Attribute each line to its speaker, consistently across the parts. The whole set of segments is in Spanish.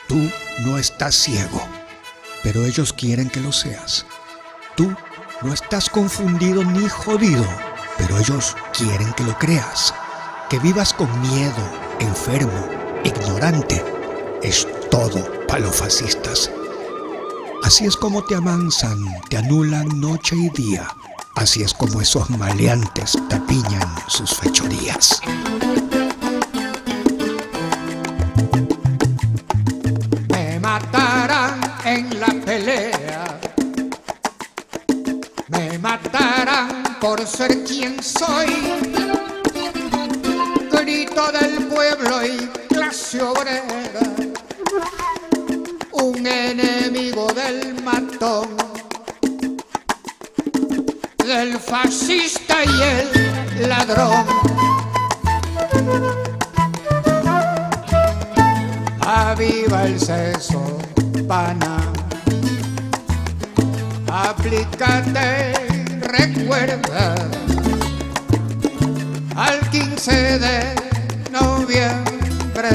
Speaker 1: Tú no estás ciego, pero ellos quieren que lo seas. Tú no estás confundido ni jodido, pero ellos quieren que lo creas. Que vivas con miedo, enfermo, ignorante, es todo para los fascistas. Así es como te amansan, te anulan noche y día. Así es como esos maleantes tapiñan sus fechorías.
Speaker 2: Me matarán en la pelea, me matarán por ser quien soy, grito del pueblo y clase obrera, un enemigo del matón, del fascista y el ladrón. Aviva el seso, pana, aplícate, recuerda, al 15 de noviembre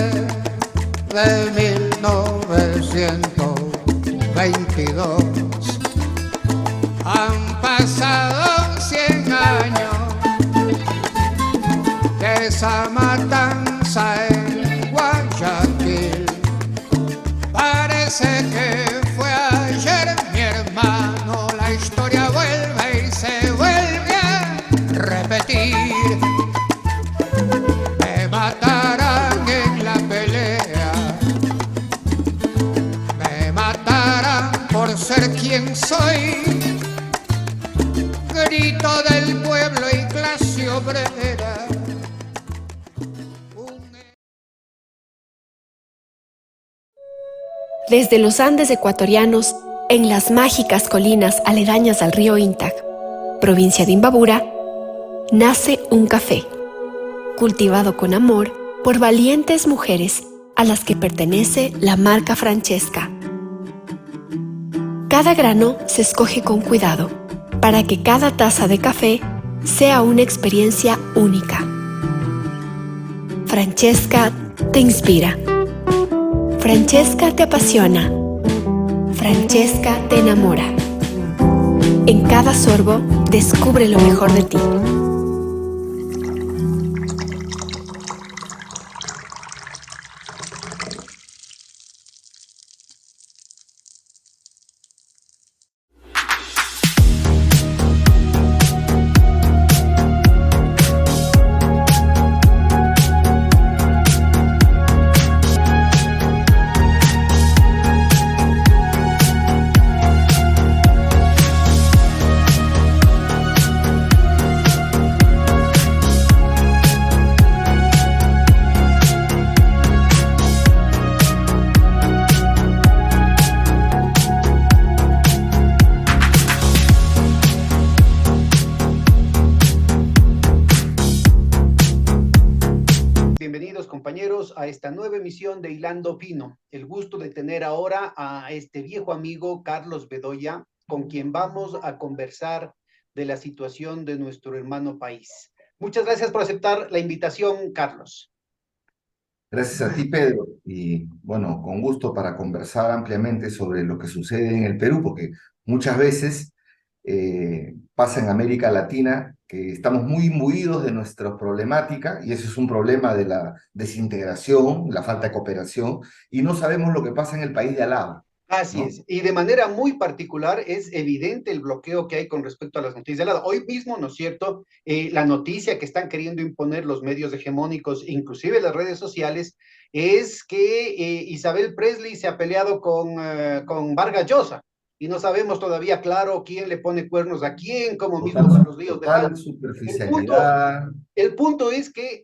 Speaker 2: de 1922. Han pasado 100 años de esa matanza en Guayaquil. Parece que fue ayer, mi hermano, la historia vuelve y se vuelve a repetir. Me matarán en la pelea, me matarán por ser quien soy, grito del pueblo y clase obrera.
Speaker 3: Desde los Andes ecuatorianos, en las mágicas colinas aledañas al río Intac, provincia de Imbabura, nace un café, cultivado con amor por valientes mujeres a las que pertenece la marca Francesca. Cada grano se escoge con cuidado para que cada taza de café sea una experiencia única. Francesca te inspira. Francesca te apasiona. Francesca te enamora. En cada sorbo, descubre lo mejor de ti.
Speaker 4: Bienvenidos compañeros a esta nueva emisión de Hilando Fino. El gusto de tener ahora a este viejo amigo Carlos Bedoya, con quien vamos a conversar de la situación de nuestro hermano país. Muchas gracias por aceptar la invitación, Carlos.
Speaker 5: Gracias a ti, Pedro, y bueno, con gusto para conversar ampliamente sobre lo que sucede en el Perú, porque muchas veces pasa en América Latina que estamos muy imbuidos de nuestra problemática, y eso es un problema de la desintegración, la falta de cooperación, y no sabemos lo que pasa en el país de al lado,
Speaker 4: Así
Speaker 5: ¿no?
Speaker 4: es, y de manera muy particular es evidente el bloqueo que hay con respecto a las noticias de lado. Hoy mismo, ¿no es cierto? La noticia que están queriendo imponer los medios hegemónicos, inclusive las redes sociales, es que Isabel Presley se ha peleado con Vargas Llosa, y no sabemos todavía claro quién le pone cuernos a quién, cómo mismo van los líos de
Speaker 5: Total
Speaker 4: lado. El punto,
Speaker 5: superficialidad.
Speaker 4: el punto es que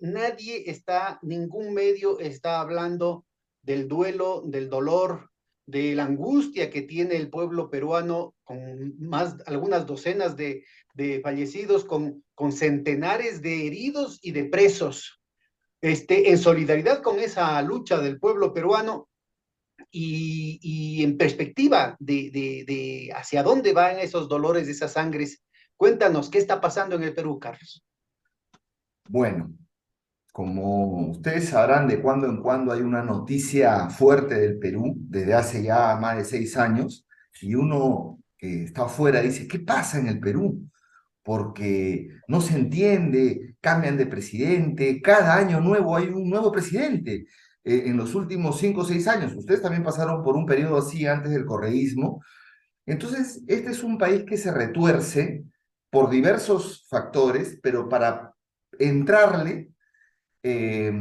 Speaker 4: ningún medio está hablando del duelo, del dolor, de la angustia que tiene el pueblo peruano, con algunas docenas de fallecidos, con centenares de heridos y de presos, en solidaridad con esa lucha del pueblo peruano y en perspectiva de hacia dónde van esos dolores, esas sangres. Cuéntanos, ¿qué está pasando en el Perú, Carlos?
Speaker 5: Bueno, Como ustedes sabrán, de cuando en cuando hay una noticia fuerte del Perú, desde hace ya más de 6 años, y uno que está afuera dice, ¿qué pasa en el Perú? Porque no se entiende, cambian de presidente, cada año nuevo hay un nuevo presidente. En los últimos 5 o 6 años, ustedes también pasaron por un periodo así antes del correísmo. Entonces, este es un país que se retuerce por diversos factores, pero para entrarle, eh,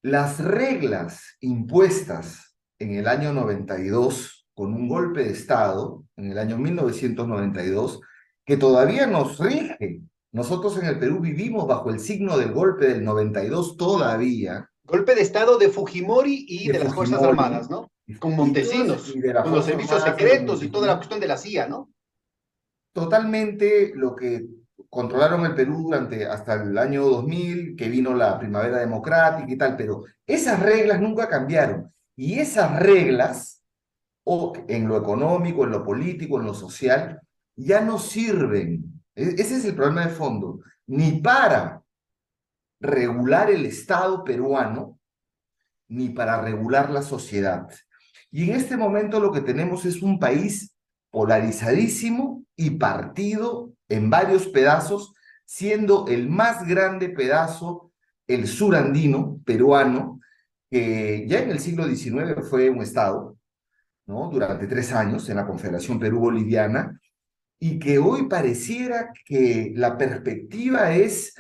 Speaker 5: las reglas impuestas en el año 92 con un golpe de Estado, en el año 1992, que todavía nos rige. Nosotros en el Perú vivimos bajo el signo del golpe del 92 todavía,
Speaker 4: Golpe de Estado de Fujimori y
Speaker 5: de
Speaker 4: de las Fuerzas
Speaker 5: Fujimori,
Speaker 4: Armadas, ¿no? Con Montesinos,
Speaker 5: y de las
Speaker 4: con los
Speaker 5: Fuerzas
Speaker 4: servicios
Speaker 5: Armadas de los
Speaker 4: secretos y toda la
Speaker 5: Montesinos,
Speaker 4: cuestión de la CIA, ¿no?
Speaker 5: totalmente lo que controlaron el Perú durante hasta el año 2000, que vino la primavera democrática y tal, pero esas reglas nunca cambiaron. Y esas reglas, o en lo económico, en lo político, en lo social, ya no sirven. Ese es el problema de fondo. Ni para regular el Estado peruano, ni para regular la sociedad. Y en este momento lo que tenemos es un país polarizadísimo y partido en varios pedazos, siendo el más grande pedazo el surandino peruano, que ya en el siglo XIX fue un estado, ¿no? Durante 3 años en la Confederación Perú-Boliviana, y que hoy pareciera que la perspectiva es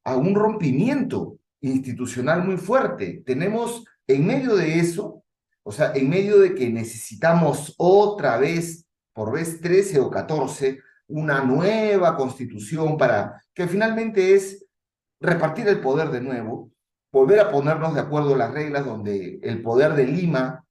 Speaker 5: a un rompimiento institucional muy fuerte. Tenemos en medio de eso, o sea, en medio de que necesitamos otra vez, por vez 13 o 14, una nueva constitución para que finalmente es repartir el poder de nuevo, volver a ponernos de acuerdo en las reglas donde el poder de Lima,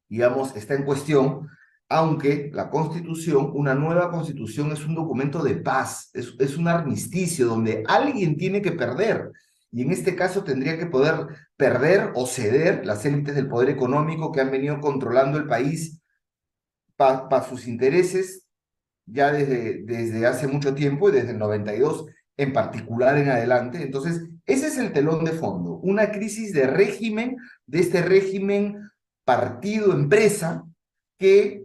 Speaker 5: digamos, está en cuestión, aunque la Constitución, una nueva Constitución es un documento de paz, es un armisticio donde alguien tiene que perder, y en este caso tendría que poder perder o ceder las élites del poder económico que han venido controlando el país para sus intereses ya desde hace mucho tiempo y desde el 92 en particular en adelante. Entonces, ese es el telón de fondo, una crisis de régimen, de este régimen partido-empresa que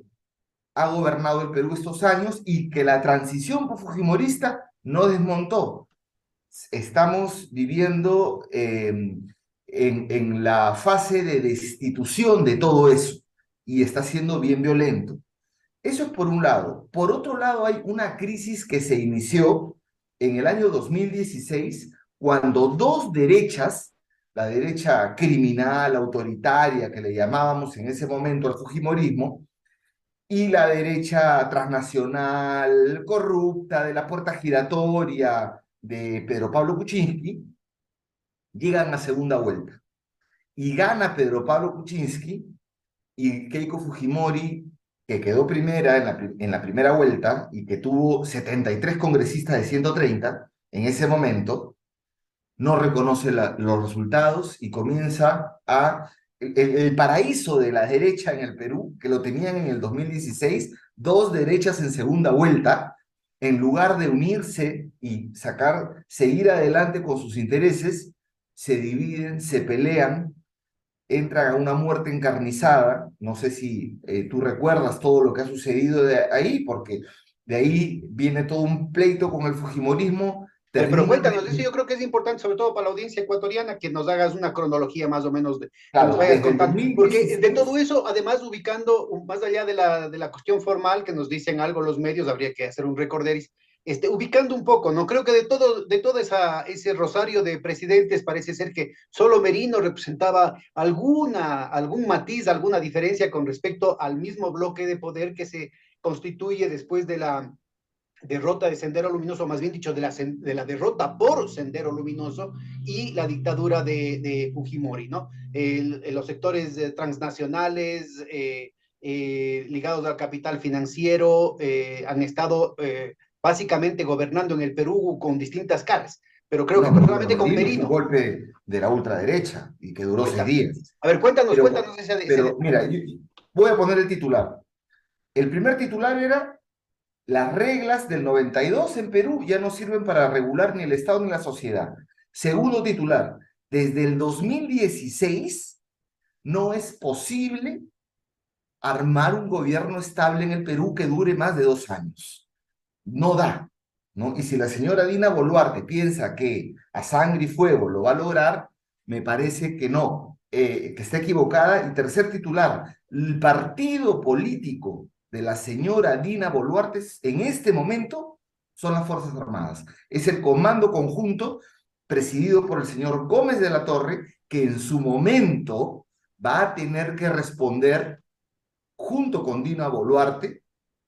Speaker 5: ha gobernado el Perú estos años y que la transición fujimorista no desmontó. Estamos viviendo en la fase de destitución de todo eso y está siendo bien violento. Eso es por un lado. Por otro lado, hay una crisis que se inició en el año 2016, cuando dos derechas, la derecha criminal, autoritaria, que le llamábamos en ese momento al fujimorismo, y la derecha transnacional, corrupta, de la puerta giratoria de Pedro Pablo Kuczynski, llegan a segunda vuelta. Y gana Pedro Pablo Kuczynski y Keiko Fujimori, que quedó primera en la primera vuelta y que tuvo 73 congresistas de 130 en ese momento, no reconoce los resultados y comienza el paraíso de la derecha en el Perú, que lo tenían en el 2016, dos derechas en segunda vuelta, en lugar de unirse y seguir adelante con sus intereses, se dividen, se pelean, entran a una muerte encarnizada. No sé si tú recuerdas todo lo que ha sucedido de ahí, porque de ahí viene todo un pleito con el fujimorismo.
Speaker 4: Pero
Speaker 5: Termina,
Speaker 4: cuéntanos, eso yo creo que es importante, sobre todo para la audiencia ecuatoriana, que nos hagas una cronología más o menos, que nos
Speaker 5: claro,
Speaker 4: vayas
Speaker 5: desde el
Speaker 4: contando, porque de
Speaker 5: 2016,
Speaker 4: todo eso, además ubicando, más allá de la cuestión formal, que nos dicen algo los medios, habría que hacer un recorderis, ubicando un poco, ¿no? Creo que de todo ese rosario de presidentes parece ser que solo Merino representaba algún matiz, alguna diferencia con respecto al mismo bloque de poder que se constituye después de la derrota de Sendero Luminoso, más bien dicho, de la derrota por Sendero Luminoso y la dictadura de Fujimori, ¿no? Los sectores transnacionales ligados al capital financiero han estado básicamente gobernando en el Perú con distintas caras, pero creo que
Speaker 5: no, pero
Speaker 4: personalmente con
Speaker 5: Merino fue un
Speaker 4: Merino.
Speaker 5: golpe de la ultraderecha y que duró 6 días.
Speaker 4: A ver, cuéntanos,
Speaker 5: Pero,
Speaker 4: cuéntanos
Speaker 5: pero mira, voy a poner el titular. El primer titular era: las reglas del 92 en Perú ya no sirven para regular ni el Estado ni la sociedad. Segundo titular: Desde el 2016 no es posible armar un gobierno estable en el Perú que dure más de 2 años. No da, ¿no? Y si la señora Dina Boluarte piensa que a sangre y fuego lo va a lograr, me parece que no, que está equivocada. Y tercer titular, el partido político de la señora Dina Boluarte en este momento son las Fuerzas Armadas. Es el Comando Conjunto presidido por el señor Gómez de la Torre, que en su momento va a tener que responder junto con Dina Boluarte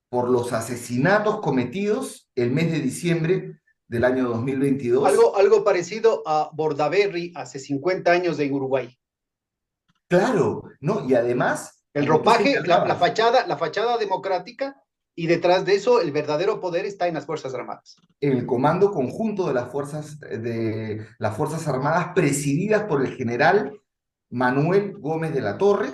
Speaker 5: por los asesinatos cometidos el mes de diciembre del año 2022.
Speaker 4: Algo parecido a Bordaberry hace 50 años en Uruguay.
Speaker 5: Claro, ¿no? Y además,
Speaker 4: El
Speaker 5: como tú
Speaker 4: ropaje,
Speaker 5: señalabas,
Speaker 4: la fachada democrática, y detrás de eso el verdadero poder está en las Fuerzas Armadas.
Speaker 5: el comando conjunto de las Fuerzas Armadas, presididas por el general Manuel Gómez de la Torre,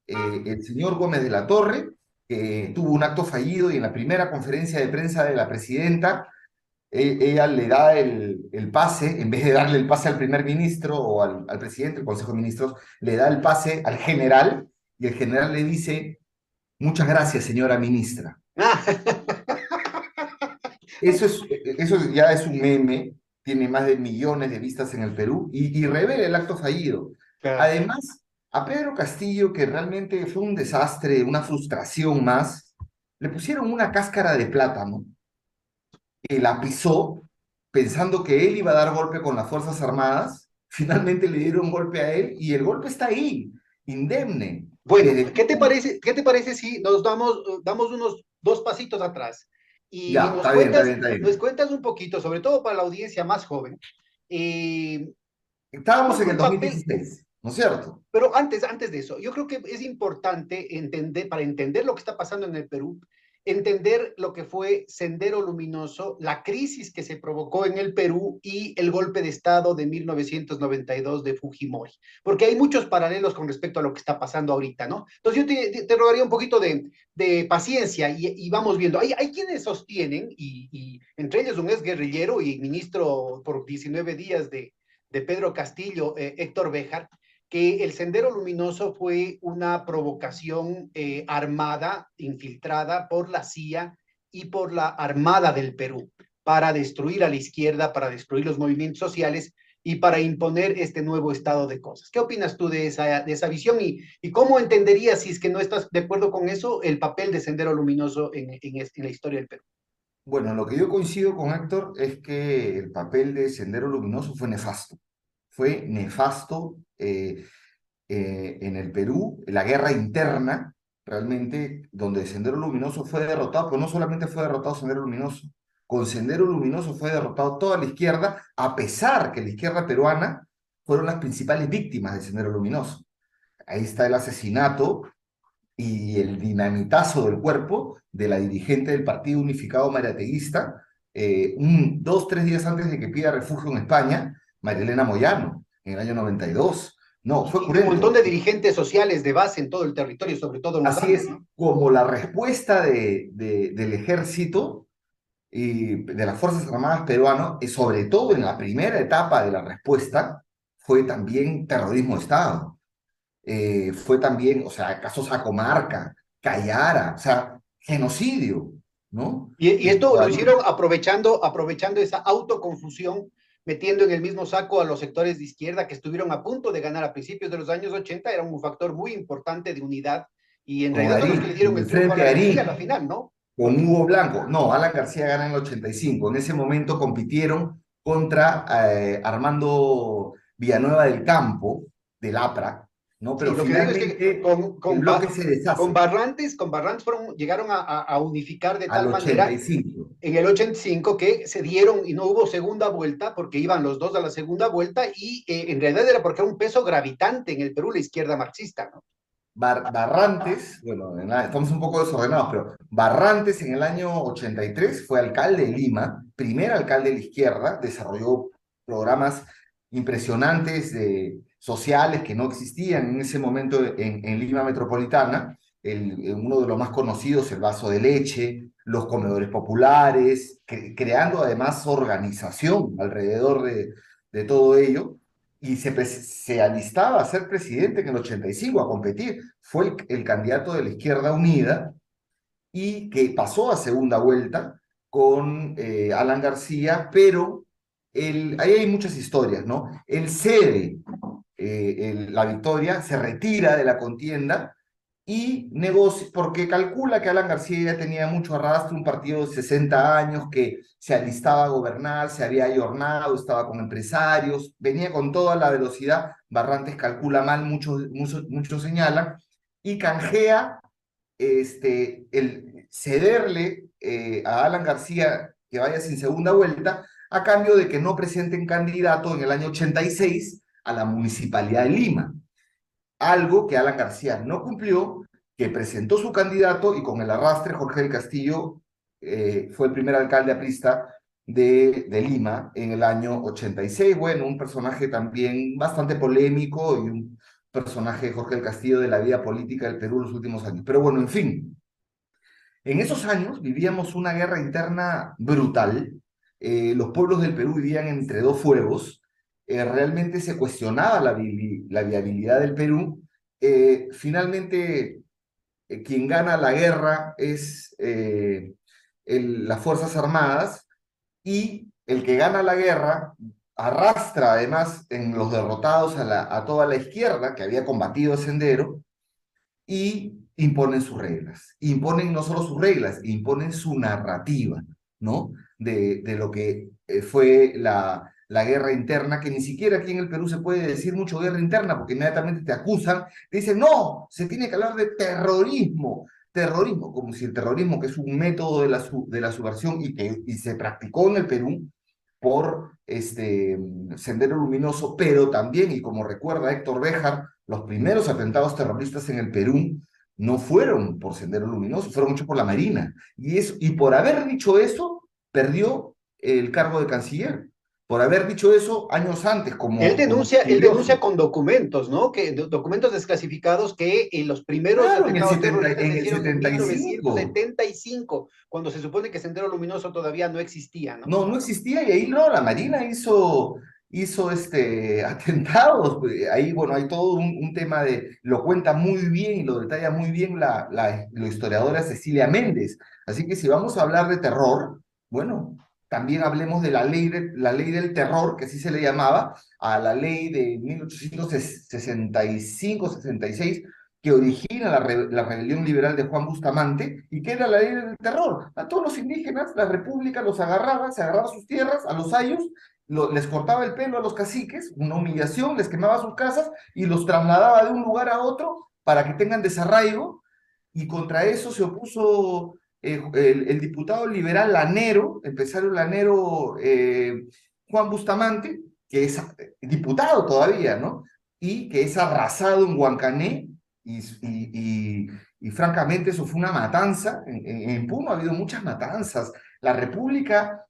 Speaker 5: el señor Gómez de la Torre, que tuvo un acto fallido y en la primera conferencia de prensa de la presidenta, ella le da el pase, en vez de darle el pase al primer ministro o al presidente del Consejo de Ministros, le da el pase al general y el general le dice, muchas gracias, señora ministra. Eso ya es un meme, tiene más de millones de vistas en el Perú y revela el acto fallido.
Speaker 4: Claro.
Speaker 5: Además, a Pedro Castillo, que realmente fue un desastre, una frustración más, le pusieron una cáscara de plátano que la pisó pensando que él iba a dar golpe con las Fuerzas Armadas. Finalmente le dieron golpe a él y el golpe está ahí, indemne.
Speaker 4: Bueno,
Speaker 5: Desde...
Speaker 4: qué te parece si nos damos unos 2 pasitos atrás y
Speaker 5: Ya, está bien, está bien, está
Speaker 4: nos
Speaker 5: bien.
Speaker 4: cuentas un poquito, sobre todo para la audiencia más joven,
Speaker 5: Estábamos
Speaker 4: cuál
Speaker 5: en
Speaker 4: fue
Speaker 5: el
Speaker 4: el papel?
Speaker 5: 2016, ¿no es cierto?
Speaker 4: Pero antes de eso, yo creo que es importante entender, para entender lo que está pasando en el Perú, entender lo que fue Sendero Luminoso, la crisis que se provocó en el Perú y el golpe de Estado de 1992 de Fujimori, porque hay muchos paralelos con respecto a lo que está pasando ahorita, ¿no? Entonces yo te rogaría un poquito de paciencia y vamos viendo. Hay quienes sostienen, y entre ellos un ex guerrillero y ministro por 19 días de Pedro Castillo, Héctor Béjar, que el Sendero Luminoso fue una provocación armada, infiltrada por la CIA y por la Armada del Perú, para destruir a la izquierda, para destruir los movimientos sociales y para imponer este nuevo estado de cosas. ¿Qué opinas tú de esa visión y cómo entenderías, si es que no estás de acuerdo con eso, el papel de Sendero Luminoso en la historia del Perú?
Speaker 5: Bueno, lo que yo coincido con Héctor es que el papel de Sendero Luminoso fue nefasto. Fue nefasto en el Perú, la guerra interna, realmente, donde Sendero Luminoso fue derrotado, pero no solamente fue derrotado Sendero Luminoso, con Sendero Luminoso fue derrotado toda la izquierda, a pesar que la izquierda peruana fueron las principales víctimas de Sendero Luminoso. Ahí está el asesinato y el dinamitazo del cuerpo de la dirigente del Partido Unificado Mariateguista, 2, 3 días antes de que pida refugio en España, María Elena Moyano, en el año 92. No, fue
Speaker 4: Y un montón
Speaker 5: cruento.
Speaker 4: de dirigentes sociales de base en todo el territorio, sobre todo en los
Speaker 5: Así
Speaker 4: Andes,
Speaker 5: es,
Speaker 4: ¿no?
Speaker 5: como la respuesta del ejército y de las Fuerzas Armadas peruanas, y sobre todo en la primera etapa de la respuesta, fue también terrorismo de Estado. Fue también, o sea, casos a Comarca, Cayara, o sea, genocidio, ¿no?
Speaker 4: Y
Speaker 5: Y
Speaker 4: esto lo
Speaker 5: todavía,
Speaker 4: hicieron aprovechando esa autoconfusión, metiendo en el mismo saco a los sectores de izquierda que estuvieron a punto de ganar a principios de los años 80, era un factor muy importante de unidad, y en
Speaker 5: con
Speaker 4: realidad son los que le
Speaker 5: Arí,
Speaker 4: dieron
Speaker 5: en
Speaker 4: el
Speaker 5: el
Speaker 4: triunfo a
Speaker 5: Frente
Speaker 4: la guerrilla a la
Speaker 5: Arí,
Speaker 4: final, ¿no?
Speaker 5: con Hugo Blanco. No, Alan García gana en el 85. En ese momento compitieron contra Armando Villanueva del Campo, del APRA, ¿no?
Speaker 4: Sí,
Speaker 5: Pero
Speaker 4: lo que digo es que
Speaker 5: finalmente el bloque se deshace
Speaker 4: Con Barrantes llegaron a unificar de
Speaker 5: al
Speaker 4: tal manera
Speaker 5: 85.
Speaker 4: en el 85 que se dieron y no hubo segunda vuelta porque iban los dos a la segunda vuelta y en realidad era porque era un peso gravitante en el Perú la izquierda marxista, ¿no?
Speaker 5: Barrantes, bueno, estamos un poco desordenados, pero Barrantes en el año 83 fue alcalde de Lima, primer alcalde de la izquierda, desarrolló programas impresionantes sociales que no existían en ese momento en Lima Metropolitana, uno de los más conocidos, el vaso de leche, los comedores populares, creando además organización alrededor de todo ello. y se alistaba a ser presidente en el 85, a competir. Fue el candidato de la Izquierda Unida y que pasó a segunda vuelta con Alan García, pero ahí hay muchas historias, ¿no? Él cede la victoria, se retira de la contienda y negocia, porque calcula que Alan García ya tenía mucho arrastre, un partido de 60 años que se alistaba a gobernar, se había ayornado, estaba con empresarios, venía con toda la velocidad, Barrantes calcula mal, muchos señalan, y canjea el cederle a Alan García que vaya sin segunda vuelta, a cambio de que no presenten candidato en el año 86 a la Municipalidad de Lima. Algo que Alan García no cumplió, que presentó su candidato y con el arrastre Jorge del Castillo fue el primer alcalde aprista de Lima en el año 86. Bueno, un personaje también bastante polémico y un personaje, Jorge del Castillo, de la vida política del Perú en los últimos años. Pero bueno, en fin, en esos años vivíamos una guerra interna brutal. Los pueblos del Perú vivían entre dos fuegos. Realmente se cuestionaba la viabilidad del Perú. Finalmente, quien gana la guerra es las Fuerzas Armadas, y el que gana la guerra arrastra además en los derrotados a toda la izquierda que había combatido a Sendero, y imponen sus reglas. Imponen no solo sus reglas, imponen su narrativa, ¿no? De lo que fue la guerra interna, que ni siquiera aquí en el Perú se puede decir mucho guerra interna, porque inmediatamente te acusan, te dicen, no, se tiene que hablar de terrorismo, como si el terrorismo, que es un método de la subversión y se practicó en el Perú por Sendero Luminoso, pero también, y como recuerda Héctor Béjar, los primeros atentados terroristas en el Perú no fueron por Sendero Luminoso, fueron hechos por la Marina. Y por haber dicho eso, perdió el cargo de canciller. Por haber dicho eso años antes,
Speaker 4: Él
Speaker 5: como
Speaker 4: denuncia con documentos, ¿no? Documentos desclasificados que en los primeros
Speaker 5: claro,
Speaker 4: atentados terroristas
Speaker 5: en
Speaker 4: se
Speaker 5: el
Speaker 4: hicieron en
Speaker 5: 75.
Speaker 4: 1975, cuando se supone que Sendero Luminoso todavía no existía, ¿no?
Speaker 5: No, no existía, y ahí no, la Marina hizo atentados. Ahí, bueno, hay todo un tema lo cuenta muy bien y lo detalla muy bien la historiadora Cecilia Méndez. Así que si vamos a hablar de terror, bueno, también hablemos de la ley del terror, que así se le llamaba, a la ley de 1865-66, que origina la rebelión liberal de Juan Bustamante, y que era la ley del terror. A todos los indígenas, la república los agarraba, se agarraba sus tierras, a los ayos, les cortaba el pelo a los caciques, una humillación, les quemaba sus casas y los trasladaba de un lugar a otro para que tengan desarraigo, y contra eso se opuso el diputado liberal Lanero, empresario Lanero, Juan Bustamante, que es diputado todavía, ¿no? Y que es arrasado en Huancané, y francamente eso fue una matanza. En Puno ha habido muchas matanzas. La República,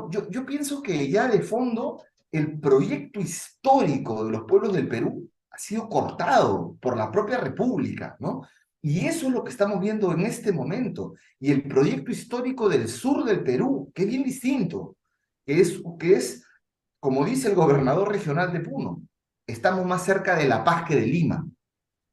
Speaker 5: yo pienso que ya de fondo el proyecto histórico de los pueblos del Perú ha sido cortado por la propia República, ¿no? Y eso es lo que estamos viendo en este momento. Y el proyecto histórico del sur del Perú, que es bien distinto, que es, como dice el gobernador regional de Puno, estamos más cerca de La Paz que de Lima,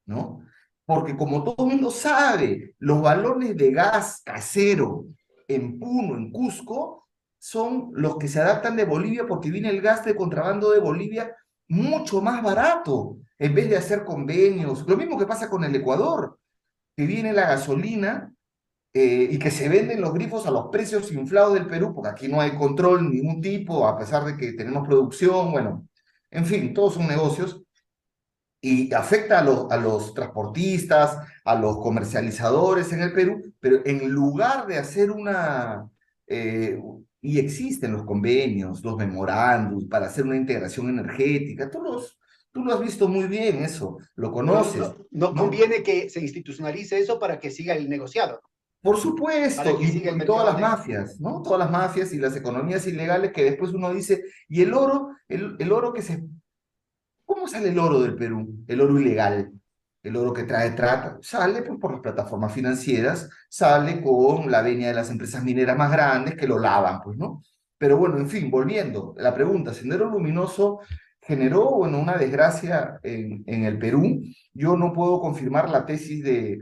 Speaker 5: ¿no? Porque como todo el mundo sabe, los balones de gas casero en Puno, en Cusco, son los que se adaptan de Bolivia, porque viene el gas de contrabando de Bolivia mucho más barato, en vez de hacer convenios. Lo mismo que pasa con el Ecuador, que viene la gasolina y que se venden los grifos a los precios inflados del Perú, porque aquí no hay control de ningún tipo, a pesar de que tenemos producción, bueno, en fin, todos son negocios, y afecta a los transportistas, a los comercializadores en el Perú, pero en lugar de hacer y existen los convenios, los memorándums para hacer una integración energética, tú lo has visto muy bien eso, lo
Speaker 4: Pero
Speaker 5: conoces,
Speaker 4: no
Speaker 5: ¿no?
Speaker 4: conviene que se institucionalice eso para que siga el negociado,
Speaker 5: Por
Speaker 4: para
Speaker 5: supuesto,
Speaker 4: que siga el
Speaker 5: y todas
Speaker 4: mercado
Speaker 5: las
Speaker 4: negro.
Speaker 5: mafias, ¿no? Todas las mafias y las economías ilegales, que después uno dice, y el oro, el oro ¿cómo sale el oro del Perú? El oro ilegal, el oro que trae trata, sale pues, por las plataformas financieras, sale con la venia de las empresas mineras más grandes que lo lavan, pues, ¿no? Pero bueno, en fin, volviendo, la pregunta, Sendero Luminoso generó, bueno, una desgracia en el Perú. Yo no puedo confirmar la tesis de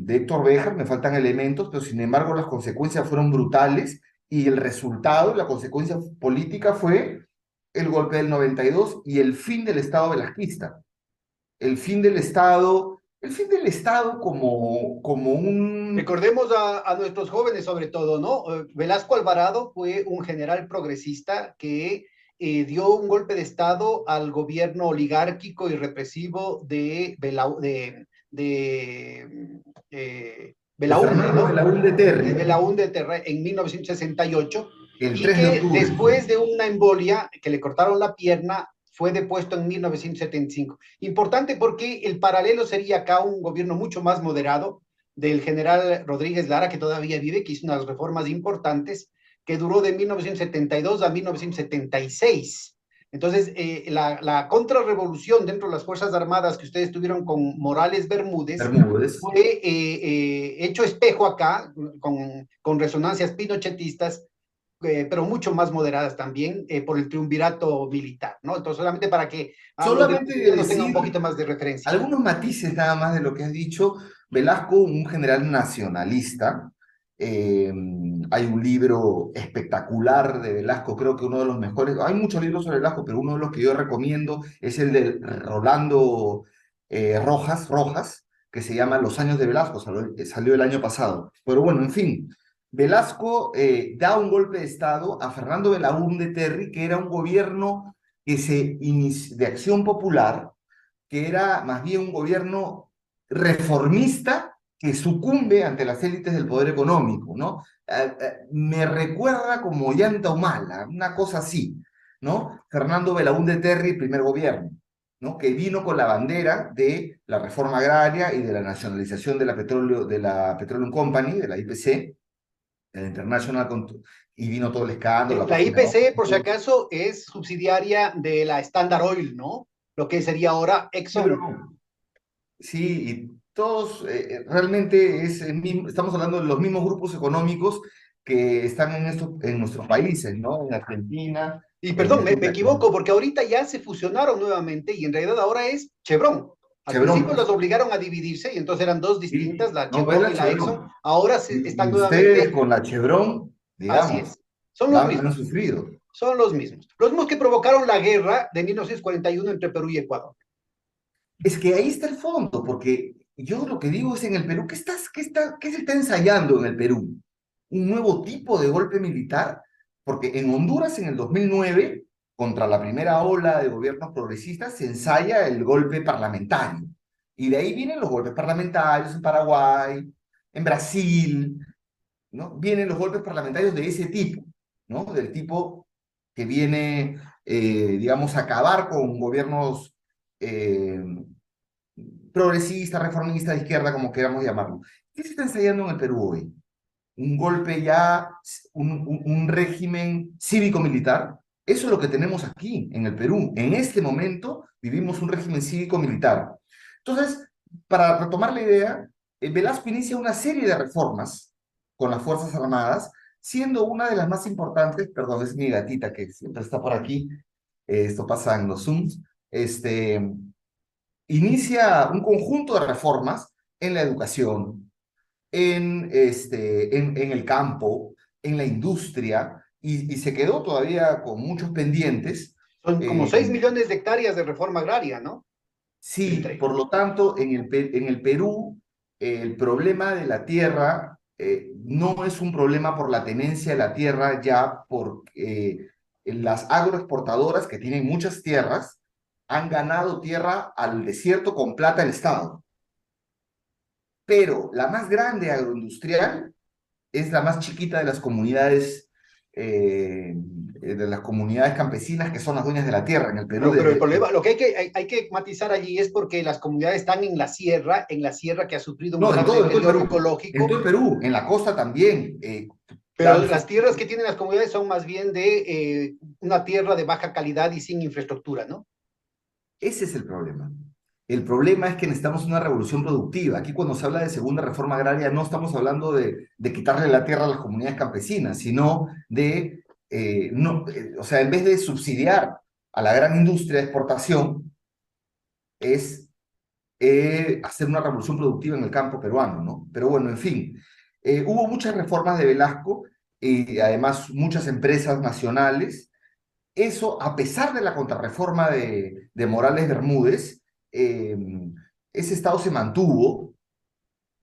Speaker 5: Héctor Béjar, me faltan elementos, pero sin embargo las consecuencias fueron brutales y el resultado, la consecuencia política fue el golpe del 92 y el fin del Estado velasquista. El fin del Estado como un...
Speaker 4: Recordemos a nuestros jóvenes sobre todo, ¿no? Velasco Alvarado fue un general progresista que dio un golpe de Estado al gobierno oligárquico y represivo de Belaúnde,
Speaker 5: Fernando
Speaker 4: ¿no?
Speaker 5: Belaúnde
Speaker 4: De
Speaker 5: Terry,
Speaker 4: Belaúnde en 1968,
Speaker 5: el
Speaker 4: y
Speaker 5: 3 de
Speaker 4: que
Speaker 5: octubre.
Speaker 4: después de una embolia que le cortaron la pierna, fue depuesto en 1975. Importante porque el paralelo sería acá un gobierno mucho más moderado del general Rodríguez Lara, que todavía vive, que hizo unas reformas importantes, que duró de 1972 a 1976. Entonces, la contrarrevolución dentro de las Fuerzas Armadas que ustedes tuvieron con Morales Bermúdez
Speaker 5: Bermúdez.
Speaker 4: fue hecho espejo acá, con resonancias pinochetistas, pero mucho más moderadas también, por el triunvirato militar, ¿no? Entonces, solamente para que los
Speaker 5: Solamente
Speaker 4: demás tengan un
Speaker 5: decir
Speaker 4: poquito más de referencia.
Speaker 5: algunos matices nada más de lo que has dicho. Velasco, un general nacionalista. eh, Hay un libro espectacular de Velasco, creo que uno de los mejores. Hay muchos libros sobre Velasco, pero uno de los que yo recomiendo es el de Rolando Rojas, que se llama Los años de Velasco, salió el año pasado. Pero bueno, en fin, Velasco da un golpe de Estado a Fernando Belaúnde Terry, que era un gobierno de acción popular, que era más bien un gobierno reformista que sucumbe ante las élites del poder económico, ¿no? Me recuerda como Ollanta Humala, una cosa así, ¿no? Fernando Belaúnde Terry, primer gobierno, ¿no? Que vino con la bandera de la reforma agraria y de la nacionalización de la Petroleum Company, de la IPC, de la International, y vino todo el escándalo, la
Speaker 4: La
Speaker 5: página
Speaker 4: IPC, por si
Speaker 5: 2.
Speaker 4: acaso, es subsidiaria de la Standard Oil, ¿no? Lo que sería ahora Exxon.
Speaker 5: Sí, y todos realmente estamos hablando de los mismos grupos económicos que están en nuestros países, ¿no? En Argentina,
Speaker 4: Y
Speaker 5: en
Speaker 4: perdón, me
Speaker 5: México,
Speaker 4: equivoco, porque ahorita ya se fusionaron nuevamente y en realidad ahora es Chevron. Al
Speaker 5: Chevron,
Speaker 4: principio
Speaker 5: pues.
Speaker 4: las obligaron a dividirse y entonces eran dos
Speaker 5: Sí,
Speaker 4: distintas, la
Speaker 5: no, es
Speaker 4: Chevron
Speaker 5: la
Speaker 4: y la Exxon.
Speaker 5: Chevron.
Speaker 4: Ahora
Speaker 5: Y
Speaker 4: están
Speaker 5: ustedes
Speaker 4: nuevamente,
Speaker 5: con la Chevron,
Speaker 4: así
Speaker 5: digamos,
Speaker 4: es. Son los
Speaker 5: han
Speaker 4: mismos,
Speaker 5: sufrido.
Speaker 4: son los mismos. Los mismos que provocaron la guerra de 1941 entre Perú y Ecuador.
Speaker 5: Es que ahí está el fondo, porque yo lo que digo es en el Perú, ¿qué se está ensayando en el Perú? ¿Un nuevo tipo de golpe militar? Porque en Honduras en el 2009, contra la primera ola de gobiernos progresistas, se ensaya el golpe parlamentario. Y de ahí vienen los golpes parlamentarios en Paraguay, en Brasil, ¿no? Vienen los golpes parlamentarios de ese tipo, ¿no? Del tipo que viene, digamos, a acabar con gobiernos eh, progresistas, reformistas, de izquierda, como queramos llamarlo. ¿Qué se está ensayando en el Perú hoy? Un golpe ya, un régimen cívico-militar. Eso es lo que tenemos aquí, en el Perú. En este momento vivimos un régimen cívico-militar. Entonces, para retomar la idea, Velasco inicia una serie de reformas con las Fuerzas Armadas, siendo una de las más importantes, perdón, es mi gatita que siempre está por aquí, esto pasa en los Zooms, inicia un conjunto de reformas en la educación, en el campo, en la industria, y se quedó todavía con muchos pendientes.
Speaker 4: Son como
Speaker 5: Eh,
Speaker 4: 6 millones de hectáreas de reforma agraria, ¿no?
Speaker 5: sí,
Speaker 4: Entre.
Speaker 5: por lo tanto, en el Perú, el problema de la tierra no es un problema por la tenencia de la tierra, ya porque las agroexportadoras que tienen muchas tierras han ganado tierra al desierto con plata del Estado. Pero la más grande agroindustrial es la más chiquita de las comunidades campesinas que son las dueñas de la tierra en el Perú.
Speaker 4: Pero el problema, lo que hay que matizar allí es porque las comunidades están en la sierra que ha sufrido un
Speaker 5: No,
Speaker 4: grave
Speaker 5: en todo el
Speaker 4: deterioro
Speaker 5: Perú, en
Speaker 4: ecológico,
Speaker 5: todo el Perú, en la costa también.
Speaker 4: pero las tierras que tienen las comunidades son más bien de una tierra de baja calidad y sin infraestructura, ¿no?
Speaker 5: Ese es el problema. El problema es que necesitamos una revolución productiva. Aquí cuando se habla de segunda reforma agraria no estamos hablando de quitarle la tierra a las comunidades campesinas, sino de, no, o sea, en vez de subsidiar a la gran industria de exportación es hacer una revolución productiva en el campo peruano, ¿no? Pero bueno, en fin, hubo muchas reformas de Velasco y además muchas empresas nacionales. Eso, a pesar de la contrarreforma de Morales Bermúdez, eh, ese Estado se mantuvo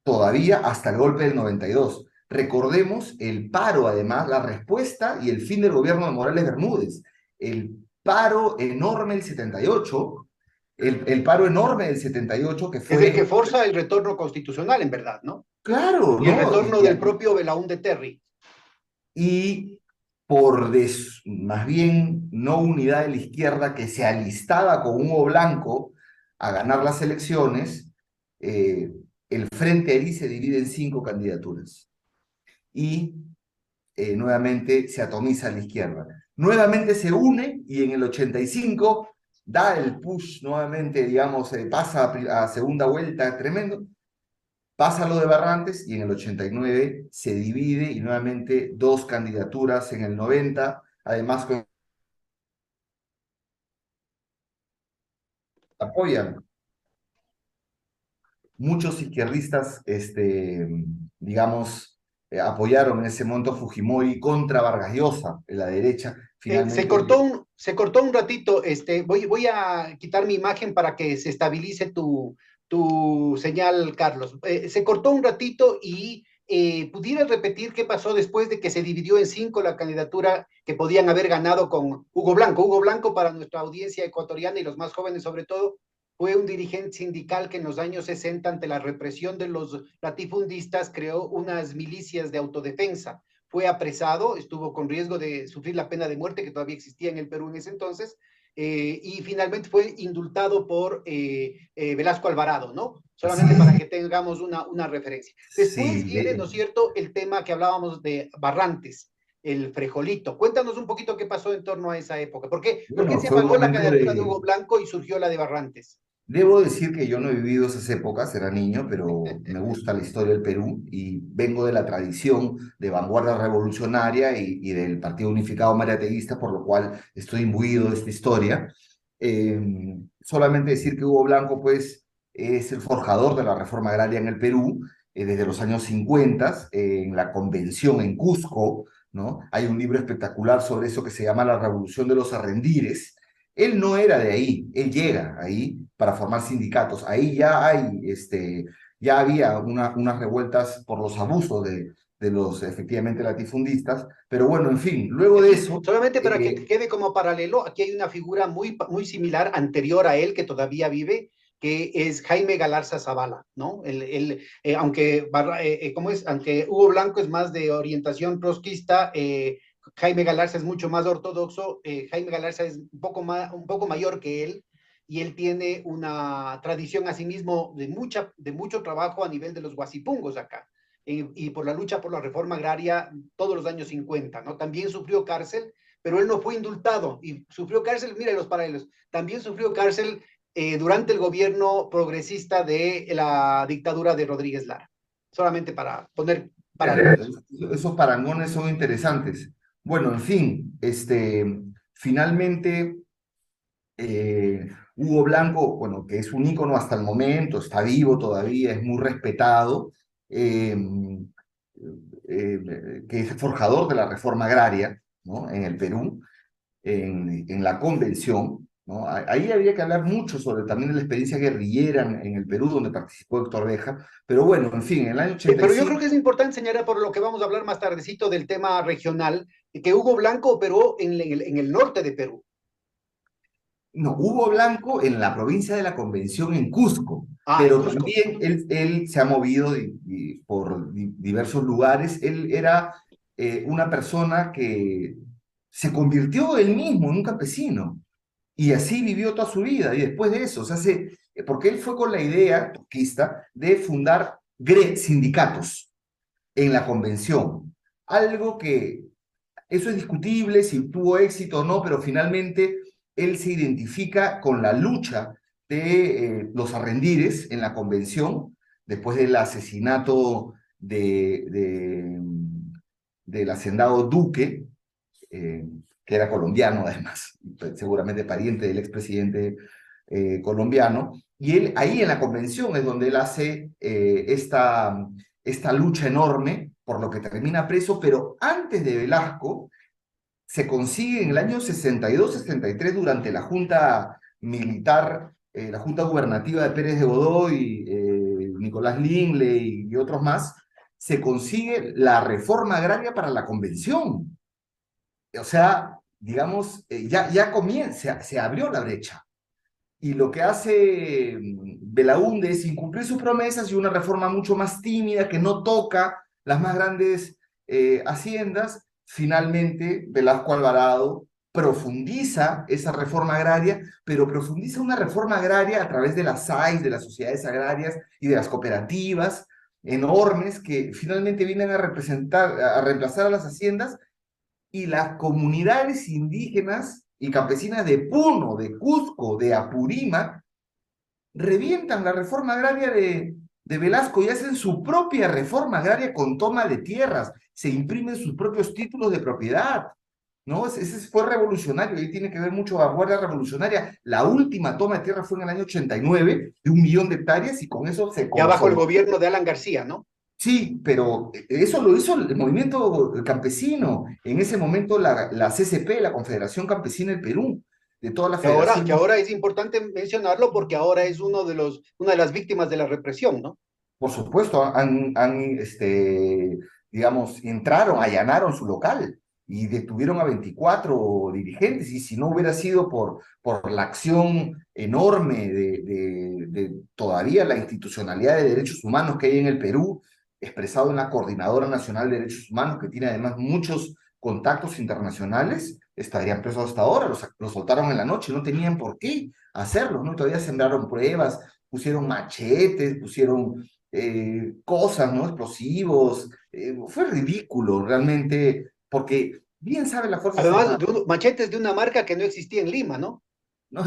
Speaker 5: todavía hasta el golpe del 92. Recordemos el paro, además, la respuesta y el fin del gobierno de Morales Bermúdez. El paro enorme del 78, el paro enorme del 78 que
Speaker 4: Es el que
Speaker 5: fue,
Speaker 4: forza el retorno constitucional, en verdad, ¿no?
Speaker 5: claro,
Speaker 4: Y el
Speaker 5: ¿no?
Speaker 4: retorno del propio Belaúnde Terry.
Speaker 5: Y por más bien no unidad de la izquierda que se alistaba con Hugo Blanco a ganar las elecciones, eh, el Frente Ari se divide en 5 candidaturas y nuevamente se atomiza a la izquierda. Nuevamente se une y en el 85 da el push nuevamente, digamos, pasa a segunda vuelta tremendo. Pasa lo de Barrantes y en el 89 se divide y nuevamente 2 candidaturas en el 90, además que apoyan muchos izquierdistas, digamos, apoyaron en ese momento a Fujimori contra Vargas Llosa, en la derecha,
Speaker 4: Se
Speaker 5: finalmente.
Speaker 4: cortó se cortó un ratito. Voy a quitar mi imagen para que se estabilice tu señal, Carlos. Se cortó un ratito y pudiera repetir qué pasó después de que se dividió en 5 la candidatura que podían haber ganado con Hugo Blanco. Hugo Blanco, para nuestra audiencia ecuatoriana y los más jóvenes sobre todo, fue un dirigente sindical que en los años 60, ante la represión de los latifundistas, creó unas milicias de autodefensa. Fue apresado, estuvo con riesgo de sufrir la pena de muerte que todavía existía en el Perú en ese entonces, y finalmente fue indultado por Velasco Alvarado, ¿no? Solamente
Speaker 5: Sí,
Speaker 4: para que tengamos una referencia. Después
Speaker 5: sí,
Speaker 4: viene, ¿no es cierto?, el tema que hablábamos de Barrantes, el frijolito. Cuéntanos un poquito qué pasó en torno a esa época. ¿Por qué
Speaker 5: bueno,
Speaker 4: se
Speaker 5: fue un
Speaker 4: apagó la
Speaker 5: momento
Speaker 4: candidatura de
Speaker 5: de,
Speaker 4: Hugo Blanco y surgió la de Barrantes?
Speaker 5: debo decir que yo no he vivido esas épocas, era niño, pero me gusta la historia del Perú y vengo de la tradición de vanguardia revolucionaria y del Partido Unificado Mariateguista, por lo cual estoy imbuido de esta historia. Solamente decir que Hugo Blanco, pues, es el forjador de la reforma agraria en el Perú desde los años 50, en la convención en Cusco, ¿no? Hay un libro espectacular sobre eso que se llama La Revolución de los Arrendires. Él no era de ahí, él llega ahí para formar sindicatos. Ahí ya hay, ya había unas revueltas por los abusos de los efectivamente latifundistas, pero bueno, en fin, luego de
Speaker 4: Aquí,
Speaker 5: eso,
Speaker 4: solamente para que quede como paralelo, aquí hay una figura muy similar, anterior a él, que todavía vive, que es Jaime Galarza Zavala, ¿no? ¿Cómo es? Aunque Hugo Blanco es más de orientación trotskista, Jaime Galarza es mucho más ortodoxo. Jaime Galarza es un poco mayor que él, y él tiene una tradición asimismo de mucho trabajo a nivel de los guasipungos acá, y por la lucha por la reforma agraria todos los años 50, ¿no? También sufrió cárcel, pero él no fue indultado y sufrió cárcel, mira los paralelos, también sufrió cárcel durante el gobierno progresista de la dictadura de Rodríguez Lara. Solamente para poner paralelos.
Speaker 5: esos parangones son interesantes. Bueno, en fin, finalmente Hugo Blanco, bueno, que es un ícono hasta el momento, está vivo todavía, es muy respetado, eh, que es forjador de la reforma agraria, ¿no? En el Perú, en la convención, ¿no? Ahí habría que hablar mucho sobre también la experiencia guerrillera en el Perú, donde participó Héctor Beja, pero bueno, en fin, en el año
Speaker 4: Pero yo creo
Speaker 5: 85.
Speaker 4: que es importante señalar, por lo que vamos a hablar más tardecito del tema regional, que Hugo Blanco operó en el norte de Perú.
Speaker 5: No, Hugo Blanco en la provincia de la Convención en Cusco,
Speaker 4: Ah, en
Speaker 5: pero
Speaker 4: Cusco.
Speaker 5: también él se ha movido por diversos lugares. Él era una persona que se convirtió él mismo en un campesino y así vivió toda su vida. Y después de eso, porque él fue con la idea trotskista de fundar sindicatos en la convención, algo que eso es discutible si tuvo éxito o no, pero finalmente él se identifica con la lucha de los arrendires en la convención, después del asesinato del hacendado Duque, eh, que era colombiano además, seguramente pariente del expresidente colombiano, y él ahí en la convención es donde él hace esta lucha enorme, por lo que termina preso, pero antes de Velasco se consigue en el año 62-63 durante la Junta Militar, la Junta Gubernativa de Pérez de Godoy, Nicolás Lingley y otros más, se consigue la reforma agraria para la convención. O sea, digamos, ya comienza, se abrió la brecha. Y lo que hace Belaúnde es incumplir sus promesas y una reforma mucho más tímida que no toca las más grandes haciendas. Finalmente, Velasco Alvarado profundiza esa reforma agraria, pero profundiza una reforma agraria a través de las SAIs, de las sociedades agrarias y de las cooperativas enormes que finalmente vienen a representar, a reemplazar a las haciendas, y las comunidades indígenas y campesinas de Puno, de Cusco, de Apurímac, revientan la reforma agraria de Velasco y hacen su propia reforma agraria con toma de tierras, se imprimen sus propios títulos de propiedad, ¿no? Ese fue revolucionario, ahí tiene que ver mucho vanguardia revolucionaria. La última toma de tierra fue en el año 89, de 1 millón de hectáreas, y con eso se
Speaker 4: Ya bajo el
Speaker 5: consolidó.
Speaker 4: gobierno de Alan García, ¿no?
Speaker 5: Sí, pero eso lo hizo el movimiento campesino. En ese momento la CCP, la Confederación Campesina del Perú, de todas las
Speaker 4: Que
Speaker 5: federaciones,
Speaker 4: ahora es importante mencionarlo porque ahora es una de las víctimas de la represión, ¿no?
Speaker 5: por supuesto, digamos, entraron, allanaron su local y detuvieron a 24 dirigentes. Y si no hubiera sido por la acción enorme de todavía la institucionalidad de derechos humanos que hay en el Perú, expresado en la Coordinadora Nacional de Derechos Humanos, que tiene además muchos contactos internacionales, estarían presos hasta ahora. Los soltaron en la noche, no tenían por qué hacerlo, ¿no? Todavía sembraron pruebas, pusieron machetes, pusieron cosas, ¿no? Explosivos. Fue ridículo realmente, porque bien saben las Fuerzas
Speaker 4: Además,
Speaker 5: Armadas,
Speaker 4: machetes de una marca que no existía en Lima, ¿no?
Speaker 5: ¿no?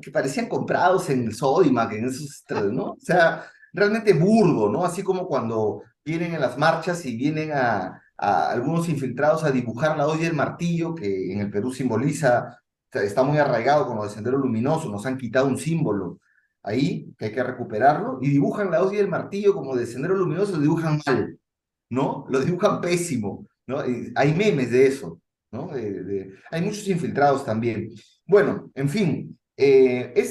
Speaker 5: Que parecían comprados en Sodimac, en esos, ¿no? O sea, realmente burdo, ¿no? Así como cuando vienen en las marchas y vienen a algunos infiltrados a dibujar la hoja y el martillo, que en el Perú simboliza, o sea, está muy arraigado con lo de Sendero Luminoso, nos han quitado un símbolo ahí, que hay que recuperarlo, y dibujan la hoja y el martillo como de Sendero Luminoso, lo dibujan mal, ¿no? Lo dibujan pésimo, ¿no? Y hay memes de eso, ¿no? Hay muchos infiltrados también. Bueno, en fin,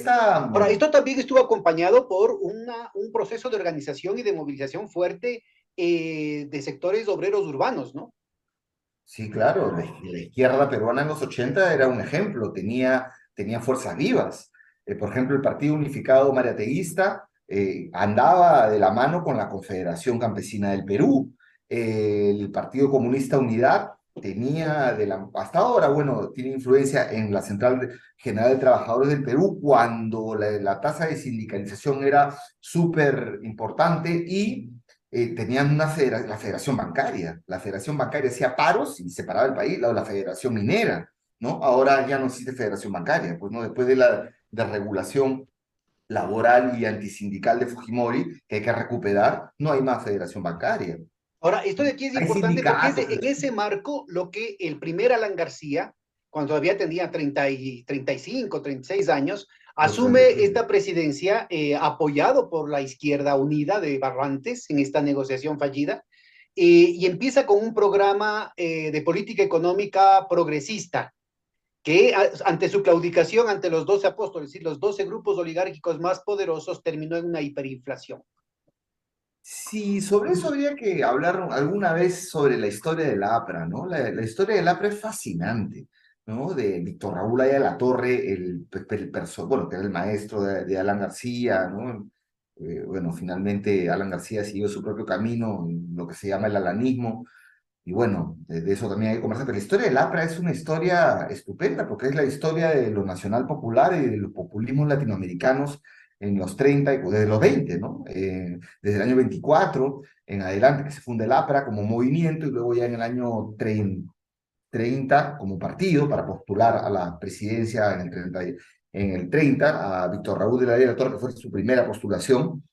Speaker 4: Ahora, esto también estuvo acompañado por un proceso de organización y de movilización fuerte de sectores obreros urbanos, ¿no?
Speaker 5: sí, claro, la izquierda peruana en los 80 era un ejemplo, tenía fuerzas vivas. Por ejemplo, el Partido Unificado Mariateguista andaba de la mano con la Confederación Campesina del Perú. El Partido Comunista Unidad hasta ahora, bueno, tiene influencia en la General de Trabajadores del Perú cuando la tasa de sindicalización era súper importante, y tenían la Federación Bancaria. La Federación Bancaria hacía paros y separaba el país, la Federación Minera, ¿no? Ahora ya no existe Federación Bancaria, pues, ¿no? Después de la regulación laboral y antisindical de Fujimori, que hay que recuperar, no hay más Federación Bancaria.
Speaker 4: Ahora, esto de aquí es
Speaker 5: Hay
Speaker 4: importante porque
Speaker 5: sindicatos.
Speaker 4: en ese marco lo que el primer Alan García, cuando todavía tenía 35, 36 años, asume esta presidencia apoyado por la izquierda unida de Barrantes en esta negociación fallida, y empieza con un programa de política económica progresista que ante su claudicación ante los 12 apóstoles, es decir, los 12 grupos oligárquicos más poderosos, terminó en una hiperinflación.
Speaker 5: Sí, sobre eso habría que hablar alguna vez sobre la historia del APRA, ¿no? La historia del APRA es fascinante, ¿no? De Víctor Raúl Aya La Torre, bueno, que era el maestro de Alan García, ¿no? Bueno, finalmente Alan García siguió su propio camino, en lo que se llama el alanismo, y bueno, de eso también hay que conversar. Pero la historia del APRA es una historia estupenda, porque es la historia de lo nacional popular y de los populismos latinoamericanos en los 30, desde los 20, ¿no? Desde el año 24 en adelante, que se funda el APRA como movimiento, y luego ya en el año 30 como partido para postular a la presidencia en el 30 a Víctor Raúl de la Torre, que fue su primera postulación.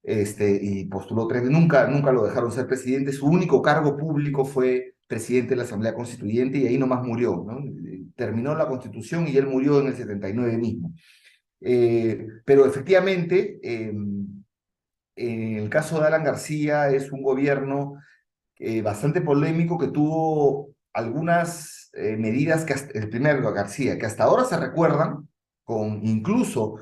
Speaker 5: Y postuló 3 veces, nunca lo dejaron ser presidente. Su único cargo público fue presidente de la Asamblea Constituyente y ahí nomás murió, ¿no? Terminó la Constitución y él murió en el 79 mismo. Pero efectivamente, en el caso de Alan García es un gobierno bastante polémico que tuvo algunas medidas que el primer García, que hasta ahora se recuerdan, incluso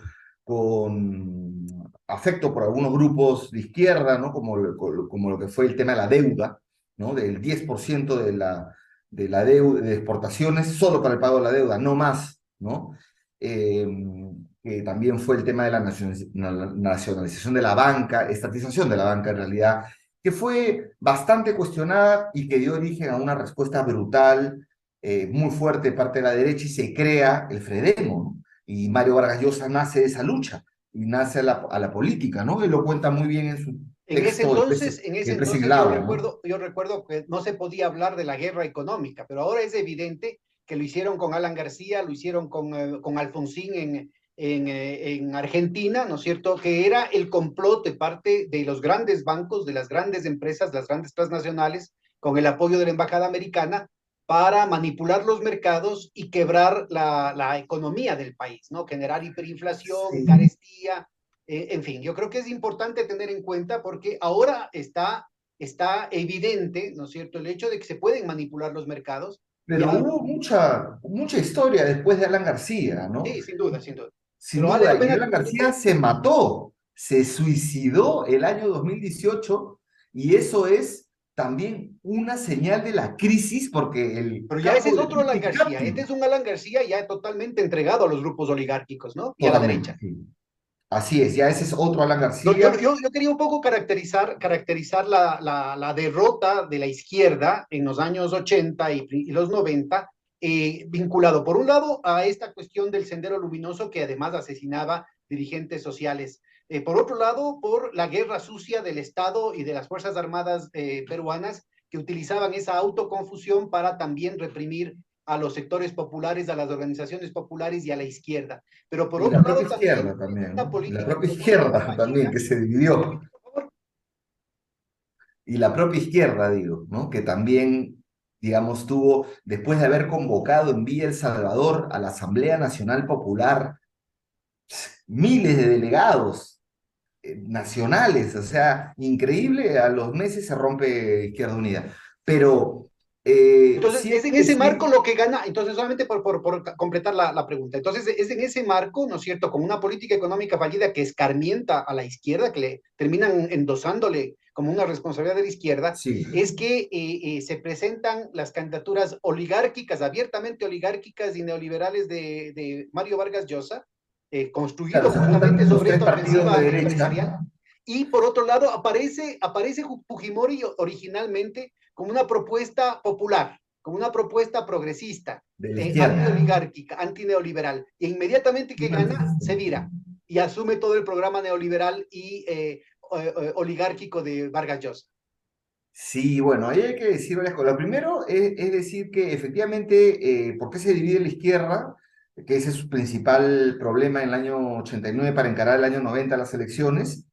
Speaker 5: con afecto por algunos grupos de izquierda, ¿no? Como lo que fue el tema de la deuda, ¿no? Del 10% de la deuda, de exportaciones solo para el pago de la deuda, no más, ¿no? Que también fue el tema de la nacionalización de la banca, estatización de la banca en realidad, que fue bastante cuestionada y que dio origen a una respuesta brutal, muy fuerte de parte de la derecha, y se crea el Fredemo, ¿no? Y Mario Vargas Llosa nace de esa lucha, y nace a la política, ¿no? Él lo cuenta muy bien en su texto,
Speaker 4: En ese
Speaker 5: El pez en
Speaker 4: entonces
Speaker 5: el agua, ¿no?
Speaker 4: yo recuerdo que no se podía hablar de la guerra económica, pero ahora es evidente que lo hicieron con Alan García, lo hicieron con Alfonsín en Argentina, ¿no es cierto? Que era el complot de parte de los grandes bancos, de las grandes empresas, las grandes transnacionales, con el apoyo de la embajada americana, para manipular los mercados y quebrar la economía del país, ¿no? Generar hiperinflación,
Speaker 5: Sí.
Speaker 4: carestía, en fin, yo creo que es importante tener en cuenta porque ahora está evidente, ¿no es cierto?, el hecho de que se pueden manipular los mercados.
Speaker 5: Pero hubo mucha historia después de Alan García, ¿no?
Speaker 4: Sí, sin duda, sin duda.
Speaker 5: Sin
Speaker 4: Pero vale
Speaker 5: duda,
Speaker 4: la
Speaker 5: y
Speaker 4: pena.
Speaker 5: Alan García se mató, se suicidó el año 2018, y eso es también una señal de la crisis, porque el
Speaker 4: Pero ya ese
Speaker 5: campo
Speaker 4: es
Speaker 5: de
Speaker 4: otro Alan
Speaker 5: Enrique
Speaker 4: García.
Speaker 5: Capi,
Speaker 4: Este es un Alan García ya totalmente entregado a los grupos oligárquicos, ¿no? Y a la
Speaker 5: totalmente,
Speaker 4: derecha.
Speaker 5: sí. Así es, ya ese es otro Alan
Speaker 4: Yo, yo,
Speaker 5: García.
Speaker 4: yo, yo quería un poco caracterizar la derrota de la izquierda en los años 80 y los 90, vinculado, por un lado, a esta cuestión del Sendero Luminoso, que además asesinaba dirigentes sociales. Por otro lado, por la guerra sucia del Estado y de las Fuerzas Armadas peruanas, que utilizaban esa autoconfusión para también reprimir a los sectores populares, a las organizaciones populares y a la izquierda. Pero por
Speaker 5: Y
Speaker 4: otro
Speaker 5: la
Speaker 4: lado
Speaker 5: propia
Speaker 4: también
Speaker 5: izquierda también,
Speaker 4: una
Speaker 5: ¿no? Y la
Speaker 4: política
Speaker 5: propia
Speaker 4: económica
Speaker 5: izquierda también,
Speaker 4: fallida.
Speaker 5: que se dividió. Y la propia izquierda, digo, ¿no? Que también, digamos, tuvo, después de haber convocado en Villa El Salvador a la Asamblea Nacional Popular, miles de delegados nacionales, o sea, increíble, a los meses se rompe Izquierda Unida. Pero
Speaker 4: Entonces,
Speaker 5: sí hay
Speaker 4: es en
Speaker 5: que
Speaker 4: ese
Speaker 5: decir,
Speaker 4: marco lo que gana, entonces solamente por completar la pregunta, entonces es en ese marco, ¿no es cierto?, con una política económica fallida que escarmienta a la izquierda, que le terminan endosándole como una responsabilidad de la izquierda,
Speaker 5: sí,
Speaker 4: es que se presentan las candidaturas oligárquicas, abiertamente oligárquicas y neoliberales de Mario Vargas Llosa,
Speaker 5: claro,
Speaker 4: construido
Speaker 5: se
Speaker 4: justamente
Speaker 5: juntan los
Speaker 4: sobre
Speaker 5: tres
Speaker 4: esta
Speaker 5: partidos de
Speaker 4: ofensiva
Speaker 5: derecha
Speaker 4: empresarial. Y por otro lado, aparece Fujimori originalmente como una propuesta popular, como una propuesta progresista,
Speaker 5: de la izquierda.
Speaker 4: antioligárquica, antineoliberal. E inmediatamente que gana, se vira y asume todo el programa neoliberal y oligárquico de Vargas Llosa.
Speaker 5: Sí, bueno, ahí hay que decir varias cosas. Lo primero es decir que efectivamente, ¿por qué se divide la izquierda? Que ese es su principal problema en el año 89 para encarar el año 90 las elecciones.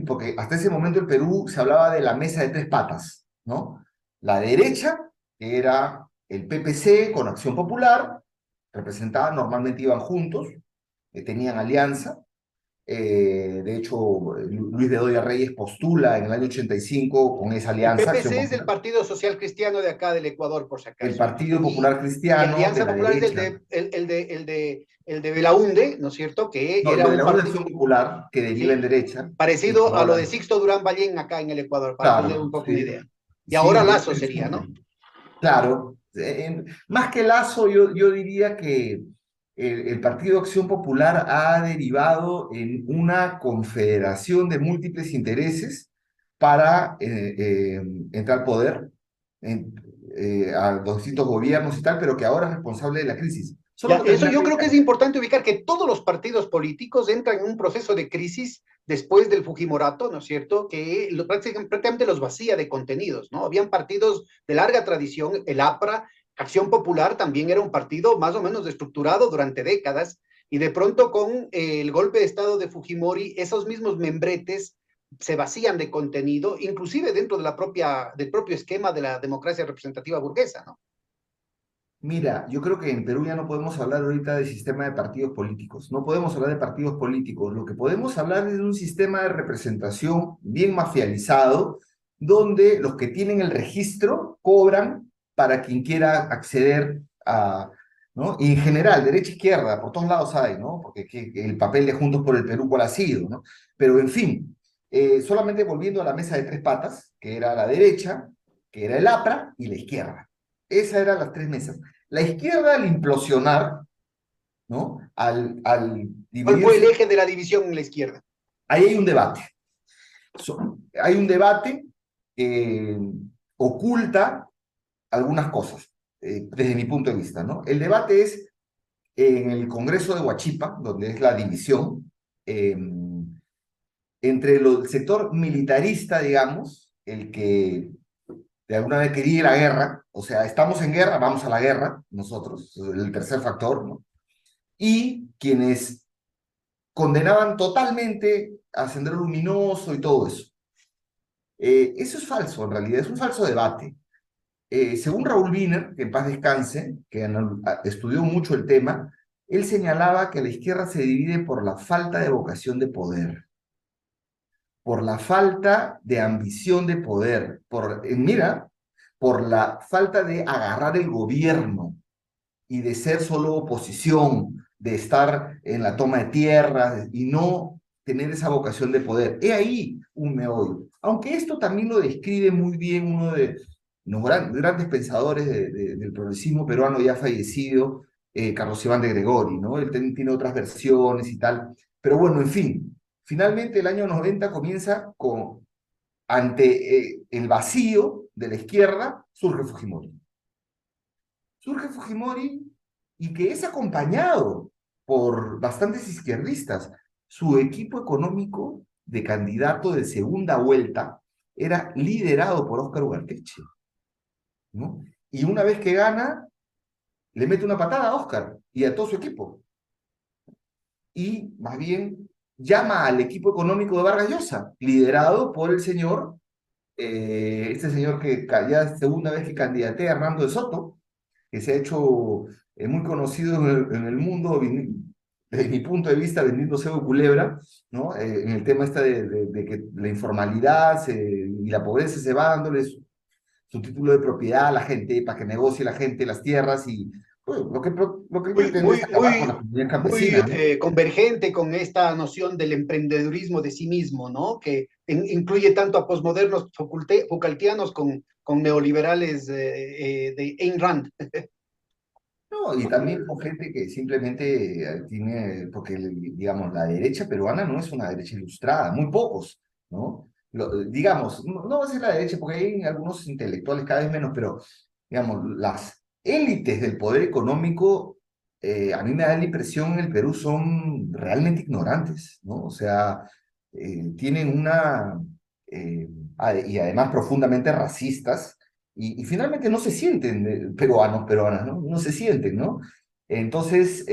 Speaker 5: Porque hasta ese momento el Perú se hablaba de la mesa de tres patas, ¿no? La derecha, que era el PPC con Acción Popular, representaba, normalmente iban juntos, tenían alianza. De hecho, Luis Bedoya Reyes postula en el año 85 con esa
Speaker 4: El
Speaker 5: alianza, Acción
Speaker 4: PPC es el
Speaker 5: Popular,
Speaker 4: Partido Social Cristiano de acá del Ecuador, por si
Speaker 5: el
Speaker 4: acaso.
Speaker 5: Partido Popular
Speaker 4: Y
Speaker 5: Cristiano de
Speaker 4: Alianza
Speaker 5: la
Speaker 4: Popular es
Speaker 5: derecha.
Speaker 4: el de Belaunde, ¿no es cierto? Que
Speaker 5: No, el
Speaker 4: era
Speaker 5: de
Speaker 4: un
Speaker 5: la Unión de
Speaker 4: partido,
Speaker 5: Acción Popular, que deriva en
Speaker 4: ¿sí?,
Speaker 5: derecha, y que
Speaker 4: parecido a lo de
Speaker 5: ahora,
Speaker 4: Sixto Durán Ballén acá en el Ecuador, para tener un
Speaker 5: claro,
Speaker 4: poco una
Speaker 5: sí,
Speaker 4: idea. Y
Speaker 5: sí,
Speaker 4: ahora
Speaker 5: muy
Speaker 4: Lazo sería,
Speaker 5: interesante.
Speaker 4: ¿no?
Speaker 5: Claro, más que Lazo, yo diría que el Partido Acción Popular ha derivado en una confederación de múltiples intereses para entrar al poder, en- a los distintos gobiernos y tal, pero que ahora es responsable de la crisis. Solo
Speaker 4: Ya,
Speaker 5: para
Speaker 4: eso
Speaker 5: terminar
Speaker 4: yo
Speaker 5: la
Speaker 4: creo que es
Speaker 5: idea.
Speaker 4: importante ubicar que todos los partidos políticos entran en un proceso de crisis después del Fujimorato, ¿no es cierto? Que prácticamente los vacía de contenidos, ¿no? Habían partidos de larga tradición, el APRA, Acción Popular también era un partido más o menos estructurado durante décadas, y de pronto con el golpe de Estado de Fujimori, esos mismos membretes se vacían de contenido, inclusive dentro de del propio esquema de la democracia representativa burguesa, ¿no?
Speaker 5: Mira, yo creo que en Perú ya no podemos hablar ahorita de sistema de partidos políticos, no podemos hablar de partidos políticos, lo que podemos hablar es de un sistema de representación bien mafializado, donde los que tienen el registro cobran para quien quiera acceder a, ¿no? Y en general, derecha, izquierda, por todos lados hay, ¿no? Porque el papel de Juntos por el Perú, ¿cuál ha sido, ¿no? Pero en fin, solamente volviendo a la mesa de tres patas, que era la derecha, que era el APRA y la izquierda. Esas eran las tres mesas. La izquierda al implosionar, ¿no? Al
Speaker 4: ¿Cuál fue el
Speaker 5: dividirse,
Speaker 4: eje de la división en la izquierda?
Speaker 5: ahí hay un debate. Hay un debate que oculta algunas cosas, desde mi punto de vista, ¿no? El debate es en el Congreso de Huachipa, donde es la división, entre el sector militarista, digamos, el que de alguna vez quería ir a la guerra, o sea, estamos en guerra, vamos a la guerra, nosotros, el tercer factor, ¿no? Y quienes condenaban totalmente a Sendero Luminoso y todo eso. Eso es falso, en realidad, es un falso debate. Según Raúl Wiener, que en paz descanse, que estudió mucho el tema, él señalaba que la izquierda se divide por la falta de vocación de poder, por la falta de ambición de poder, mira, por la falta de agarrar el gobierno y de ser solo oposición, de estar en la toma de tierras y no tener esa vocación de poder. He ahí un meollo. Aunque esto también lo describe muy bien uno de los grandes pensadores del progresismo peruano ya fallecido, Carlos Iván de Gregori, ¿no? Él tiene otras versiones y tal. Pero bueno, en fin, finalmente el año 90 comienza con, ante el vacío de la izquierda, surge Fujimori. Surge Fujimori y que es acompañado por bastantes izquierdistas. Su equipo económico de candidato de segunda vuelta era liderado por Óscar Ugarteche, ¿no? Y una vez que gana, le mete una patada a Óscar y a todo su equipo. Y más bien llama al equipo económico de Vargas Llosa, liderado por el señor, este señor que ya es segunda vez que candidatea, Hernando de Soto, que se ha hecho muy conocido en el mundo, desde mi punto de vista, vendiendo cebo culebra, ¿no? En el tema este de que la informalidad y la pobreza se va dándole su título de propiedad a la gente, para que negocie la gente las tierras y pues, lo que él
Speaker 4: Muy,
Speaker 5: pretende es
Speaker 4: muy,
Speaker 5: acabar con la
Speaker 4: muy,
Speaker 5: comunidad
Speaker 4: muy
Speaker 5: campesina, ¿no?
Speaker 4: convergente con esta noción del emprendedurismo de sí mismo, ¿no? Que incluye tanto a posmodernos Foucaultianos con neoliberales de Ayn Rand.
Speaker 5: No, y también con gente que simplemente tiene, porque digamos, la derecha peruana no es una derecha ilustrada, muy pocos, ¿no? Digamos, no va a ser la derecha, porque hay algunos intelectuales cada vez menos, pero, digamos, las élites del poder económico, a mí me da la impresión en el Perú son realmente ignorantes, ¿no? O sea, tienen y además profundamente racistas, y finalmente no se sienten peruanos, peruanas, ¿no? No se sienten, ¿no? Entonces,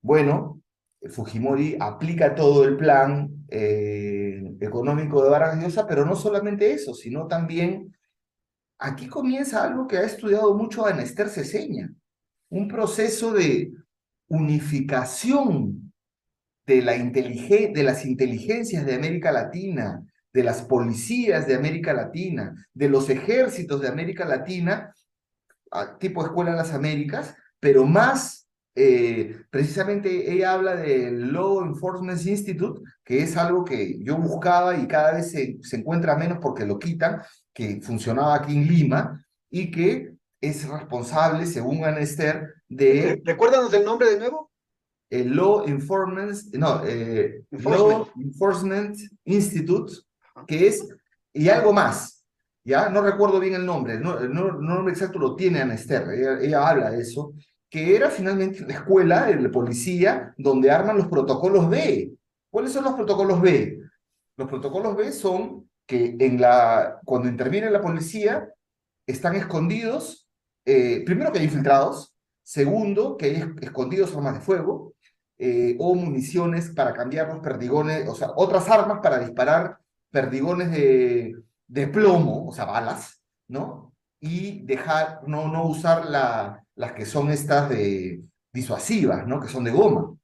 Speaker 5: bueno, Fujimori aplica todo el plan económico de Vargas Llosa, pero no solamente eso, sino también aquí comienza algo que ha estudiado mucho Ana Esther Ceseña, un proceso de unificación de las inteligencias de América Latina, de las policías de América Latina, de los ejércitos de América Latina, tipo Escuela de las Américas, pero más, precisamente ella habla del Law Enforcement Institute, que es algo que yo buscaba y cada vez se encuentra menos porque lo quitan, que funcionaba aquí en Lima y que es responsable, según Ana Esther, de
Speaker 4: Recuérdanos el nombre de nuevo.
Speaker 5: el Law Enforcement, no,
Speaker 4: Enforcement.
Speaker 5: Law Enforcement Institute, que es, y algo más, ¿ya? No recuerdo bien el nombre, el nombre exacto lo tiene Ana Esther, ella habla de eso, que era finalmente la escuela de la policía donde arman los protocolos B. ¿Cuáles son los protocolos B? Los protocolos B son que cuando interviene la policía están escondidos, primero que hay infiltrados, segundo que hay escondidos armas de fuego, o municiones para cambiar los perdigones, o sea, otras armas para disparar perdigones de plomo, o sea, balas, ¿no? Y dejar, no usar las que son estas disuasivas, ¿no? Que son de goma.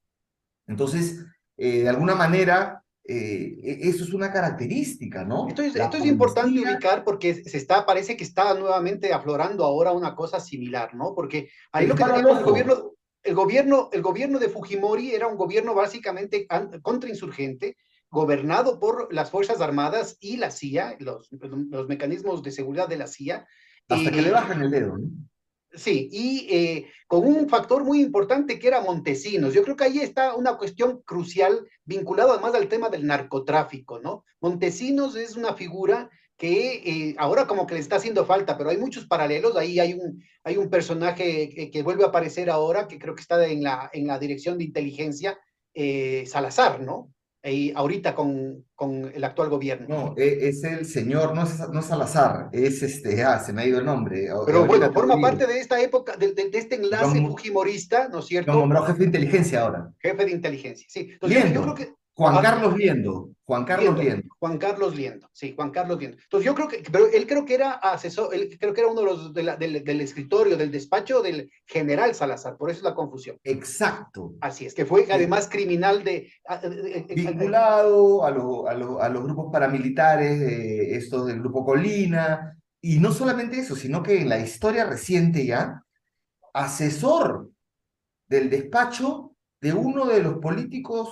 Speaker 5: Entonces, de alguna manera, eso es una característica, ¿no? La
Speaker 4: Esto es importante
Speaker 5: policía,
Speaker 4: ubicar porque parece que está nuevamente aflorando ahora una cosa similar, ¿no? Porque ahí
Speaker 5: el
Speaker 4: lo que
Speaker 5: disparo al
Speaker 4: teníamos
Speaker 5: ojo.
Speaker 4: el gobierno de Fujimori era un gobierno básicamente contrainsurgente, gobernado por las Fuerzas Armadas y la CIA, los mecanismos de seguridad de la CIA.
Speaker 5: Hasta que le
Speaker 4: eh,
Speaker 5: bajan el dedo, ¿no?
Speaker 4: Sí, y con un factor muy importante que era Montesinos. Yo creo que ahí está una cuestión crucial vinculada además al tema del narcotráfico, ¿no? Montesinos es una figura que ahora como que le está haciendo falta, pero hay muchos paralelos. Ahí hay un personaje que vuelve a aparecer ahora, que creo que está en la dirección de inteligencia, Salazar, ¿no? Ahorita con el actual gobierno.
Speaker 5: No, es el señor, no es Salazar, es se me ha ido el nombre,
Speaker 4: Pero
Speaker 5: ahorita
Speaker 4: bueno,
Speaker 5: te lo
Speaker 4: forma
Speaker 5: digo.
Speaker 4: parte de esta época, de este
Speaker 5: Lo
Speaker 4: enlace
Speaker 5: han,
Speaker 4: fujimorista, ¿no es
Speaker 5: lo han
Speaker 4: cierto?
Speaker 5: nombrado jefe de inteligencia ahora.
Speaker 4: Jefe de inteligencia, sí. Entonces yo creo
Speaker 5: Liendo,
Speaker 4: que,
Speaker 5: Juan
Speaker 4: ah,
Speaker 5: Carlos Liendo, Juan Carlos
Speaker 4: Liendo,
Speaker 5: Liendo.
Speaker 4: Juan Carlos Liendo, sí, Juan Carlos Liendo. Entonces yo creo que, pero él creo que era asesor, él creo que era uno de los del escritorio, del despacho del general Salazar, por eso es la confusión.
Speaker 5: Exacto.
Speaker 4: Así es, que fue
Speaker 5: Eh,
Speaker 4: además criminal
Speaker 5: Vinculado a los grupos paramilitares, estos del Grupo Colina, y no solamente eso, sino que en la historia reciente ya, asesor del despacho de uno de los políticos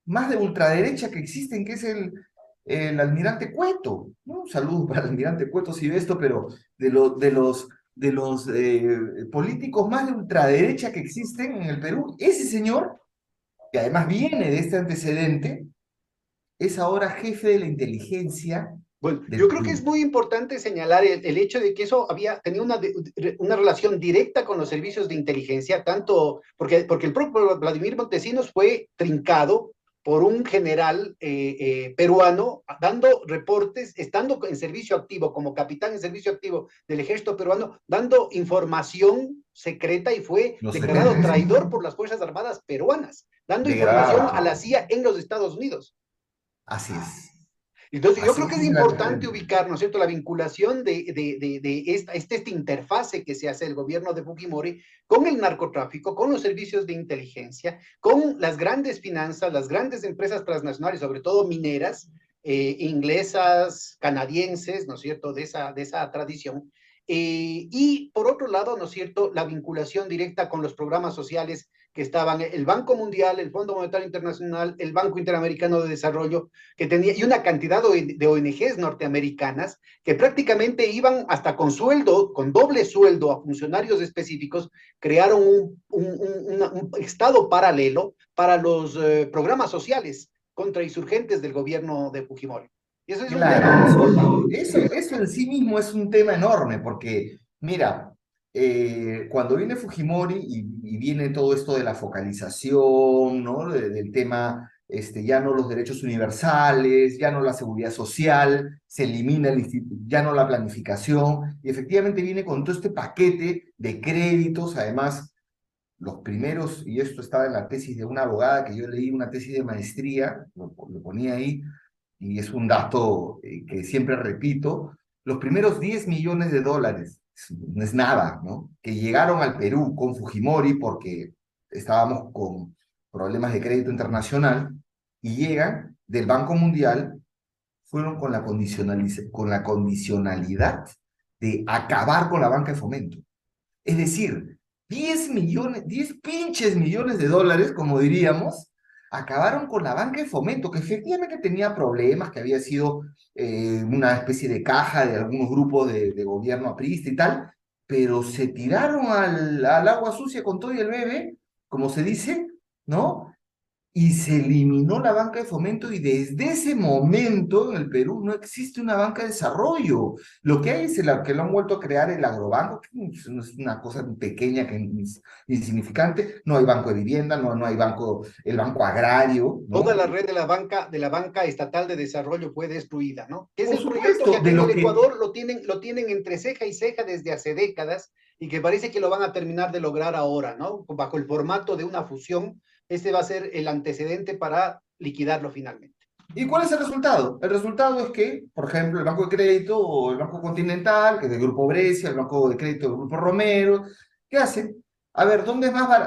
Speaker 5: más de ultraderecha que existen, que es el almirante Cueto, ¿no? Un saludo para el almirante Cueto si ve esto, pero de los políticos más de ultraderecha que existen en el Perú, ese señor, que además viene de este antecedente, es ahora jefe de la inteligencia
Speaker 4: Bueno,
Speaker 5: del
Speaker 4: yo creo que es
Speaker 5: Perú.
Speaker 4: muy importante señalar el hecho de que eso tenía una relación directa con los servicios de inteligencia, tanto porque el propio Vladimir Montesinos fue trincado por un general peruano dando reportes, estando en servicio activo, como capitán en servicio activo del ejército peruano, dando información secreta y fue
Speaker 5: Los
Speaker 4: declarado
Speaker 5: 70, sí.
Speaker 4: traidor por las Fuerzas Armadas peruanas, dando información a la
Speaker 5: Degradado.
Speaker 4: CIA en los Estados Unidos.
Speaker 5: Así es.
Speaker 4: Entonces, yo
Speaker 5: Así
Speaker 4: creo que es
Speaker 5: es el
Speaker 4: importante
Speaker 5: antecedente.
Speaker 4: ubicar, ¿no es cierto?, la vinculación de esta interfase que se hace el gobierno de Fujimori con el narcotráfico, con los servicios de inteligencia, con las grandes finanzas, las grandes empresas transnacionales, sobre todo mineras, inglesas, canadienses, ¿no es cierto?, de esa tradición. Y por otro lado, ¿no es cierto?, la vinculación directa con los programas sociales que estaban el Banco Mundial, el Fondo Monetario Internacional, el Banco Interamericano de Desarrollo, que tenía, y una cantidad de ONGs norteamericanas que prácticamente iban hasta con sueldo, con doble sueldo a funcionarios específicos, crearon un estado paralelo para los programas sociales contra insurgentes del gobierno de Fujimori. Y eso es un tema.
Speaker 5: Claro, eso en sí mismo es un tema enorme, porque, mira, cuando viene Fujimori y viene todo esto de la focalización, ¿no? Del tema, ya no los derechos universales, ya no la seguridad social, se elimina ya no la planificación, y efectivamente viene con todo este paquete de créditos, además, los primeros, y esto estaba en la tesis de una abogada que yo leí, una tesis de maestría, lo ponía ahí, y es un dato que siempre repito, los primeros 10 millones de dólares, no es nada, ¿no? Que llegaron al Perú con Fujimori porque estábamos con problemas de crédito internacional y llegan del Banco Mundial, fueron con con la condicionalidad de acabar con la banca de fomento. Es decir, 10 millones, 10 pinches millones de dólares, como diríamos, acabaron con la banca de fomento, que efectivamente tenía problemas, que había sido una especie de caja de algunos grupos de gobierno aprista y tal, pero se tiraron al agua sucia con todo y el bebé, como se dice, ¿no? Y se eliminó la banca de fomento y desde ese momento en el Perú no existe una banca de desarrollo. Lo que hay es que lo han vuelto a crear el agrobanco, que es una cosa pequeña, que es insignificante. No hay banco de vivienda, no hay banco, el banco agrario,
Speaker 4: Toda
Speaker 5: ¿no?
Speaker 4: la red de la banca estatal de desarrollo fue destruida, ¿no? Que es
Speaker 5: Por
Speaker 4: el proyecto que
Speaker 5: supuesto,
Speaker 4: acá
Speaker 5: de
Speaker 4: en el
Speaker 5: lo que
Speaker 4: Ecuador lo tienen entre ceja y ceja desde hace décadas y que parece que lo van a terminar de lograr ahora, ¿no? Bajo el formato de una fusión este va a ser el antecedente para liquidarlo finalmente.
Speaker 5: ¿Y cuál es el resultado? El resultado es que, por ejemplo, el Banco de Crédito o el Banco Continental, que es del Grupo Brescia, el Banco de Crédito del Grupo Romero, ¿qué hacen? A ver,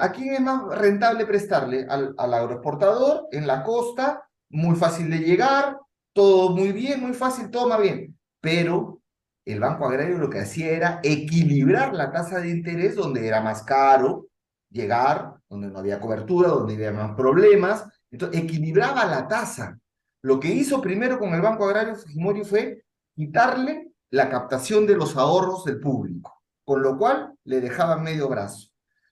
Speaker 5: ¿a quién es más rentable prestarle? Al agroexportador, en la costa, muy fácil de llegar, todo muy bien, muy fácil, todo más bien. Pero el Banco Agrario lo que hacía era equilibrar la tasa de interés donde era más caro llegar, donde no había cobertura, donde había más problemas. Entonces, equilibraba la tasa. Lo que hizo primero con el Banco Agrario Fujimori fue quitarle la captación de los ahorros del público, con lo cual le dejaban medio brazo.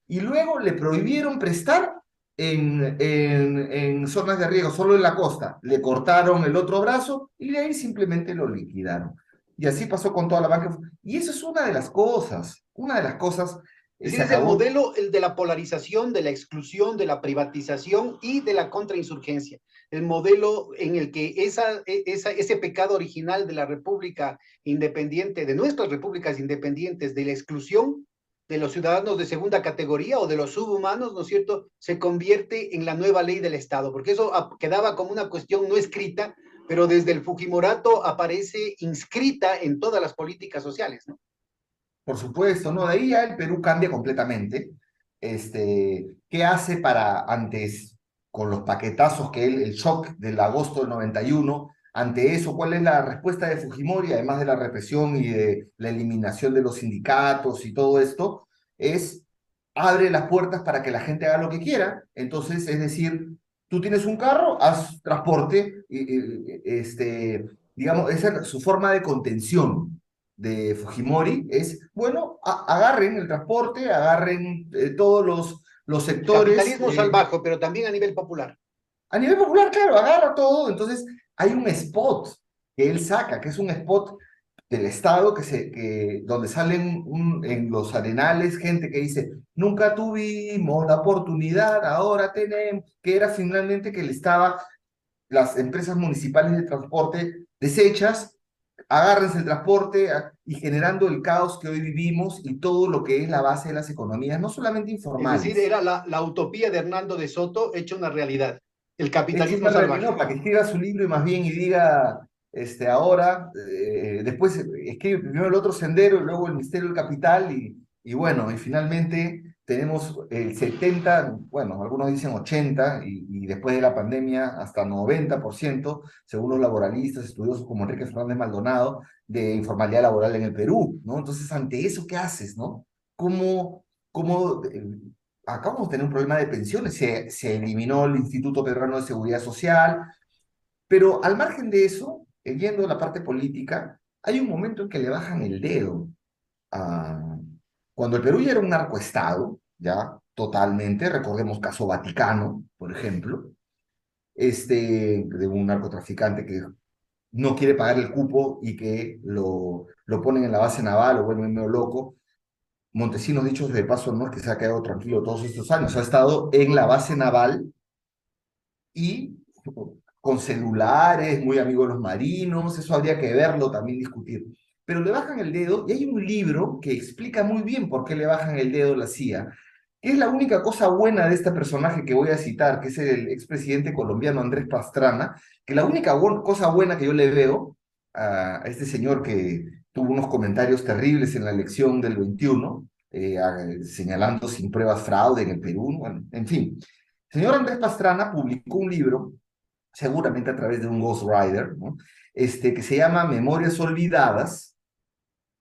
Speaker 5: Y luego le prohibieron prestar en zonas de riego, solo en la costa. Le cortaron el otro brazo y de ahí simplemente lo liquidaron. Y así pasó con toda la banca. Y eso es una de las cosas
Speaker 4: Es
Speaker 5: se
Speaker 4: decir, es el
Speaker 5: acabó.
Speaker 4: modelo el de la polarización, de la exclusión, de la privatización y de la contrainsurgencia. El modelo en el que ese pecado original de la República Independiente, de nuestras repúblicas independientes, de la exclusión de los ciudadanos de segunda categoría o de los subhumanos, ¿no es cierto?, se convierte en la nueva ley del Estado, porque eso quedaba como una cuestión no escrita, pero desde el Fujimorato aparece inscrita en todas las políticas sociales, ¿no?
Speaker 5: Por supuesto, ¿no? De ahí ya el Perú cambia completamente. ¿Qué hace para antes, con los paquetazos que el shock del agosto del 91, ante eso, cuál es la respuesta de Fujimori, además de la represión y de la eliminación de los sindicatos y todo esto? Es abre las puertas para que la gente haga lo que quiera. Entonces, es decir, tú tienes un carro, haz transporte, digamos, esa es su forma de contención de Fujimori es, bueno, agarren el transporte, agarren todos los
Speaker 4: El
Speaker 5: sectores.
Speaker 4: capitalismo salvaje, pero también a nivel popular.
Speaker 5: A nivel popular, claro, agarra todo. Entonces, hay un spot que él saca, que es un spot del Estado donde salen en los arenales gente que dice, nunca tuvimos la oportunidad, ahora tenemos, que era finalmente que le estaba las empresas municipales de transporte deshechas, agárrense el transporte y generando el caos que hoy vivimos y todo lo que es la base de las economías, no solamente
Speaker 4: Es decir,
Speaker 5: informales.
Speaker 4: era la utopía de Hernando de Soto hecha una realidad. El
Speaker 5: Hecho
Speaker 4: capitalismo
Speaker 5: una realidad,
Speaker 4: salvaje.
Speaker 5: no, para que escriba su libro y más bien y diga, ahora, después escribe primero el otro sendero y luego el misterio del capital y bueno, y finalmente tenemos el 70, bueno, algunos dicen 80 y después de la pandemia hasta 90%, según los laboralistas, estudiosos como Enrique Fernández Maldonado, de informalidad laboral en el Perú, ¿no? Entonces, ante eso, ¿qué haces, no? ¿Cómo acá vamos a tener un problema de pensiones, se eliminó el Instituto Peruano de Seguridad Social, pero al margen de eso, yendo a la parte política, hay un momento en que le bajan el dedo. a- Cuando el Perú ya era un narcoestado, ya totalmente, recordemos caso Vaticano, por ejemplo, de un narcotraficante que no quiere pagar el cupo y que lo ponen en la base naval, lo vuelven medio loco. Montesinos, dichos de paso, no es que se ha quedado tranquilo todos estos años, ha estado en la base naval y con celulares, muy amigo de los marinos, eso habría que verlo, también discutir. Pero le bajan el dedo y hay un libro que explica muy bien por qué le bajan el dedo a la CIA, que es la única cosa buena de este personaje que voy a citar, que es el expresidente colombiano Andrés Pastrana, que la única cosa buena que yo le veo a este señor que tuvo unos comentarios terribles en la elección del 21, señalando sin pruebas fraude en el Perú, bueno, en fin. El señor Andrés Pastrana publicó un libro, seguramente a través de un ghostwriter, ¿no? Que se llama Memorias Olvidadas,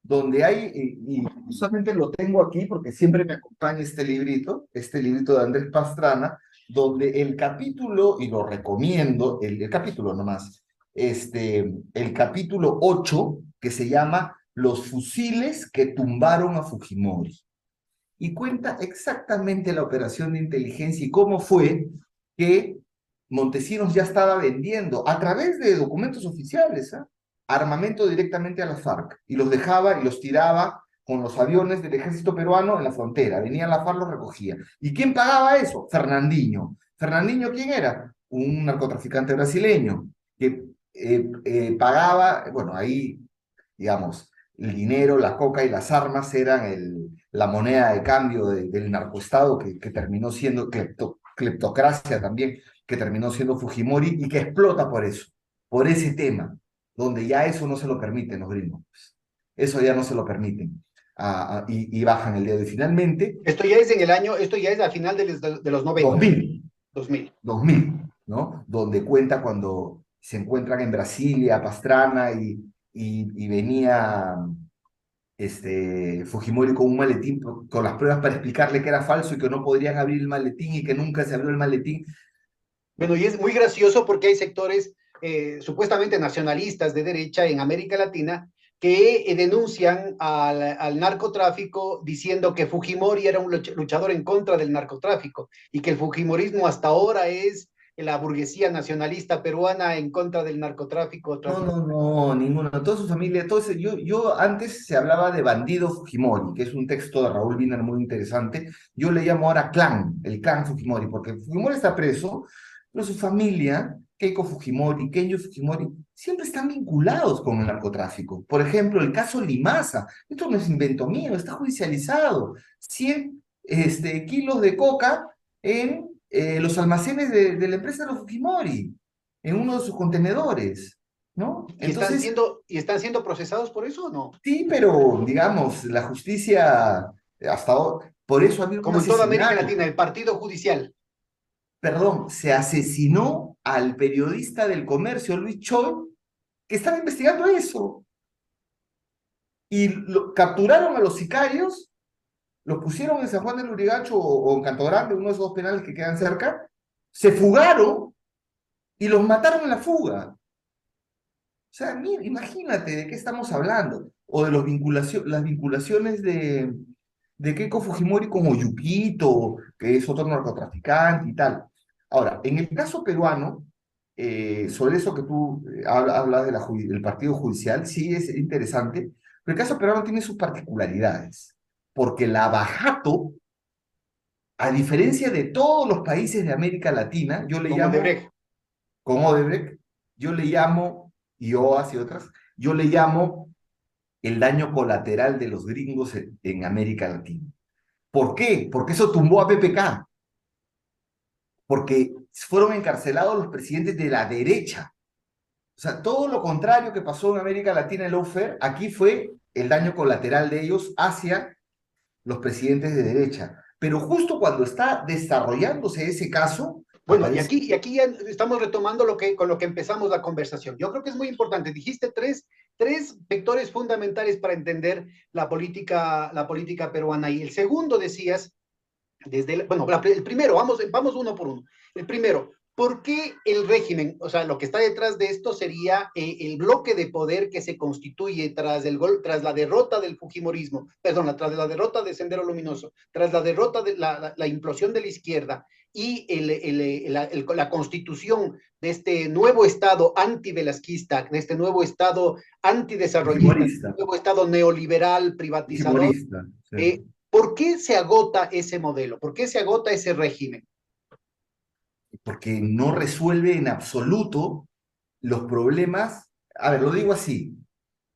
Speaker 5: donde hay, y justamente lo tengo aquí porque siempre me acompaña este librito de Andrés Pastrana, donde el capítulo, y lo recomiendo, el capítulo nomás, el capítulo 8, que se llama Los fusiles que tumbaron a Fujimori y cuenta exactamente la operación de inteligencia y cómo fue que Montesinos ya estaba vendiendo a través de documentos oficiales, armamento directamente a las FARC y los dejaba y los tiraba con los aviones del ejército peruano en la frontera. Venía la FARC, los recogía. ¿Y quién pagaba eso? Fernandinho. ¿Fernandinho quién era? Un narcotraficante brasileño que pagaba, bueno, ahí, digamos, el dinero, la coca y las armas eran la moneda de cambio del narcoestado que terminó siendo, que cleptocracia también, que terminó siendo Fujimori y que explota por eso, por ese tema, donde ya eso no se lo permiten los gringos. Pues. Eso ya no se lo permiten. Y bajan el dedo. Y finalmente,
Speaker 4: Esto ya es en el año, esto ya es a final de los 90.
Speaker 5: 2000,
Speaker 4: 2000.
Speaker 5: 2000, ¿no? Donde cuenta cuando se encuentran en Brasilia, Pastrana, y venía Fujimori con un maletín, con las pruebas para explicarle que era falso y que no podrían abrir el maletín y que nunca se abrió el maletín.
Speaker 4: Bueno, y es muy gracioso porque hay sectores supuestamente nacionalistas de derecha en América Latina que denuncian al narcotráfico diciendo que Fujimori era un luchador en contra del narcotráfico y que el Fujimorismo hasta ahora es la burguesía nacionalista peruana en contra del narcotráfico.
Speaker 5: No, ninguno. Toda su familia, yo antes se hablaba de Bandido Fujimori, que es un texto de Raúl Wiener muy interesante. Yo le llamo ahora clan, el clan Fujimori, porque Fujimori está preso, pero su familia, Keiko Fujimori, Kenjo Fujimori, siempre están vinculados con el narcotráfico. Por ejemplo, el caso Limaza, esto no es invento mío, está judicializado. 100 kilos de coca en los almacenes de la empresa de los Fujimori, en uno de sus contenedores. ¿No? Entonces,
Speaker 4: ¿Y están siendo procesados por eso o no?
Speaker 5: sí, pero digamos, la justicia hasta ahora, por eso había un
Speaker 4: Como en toda América
Speaker 5: asesinato.
Speaker 4: Latina, el partido judicial.
Speaker 5: Perdón, se asesinó al periodista del Comercio, Luis Choi, que estaba investigando eso. Y capturaron a los sicarios, los pusieron en San Juan del Lurigancho o en Canto Grande, uno de esos dos penales que quedan cerca, se fugaron y los mataron en la fuga. O sea, mira, imagínate de qué estamos hablando. O de las vinculaciones de Keiko Fujimori con Oyupito, que es otro narcotraficante y tal. Ahora, en el caso peruano, sobre eso que tú hablas del partido judicial, sí es interesante, pero el caso peruano tiene sus particularidades, porque la Bajato, a diferencia de todos los países de América Latina, yo le
Speaker 4: Como
Speaker 5: llamo,
Speaker 4: Odebrecht.
Speaker 5: con Odebrecht, yo le llamo, y OAS y otras, yo le llamo el daño colateral de los gringos en América Latina. ¿Por qué? Porque eso tumbó a PPK, porque fueron encarcelados los presidentes de la derecha. O sea, todo lo contrario que pasó en América Latina en lawfare, aquí fue el daño colateral de ellos hacia los presidentes de derecha. Pero justo cuando está desarrollándose ese caso,
Speaker 4: Bueno, y
Speaker 5: aparece...
Speaker 4: aquí ya estamos retomando con lo que empezamos la conversación. Yo creo que es muy importante. Dijiste tres vectores fundamentales para entender la política peruana. Y el segundo decías, el primero, vamos uno por uno. El primero, ¿por qué el régimen, o sea, lo que está detrás de esto sería el bloque de poder que se constituye tras la derrota del Fujimorismo, perdón, tras la derrota de Sendero Luminoso, tras la derrota de la implosión de la izquierda y la constitución de este nuevo Estado anti-velasquista, de este nuevo Estado antidesarrollista,
Speaker 5: Fujimorista,
Speaker 4: nuevo Estado neoliberal, privatizador?
Speaker 5: Fujimorista, sí.
Speaker 4: ¿Por qué se agota ese modelo? ¿Por qué se agota ese régimen?
Speaker 5: Porque no resuelve en absoluto los problemas, a ver, lo digo así,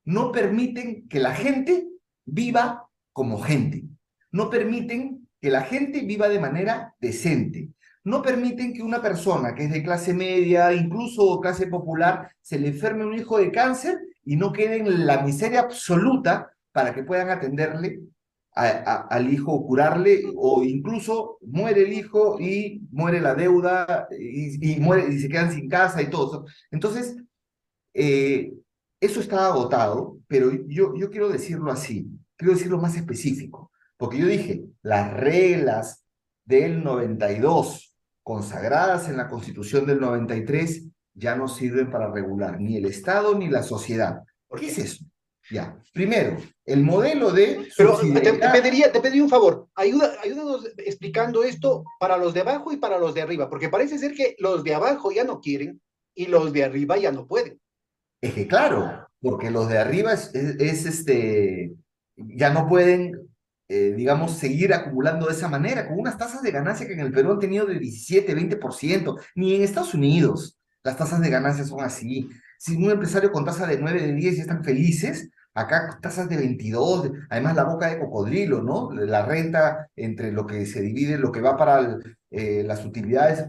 Speaker 5: no permiten que la gente viva como gente, no permiten que la gente viva de manera decente, no permiten que una persona que es de clase media, incluso clase popular, se le enferme un hijo de cáncer y no quede en la miseria absoluta para que puedan atenderle al hijo, curarle, o incluso muere el hijo y muere la deuda muere, y se quedan sin casa y todo eso. Entonces, eso está agotado, pero yo quiero decirlo así, quiero decirlo más específico, porque yo dije, las reglas del 92, consagradas en la Constitución del 93, ya no sirven para regular ni el Estado ni la sociedad. ¿Qué es eso? Ya, primero, el modelo de
Speaker 4: Pero
Speaker 5: subsidiariedad.
Speaker 4: te pediría un favor, ayúdanos explicando esto para los de abajo y para los de arriba, porque parece ser que los de abajo ya no quieren y los de arriba ya no pueden.
Speaker 5: Es que claro, porque los de arriba ya no pueden, digamos, seguir acumulando de esa manera, con unas tasas de ganancia que en el Perú han tenido de 17, 20%, ni en Estados Unidos las tasas de ganancia son así. Si un empresario con tasa de 9, de 10 ya están felices, acá tasas de 22, además la boca de cocodrilo, ¿no? La renta entre lo que se divide, lo que va para las utilidades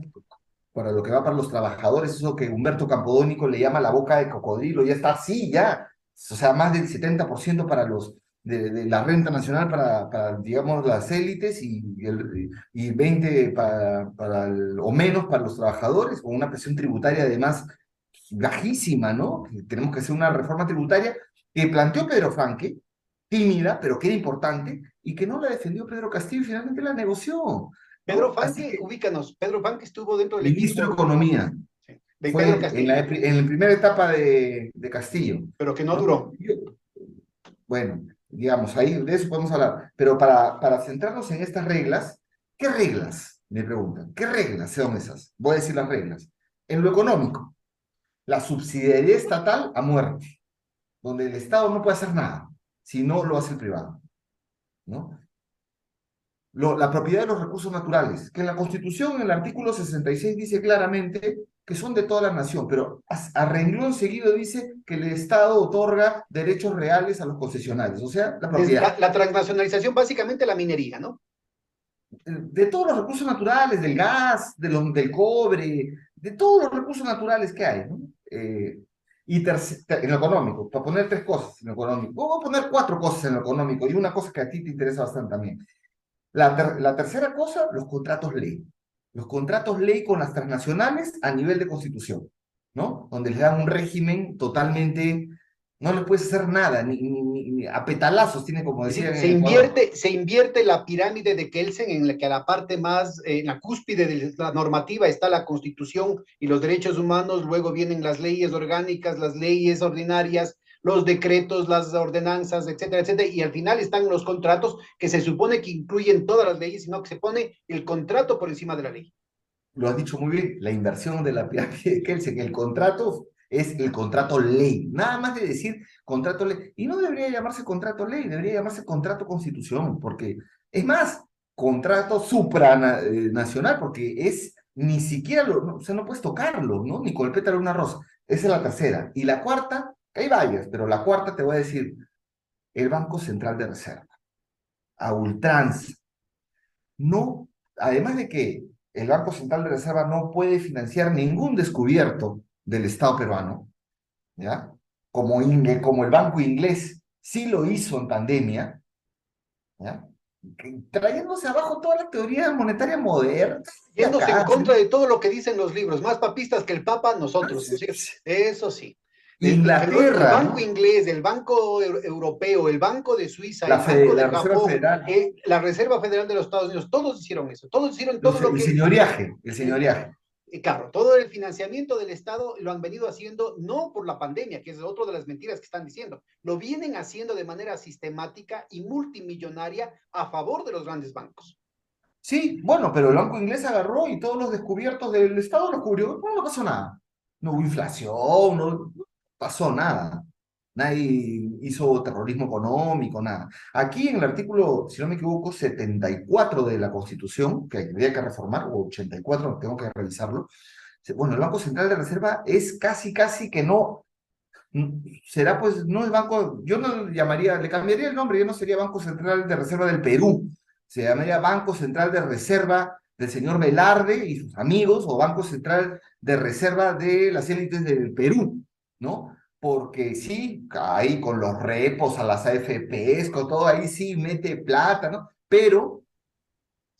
Speaker 5: para lo que va para los trabajadores, eso que Humberto Campodónico le llama la boca de cocodrilo, ya está así, ya. O sea, más del 70% para de la renta nacional digamos, las élites y 20 o menos para los trabajadores, con una presión tributaria además bajísima, ¿no? Tenemos que hacer una reforma tributaria que planteó Pedro Franque, tímida, pero que era importante, y que no la defendió Pedro Castillo y finalmente la negoció,
Speaker 4: Pedro
Speaker 5: ¿no? Así
Speaker 4: Franque,
Speaker 5: que,
Speaker 4: ubícanos, Pedro Franque estuvo dentro del
Speaker 5: ministro de
Speaker 4: equipo
Speaker 5: Economía,
Speaker 4: de
Speaker 5: fue
Speaker 4: Pedro Castillo,
Speaker 5: en la primera etapa de Castillo,
Speaker 4: pero que no
Speaker 5: ¿no?
Speaker 4: duró.
Speaker 5: Bueno, digamos, ahí de eso podemos hablar, pero para centrarnos en estas reglas, ¿qué reglas? Me preguntan, ¿qué reglas son esas? Voy a decir las reglas. En lo económico, la subsidiariedad estatal a muerte, donde el Estado no puede hacer nada, si no lo hace el privado, ¿no? La propiedad de los recursos naturales, que en la Constitución, en el artículo 66, dice claramente que son de toda la nación, pero a renglón seguido dice que el Estado otorga derechos reales a los concesionarios, o sea, la
Speaker 4: Es
Speaker 5: propiedad.
Speaker 4: la transnacionalización, básicamente la minería, ¿no?
Speaker 5: De todos los recursos naturales, del gas, del cobre, de todos los recursos naturales que hay, ¿no? En lo económico, para poner tres cosas en lo económico. Voy a poner cuatro cosas en lo económico y una cosa que a ti te interesa bastante también. La tercera cosa, los contratos ley. Los contratos ley con las transnacionales a nivel de constitución, ¿no? Donde les dan un régimen totalmente, no les puedes hacer nada, ni a petalazos, tiene como
Speaker 4: Es
Speaker 5: decían
Speaker 4: decir,
Speaker 5: en Ecuador.
Speaker 4: se invierte la pirámide de Kelsen en la que a la parte más, en la cúspide de la normativa está la Constitución y los derechos humanos, luego vienen las leyes orgánicas, las leyes ordinarias, los decretos, las ordenanzas, etcétera, etcétera, y al final están los contratos que se supone que incluyen todas las leyes, sino que se pone el contrato por encima de la ley.
Speaker 5: Lo has dicho muy bien, la inversión de la pirámide de Kelsen, el contrato es el contrato ley, nada más de decir contrato ley, y no debería llamarse contrato ley, debería llamarse contrato constitución, porque es más, contrato supranacional, porque es ni siquiera, o sea, no puedes tocarlo, ¿no? Ni con el pétalo de una rosa. Esa es la tercera. Y la cuarta, hay varias, pero la cuarta te voy a decir, el Banco Central de Reserva, a ultranza. No, además de que el Banco Central de Reserva no puede financiar ningún descubierto del Estado peruano, ¿ya? Como el Banco Inglés sí lo hizo en pandemia, ¿ya? Trayéndose abajo toda la teoría monetaria moderna.
Speaker 4: Yéndose en
Speaker 5: Acá,
Speaker 4: contra de todo lo que dicen los libros, más papistas que el Papa, nosotros, ¿no es cierto? Eso sí. El
Speaker 5: Inglaterra,
Speaker 4: Banco
Speaker 5: ¿no?
Speaker 4: Inglés, el Banco Europeo, el Banco de Suiza, el Banco de
Speaker 5: La Reserva
Speaker 4: Japón,
Speaker 5: Federal,
Speaker 4: la Reserva Federal de los Estados Unidos, todos hicieron eso, todos hicieron todo lo
Speaker 5: el
Speaker 4: que,
Speaker 5: señoriaje, el señoriaje.
Speaker 4: claro, todo el financiamiento del Estado lo han venido haciendo no por la pandemia, que es otra de las mentiras que están diciendo, lo vienen haciendo de manera sistemática y multimillonaria a favor de los grandes bancos.
Speaker 5: Sí, bueno, pero el Banco Inglés agarró y todos los descubiertos del Estado los cubrió. No, no pasó nada. No hubo inflación, no pasó nada. Nadie hizo terrorismo económico, nada. Aquí en el artículo, si no me equivoco, 74 de la Constitución, que habría que reformar, o 84, tengo que revisarlo. Bueno, el Banco Central de Reserva es casi que no, será pues, no el banco, yo no le llamaría, le cambiaría el nombre, ya no sería Banco Central de Reserva del Perú, se llamaría Banco Central de Reserva del señor Velarde y sus amigos, o Banco Central de Reserva de las élites del Perú, ¿no? Porque sí, ahí con los repos a las AFPs, con todo ahí sí mete plata, ¿no? Pero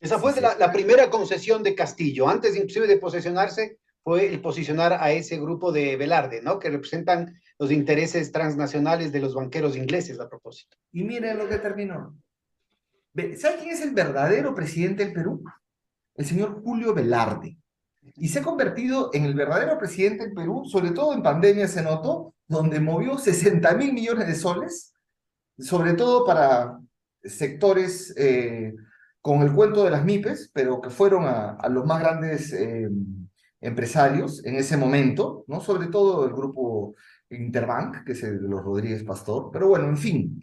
Speaker 4: Esa
Speaker 5: si
Speaker 4: fue
Speaker 5: se
Speaker 4: la primera concesión de Castillo, antes inclusive de posesionarse, fue el posicionar a ese grupo de Velarde, ¿no? Que representan los intereses transnacionales de los banqueros ingleses a propósito.
Speaker 5: Y miren lo que terminó. ¿Sabe quién es el verdadero presidente del Perú? El señor Julio Velarde. Y se ha convertido en el verdadero presidente del Perú, sobre todo en pandemia se notó, donde movió 60.000 millones de soles, sobre todo para sectores con el cuento de las MIPES, pero que fueron a los más grandes empresarios en ese momento, ¿no? Sobre todo el grupo Interbank, que es el de los Rodríguez Pastor, pero bueno, en fin.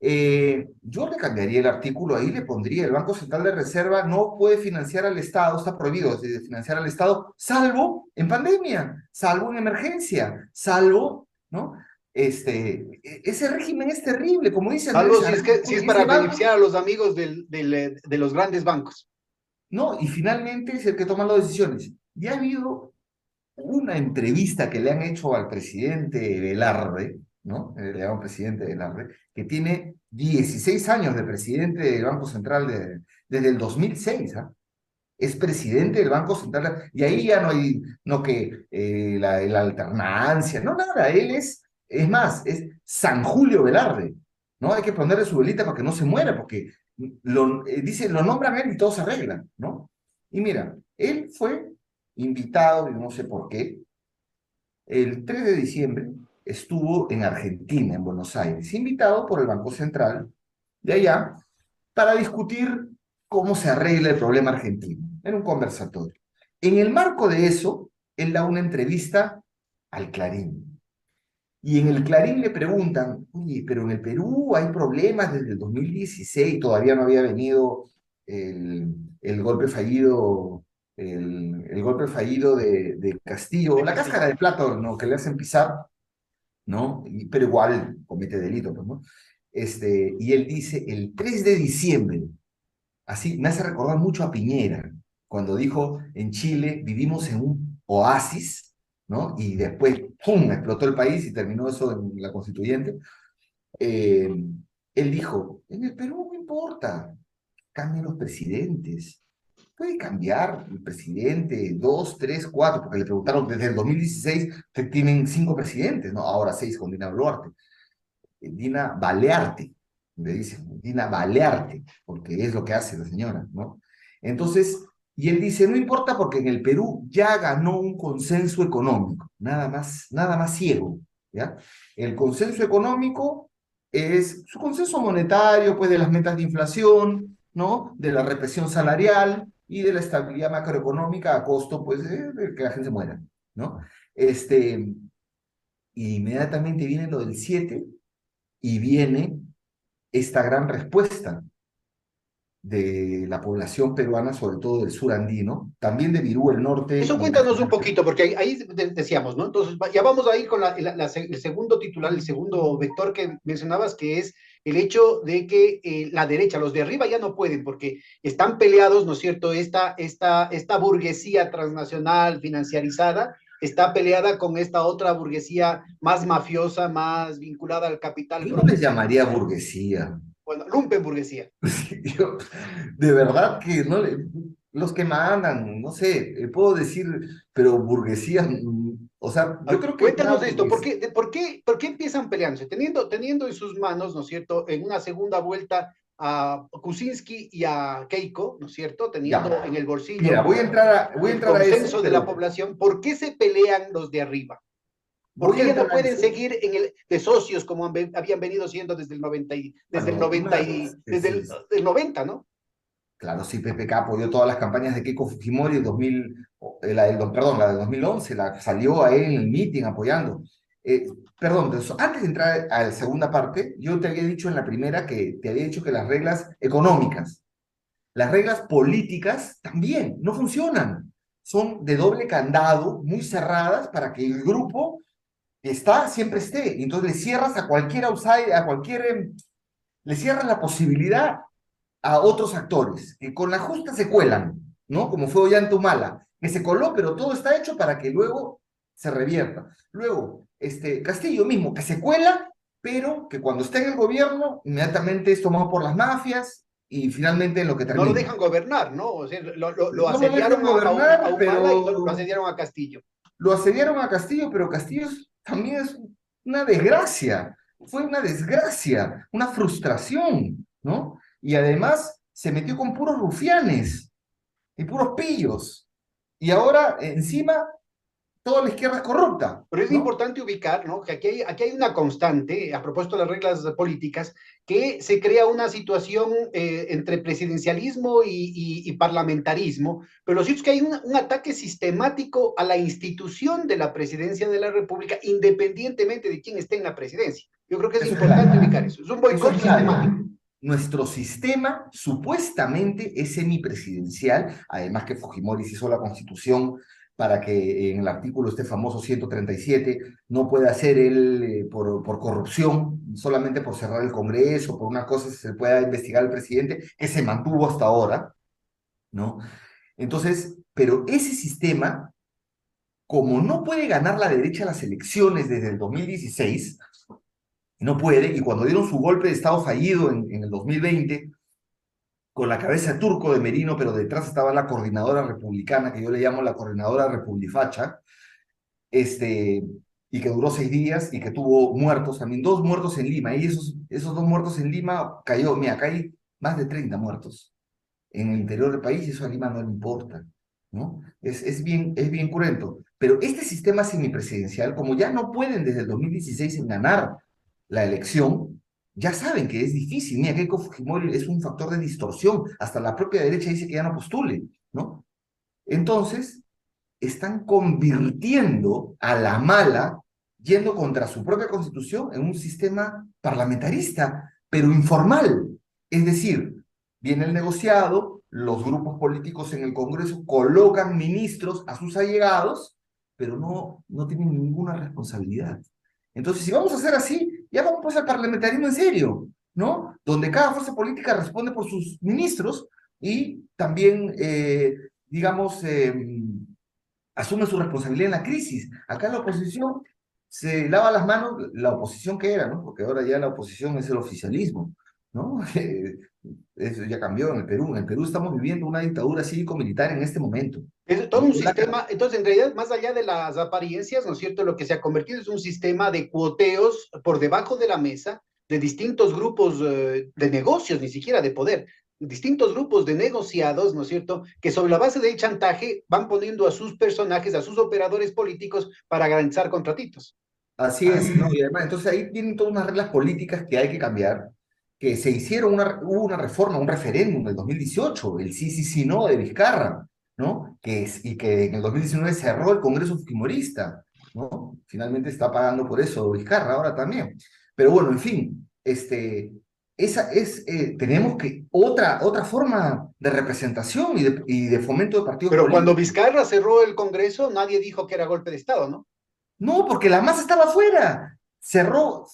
Speaker 5: Yo le cambiaría el artículo ahí, le pondría, el Banco Central de Reserva no puede financiar al Estado, está prohibido de financiar al Estado, salvo en pandemia, salvo en emergencia, salvo, ¿no? Ese régimen es terrible, como dice
Speaker 4: Salvo
Speaker 5: Andrés,
Speaker 4: si es para
Speaker 5: ese banco,
Speaker 4: beneficiar a los amigos de los grandes bancos.
Speaker 5: ¿no? Y finalmente es el que toma las decisiones. Y ha habido una entrevista que le han hecho al presidente Velarde, ¿no? Le llaman presidente Velarde, que tiene 16 años de presidente del Banco Central desde el 2006, ¿ah? Es presidente del Banco Central, y ahí ya no hay, no que la alternancia, no nada, él es más, es San Julio Velarde, ¿no? Hay que ponerle su velita para que no se muera, porque dice, lo nombran a él y todo se arregla, ¿no? Y mira, él fue invitado, y no sé por qué, el 3 de diciembre estuvo en Argentina, en Buenos Aires, invitado por el Banco Central de allá para discutir cómo se arregla el problema argentino, en un conversatorio. En el marco de eso, él da una entrevista al Clarín. Y en el Clarín le preguntan, oye, pero en el Perú hay problemas desde el 2016, todavía no había venido el golpe fallido, el golpe fallido de Castillo,
Speaker 4: De
Speaker 5: la
Speaker 4: Castillo.
Speaker 5: cáscara de plata, ¿no? Que le hacen pisar, ¿no? Pero igual comete delito, pues, ¿no? Y él dice, el 3 de diciembre, así me hace recordar mucho a Piñera, cuando dijo, en Chile vivimos en un oasis, ¿no? Y después, ¡pum!, explotó el país y terminó eso en la constituyente. Eh, Él dijo, en el Perú no importa, cambian los presidentes. Puede cambiar el presidente, dos, tres, cuatro, porque le preguntaron desde el 2016 que tienen 5 presidentes, ¿no? Ahora 6 con Dina Boluarte. Dina Balearte, le dicen, Dina Balearte, porque es lo que hace la señora, ¿no? Entonces, y él dice, no importa porque en el Perú ya ganó un consenso económico, nada más ciego, ¿ya? El consenso económico es su consenso monetario, pues de las metas de inflación, ¿no? De la represión salarial y de la estabilidad macroeconómica a costo, pues, de que la gente se muera, ¿no? Y inmediatamente viene lo del 7 y viene esta gran respuesta de la población peruana, sobre todo del sur andino, también de Virú, el norte
Speaker 4: Eso
Speaker 5: y
Speaker 4: cuéntanos un
Speaker 5: Cajamarca.
Speaker 4: poquito, porque ahí decíamos, ¿no? Entonces, ya vamos a ir con el segundo titular, el segundo vector que mencionabas, que es el hecho de que la derecha, los de arriba ya no pueden, porque están peleados, ¿no es cierto? Esta burguesía transnacional financiarizada está peleada con esta otra burguesía más mafiosa, más vinculada al capital
Speaker 5: Yo no les
Speaker 4: profesional,
Speaker 5: llamaría burguesía.
Speaker 4: bueno, lumpen burguesía.
Speaker 5: Yo, de verdad que no los que mandan, no sé, puedo decir, pero burguesía, o sea,
Speaker 4: A
Speaker 5: yo
Speaker 4: ver,
Speaker 5: creo que una
Speaker 4: cuéntanos de esto,
Speaker 5: burguesía,
Speaker 4: por qué empiezan peleándose? Teniendo en sus manos, ¿no es cierto?, en una segunda vuelta a Kuczynski y a Keiko, ¿no es cierto?, teniendo
Speaker 5: ya,
Speaker 4: en el
Speaker 5: mira,
Speaker 4: bolsillo
Speaker 5: voy a
Speaker 4: el
Speaker 5: entrar a eso,
Speaker 4: consenso de la
Speaker 5: pero
Speaker 4: población, ¿por qué se pelean los de arriba? ¿Por
Speaker 5: voy
Speaker 4: qué
Speaker 5: a
Speaker 4: ya no
Speaker 5: entrar a
Speaker 4: pueden
Speaker 5: eso,
Speaker 4: seguir de socios como habían venido siendo
Speaker 5: bueno,
Speaker 4: desde el 90, ¿no?
Speaker 5: claro, sí, PPK apoyó todas las campañas de Keiko Fujimori en 2000, perdón, la de 2011, la salió a él en el meeting apoyando. Eh, Perdón, antes de entrar a la segunda parte, yo te había dicho en la primera que te había dicho que las reglas económicas, las reglas políticas también no funcionan. Son de doble candado, muy cerradas para que el grupo que está siempre esté. Y entonces le cierras a cualquier outsider, le cierras la posibilidad a otros actores que con la justa se cuelan, ¿no? Como fue Ollantumala, que se coló, pero todo está hecho para que luego se revierta. Luego, Castillo mismo, que se cuela, pero que cuando está en el gobierno, inmediatamente es tomado por las mafias y finalmente en lo que
Speaker 4: No lo
Speaker 5: termina.
Speaker 4: dejan gobernar, ¿no? O sea, lo
Speaker 5: No lo dejan
Speaker 4: asediaron a
Speaker 5: gobernar,
Speaker 4: Humala y lo
Speaker 5: pero
Speaker 4: asediaron a Castillo.
Speaker 5: lo asediaron a Castillo, pero Castillo también es una desgracia, fue una desgracia, una frustración, ¿no? Y además se metió con puros rufianes y puros pillos. Y ahora encima toda la izquierda es corrupta,
Speaker 4: Pero es
Speaker 5: ¿no?
Speaker 4: importante ubicar, ¿no?, que aquí hay una constante, a propósito de las reglas políticas, que se crea una situación entre presidencialismo y parlamentarismo, pero lo cierto es que hay un ataque sistemático a la institución de la presidencia de la República, independientemente de quién esté en la presidencia. Yo creo que es
Speaker 5: Eso es
Speaker 4: importante
Speaker 5: claro.
Speaker 4: ubicar eso. Es un
Speaker 5: Eso
Speaker 4: boicot
Speaker 5: es
Speaker 4: sistemático.
Speaker 5: claro. Nuestro sistema supuestamente es semipresidencial, además que Fujimori se hizo la constitución para que en el artículo este famoso 137 no pueda ser él por corrupción, solamente por cerrar el Congreso, por una cosa se pueda investigar al presidente, que se mantuvo hasta ahora, ¿no? Entonces, pero ese sistema, como no puede ganar la derecha las elecciones desde el 2016, no puede, y cuando dieron su golpe de Estado fallido en el 2020, con la cabeza de Turco de Merino, pero detrás estaba la coordinadora republicana, que yo le llamo la coordinadora republifacha, este, y que duró 6 días y que tuvo muertos, también 2 muertos en Lima, y esos 2 muertos en Lima cayó, mira, acá hay más de 30 muertos en el interior del país y eso a Lima no le importa, ¿no? Es bien cruento. Pero este sistema semipresidencial, como ya no pueden desde el 2016 en ganar la elección, ya saben que es difícil. Mira, Keiko Fujimori es un factor de distorsión. Hasta la propia derecha dice que ya no postule, ¿no? Entonces, están convirtiendo a la mala, yendo contra su propia constitución, en un sistema parlamentarista, pero informal. Es decir, viene el negociado, los grupos políticos en el Congreso colocan ministros a sus allegados, pero no tienen ninguna responsabilidad. Entonces, si vamos a hacer así, ya vamos pues al parlamentarismo en serio, ¿no? Donde cada fuerza política responde por sus ministros y también, digamos, asume su responsabilidad en la crisis. Acá la oposición se lava las manos, la oposición que era, ¿no? Porque ahora ya la oposición es el oficialismo, ¿no? Eso ya cambió en el Perú. En el Perú estamos viviendo una dictadura cívico-militar en este momento.
Speaker 4: Es todo un sistema, entonces en realidad, más allá de las apariencias, ¿no es cierto? Lo que se ha convertido es un sistema de cuoteos por debajo de la mesa de distintos grupos de negocios, ni siquiera de poder, distintos grupos de negociados, ¿no es cierto? Que sobre la base del chantaje van poniendo a sus personajes, a sus operadores políticos para garantizar contratitos.
Speaker 5: Así es, ¿no? Y además, entonces ahí tienen todas unas reglas políticas que hay que cambiar, que se hicieron hubo una reforma, un referéndum del 2018, el sí, sí, sí, no de Vizcarra, ¿no? Y que en el 2019 cerró el Congreso Fujimorista, ¿no? Finalmente está pagando por eso Vizcarra ahora también. Pero bueno, en fin, tenemos que otra forma de representación y de fomento de partidos
Speaker 4: Pero cuando
Speaker 5: políticos.
Speaker 4: Vizcarra cerró el Congreso, nadie dijo que era golpe de Estado, ¿no?
Speaker 5: No, porque la masa estaba afuera. Cerró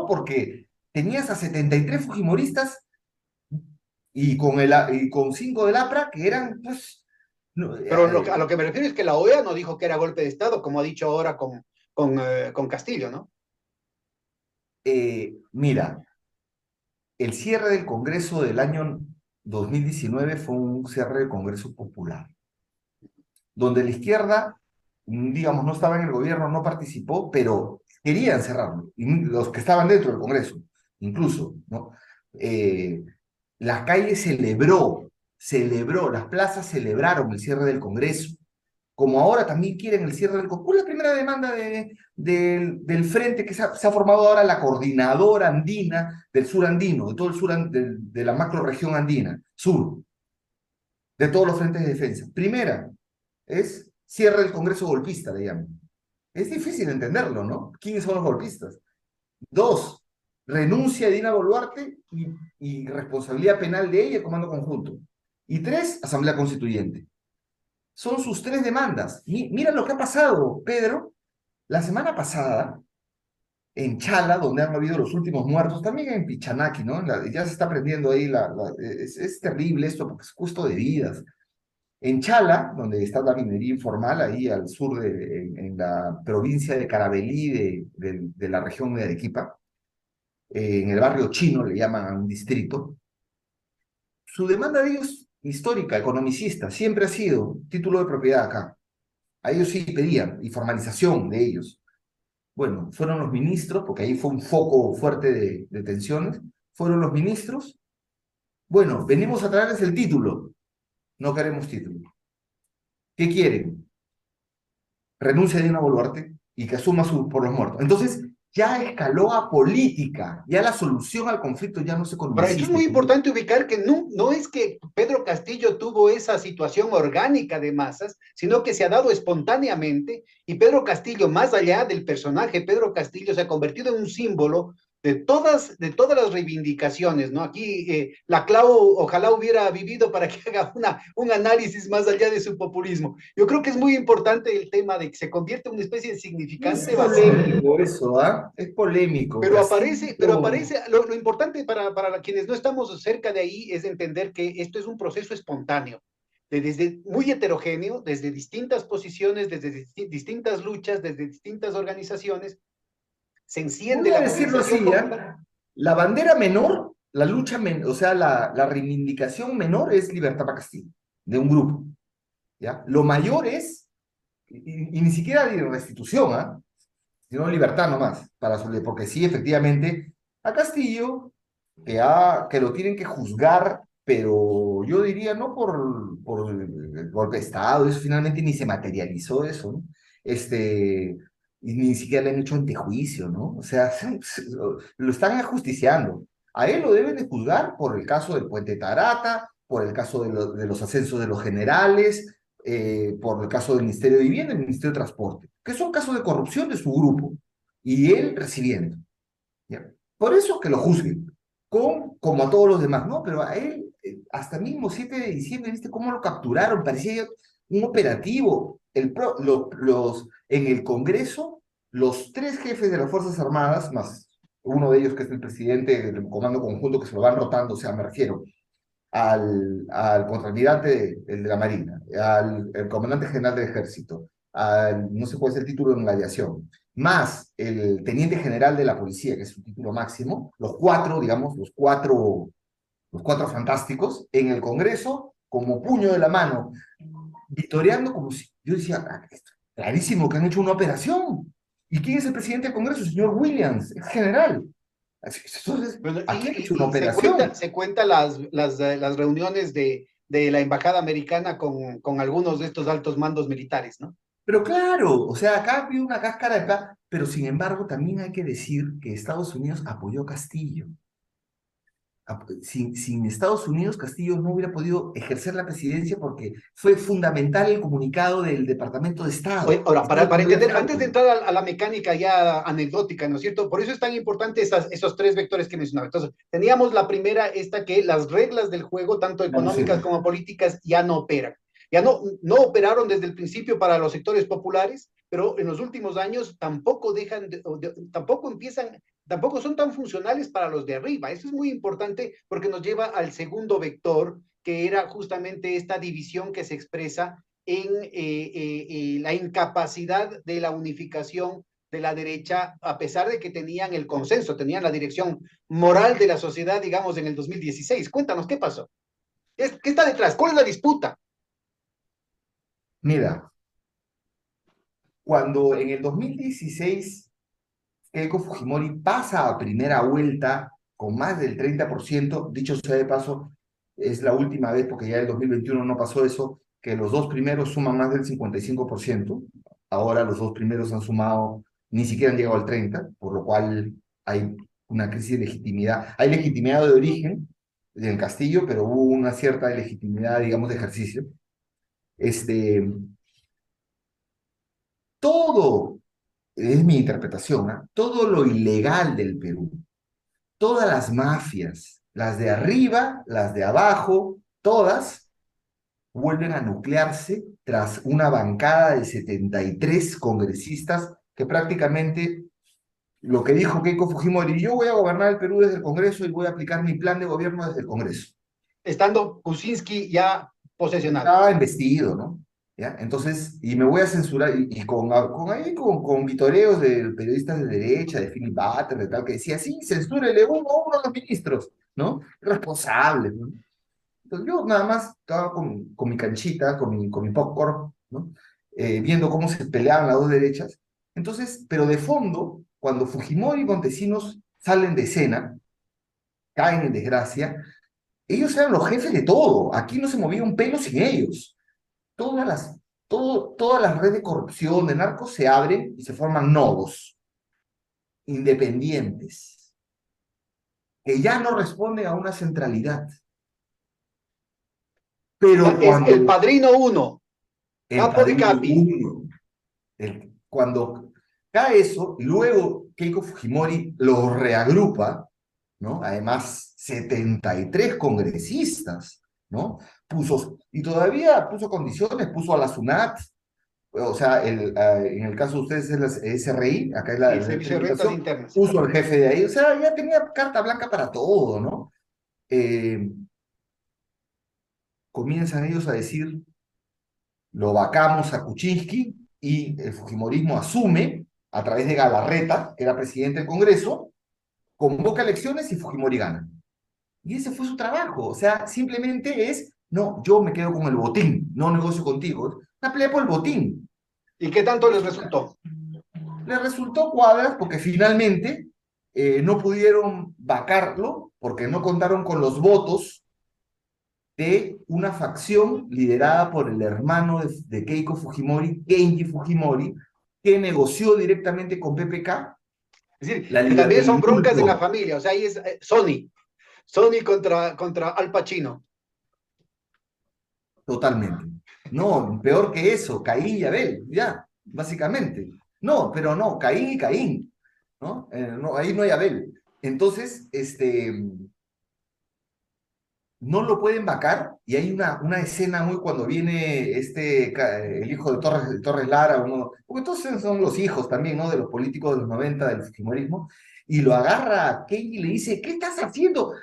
Speaker 5: porque tenías a 73 fujimoristas y con 5 del APRA que eran, pues, no,
Speaker 4: Pero a lo que me refiero es que la OEA no dijo que era golpe de Estado, como ha dicho ahora con Castillo, ¿no?
Speaker 5: mira, el cierre del Congreso del año 2019 fue un cierre del Congreso popular, donde la izquierda, digamos, no estaba en el gobierno, no participó, pero querían cerrarlo, y los que estaban dentro del Congreso, incluso, ¿no? La calle celebró, las plazas celebraron el cierre del Congreso, como ahora también quieren el cierre del Congreso. La primera demanda del frente que se ha formado ahora la coordinadora andina del sur andino, de todo el sur, de la macroregión andina, sur, de todos los frentes de defensa. Primera es cierre del Congreso golpista, le llaman. Es difícil entenderlo, ¿no? ¿Quiénes son los golpistas? 2, renuncia de Dina Boluarte y responsabilidad penal de ella, comando conjunto. Y 3, asamblea constituyente. Son sus 3 demandas. Mira lo que ha pasado, Pedro. La semana pasada, en Chala, donde han habido los últimos muertos, también en Pichanaki, ¿no? Ya se está aprendiendo ahí, es terrible esto porque es costo de vidas. En Chala, donde está la minería informal, ahí al sur, en la provincia de Carabelí, de la región de Arequipa, en el barrio chino, le llaman a un distrito. Su demanda de ellos, histórica, economicista, siempre ha sido título de propiedad acá. A ellos sí pedían, y formalización de ellos. Bueno, fueron los ministros, porque ahí fue un foco fuerte de tensiones, fueron los ministros. Bueno, venimos a traerles el título. No queremos título. ¿Qué quieren? Renuncia de Dina Boluarte y que asuma por los muertos. Entonces, ya escaló a política, ya la solución al conflicto ya no se
Speaker 4: Ahora, esto es muy importante ubicar que no es que Pedro Castillo tuvo esa situación orgánica de masas, sino que se ha dado espontáneamente y Pedro Castillo, más allá del personaje, Pedro Castillo se ha convertido en un símbolo de todas las reivindicaciones, ¿no? Aquí la Clau ojalá hubiera vivido para que haga un análisis más allá de su populismo. Yo creo que es muy importante el tema de que se convierte en una especie de
Speaker 5: Es
Speaker 4: significante vacío,
Speaker 5: polémico eso, ¿ah? Es polémico.
Speaker 4: pero aparece, lo importante para quienes no estamos cerca de ahí es entender que esto es un proceso espontáneo, desde muy heterogéneo, desde distintas posiciones, desde distintas luchas, desde distintas organizaciones, se enciende
Speaker 5: Voy a
Speaker 4: la
Speaker 5: decirlo
Speaker 4: movilización
Speaker 5: así,
Speaker 4: popular.
Speaker 5: ¿ya? La bandera menor, la lucha, o sea, la reivindicación menor es libertad para Castillo, de un grupo, ¿ya? Lo mayor es, y ni siquiera de restitución, ¿ah? Sino libertad nomás, porque sí, efectivamente, a Castillo, que lo tienen que juzgar, pero yo diría no por el golpe de Estado, eso finalmente ni se materializó eso, ¿no? Y ni siquiera le han hecho antejuicio, ¿no? O sea, lo están ajusticiando. A él lo deben de juzgar por el caso del puente Tarata, por el caso de los ascensos de los generales, por el caso del Ministerio de Vivienda y del Ministerio de Transporte, que son casos de corrupción de su grupo, y él recibiendo. ¿Ya? Por eso que lo juzguen, como a todos los demás, ¿no? Pero a él, hasta mismo 7 de diciembre, ¿viste cómo lo capturaron? Parecía un operativo. En el Congreso, los 3 jefes de las Fuerzas Armadas, más uno de ellos que es el presidente del Comando Conjunto, que se lo van rotando, o sea, me refiero al contraalmirante el de la Marina, el comandante general del Ejército, no sé cuál es el título en la aviación, más el teniente general de la policía, que es su título máximo, los 4, digamos, los cuatro fantásticos, en el Congreso, como puño de la mano, vitoreando como si, yo decía, clarísimo que han hecho una operación. ¿Y quién es el presidente del Congreso? El señor Williams, es general. Entonces,
Speaker 4: Bueno,
Speaker 5: aquí han hecho una
Speaker 4: y se
Speaker 5: operación.
Speaker 4: cuenta las reuniones de la embajada americana con algunos de estos altos mandos militares, ¿no?
Speaker 5: Pero claro, o sea, acá había una cáscara de pero sin embargo también hay que decir que Estados Unidos apoyó a Castillo. Sin Estados Unidos, Castillo no hubiera podido ejercer la presidencia porque fue fundamental el comunicado del Departamento de
Speaker 4: Oye,
Speaker 5: Estado.
Speaker 4: ahora,
Speaker 5: Estaba
Speaker 4: para
Speaker 5: Gloria
Speaker 4: entender, antes de
Speaker 5: Franklin.
Speaker 4: entrar la mecánica ya anecdótica, ¿no es cierto? Por eso es tan importante esos 3 vectores que mencionaba. Entonces, teníamos la primera, esta que las reglas del juego, tanto
Speaker 5: Ya no
Speaker 4: económicas
Speaker 5: sirve.
Speaker 4: como políticas, ya no operan. Ya no operaron desde el principio para los sectores populares, pero en los últimos años tampoco tampoco empiezan, tampoco son tan funcionales para los de arriba. Eso es muy importante porque nos lleva al segundo vector, que era justamente esta división que se expresa en la incapacidad de la unificación de la derecha, a pesar de que tenían el consenso, tenían la dirección moral de la sociedad, digamos, en el 2016. Cuéntanos, ¿qué pasó? ¿Qué está detrás? ¿Cuál es la disputa?
Speaker 5: Mira, cuando en el 2016 Keiko Fujimori pasa a primera vuelta con más del 30%, dicho sea de paso, es la última vez, porque ya en el 2021 no pasó eso, que los dos primeros suman más del 55%. Ahora los dos primeros han sumado, ni siquiera han llegado al 30%, por lo cual hay una crisis de legitimidad. Hay legitimidad de origen en Castillo, pero hubo una cierta legitimidad, digamos, de ejercicio. Este, todo, es mi interpretación, ¿eh? Todo lo ilegal del Perú, todas las mafias, las de arriba, las de abajo, todas vuelven a nuclearse tras una bancada de 73 congresistas que prácticamente lo que dijo Keiko Fujimori: yo voy a gobernar el Perú desde el Congreso y voy a aplicar mi plan de gobierno desde el Congreso.
Speaker 4: Estando Kuczynski ya posesionado.
Speaker 5: Estaba investido, ¿no? ¿Ya? Entonces, y me voy a censurar, y con vitoreos de periodistas de derecha, de Philip Butter, de tal, que decía, sí, censúrele uno a los ministros, ¿no? Responsables, ¿no? Entonces yo nada más estaba con mi canchita, con mi popcorn, ¿no? Viendo cómo se peleaban las dos derechas. Entonces, pero de fondo, cuando Fujimori y Montesinos salen de escena, caen en desgracia, ellos eran los jefes de todo. Aquí no se movía un pelo sin ellos. Todas las redes de corrupción, de narcos, se abren y se forman nodos independientes, que ya no responden a una centralidad.
Speaker 4: O sea,
Speaker 5: Pero
Speaker 4: es el
Speaker 5: cuando
Speaker 4: padrino uno,
Speaker 5: el
Speaker 4: capo de
Speaker 5: padrino
Speaker 4: capi.
Speaker 5: uno, cuando cae eso, luego Keiko Fujimori los reagrupa, ¿no? Además, 73 congresistas, ¿no? Y todavía puso condiciones, puso a la SUNAT, o sea, en el caso de ustedes es la SRI, acá es
Speaker 4: Sí,
Speaker 5: la
Speaker 4: Servicio de Rentas
Speaker 5: tributación,
Speaker 4: Internas.
Speaker 5: puso al jefe de ahí, o sea, ya tenía carta blanca para todo, ¿no? Comienzan ellos a decir, lo vacamos a Kuczynski y el Fujimorismo asume, a través de Galarreta, que era presidente del Congreso, convoca elecciones y Fujimori gana. Y ese fue su trabajo, o sea, simplemente es, no, yo me quedo con el botín, no negocio contigo, una pelea por el botín.
Speaker 4: ¿Y qué tanto les resultó?
Speaker 5: Le resultó cuadras porque finalmente no pudieron vacarlo porque no contaron con los votos de una facción liderada por el hermano de Keiko Fujimori, Kenji Fujimori, que negoció directamente con PPK
Speaker 4: Es decir, que también
Speaker 5: el
Speaker 4: son broncas en la
Speaker 5: indulto.
Speaker 4: familia, o sea, ahí es Sony contra Al Pacino.
Speaker 5: Totalmente. No, peor que eso, Caín y Abel, ya, básicamente. No, pero no, Caín y Caín, ¿no? No, ahí no hay Abel. Entonces, no lo pueden vacar y hay una escena muy cuando viene el hijo de Torres Lara, porque entonces son los hijos también, ¿no? De los políticos de los 90 del fujimorismo, y lo agarra a Kenji y le dice, ¿qué estás haciendo?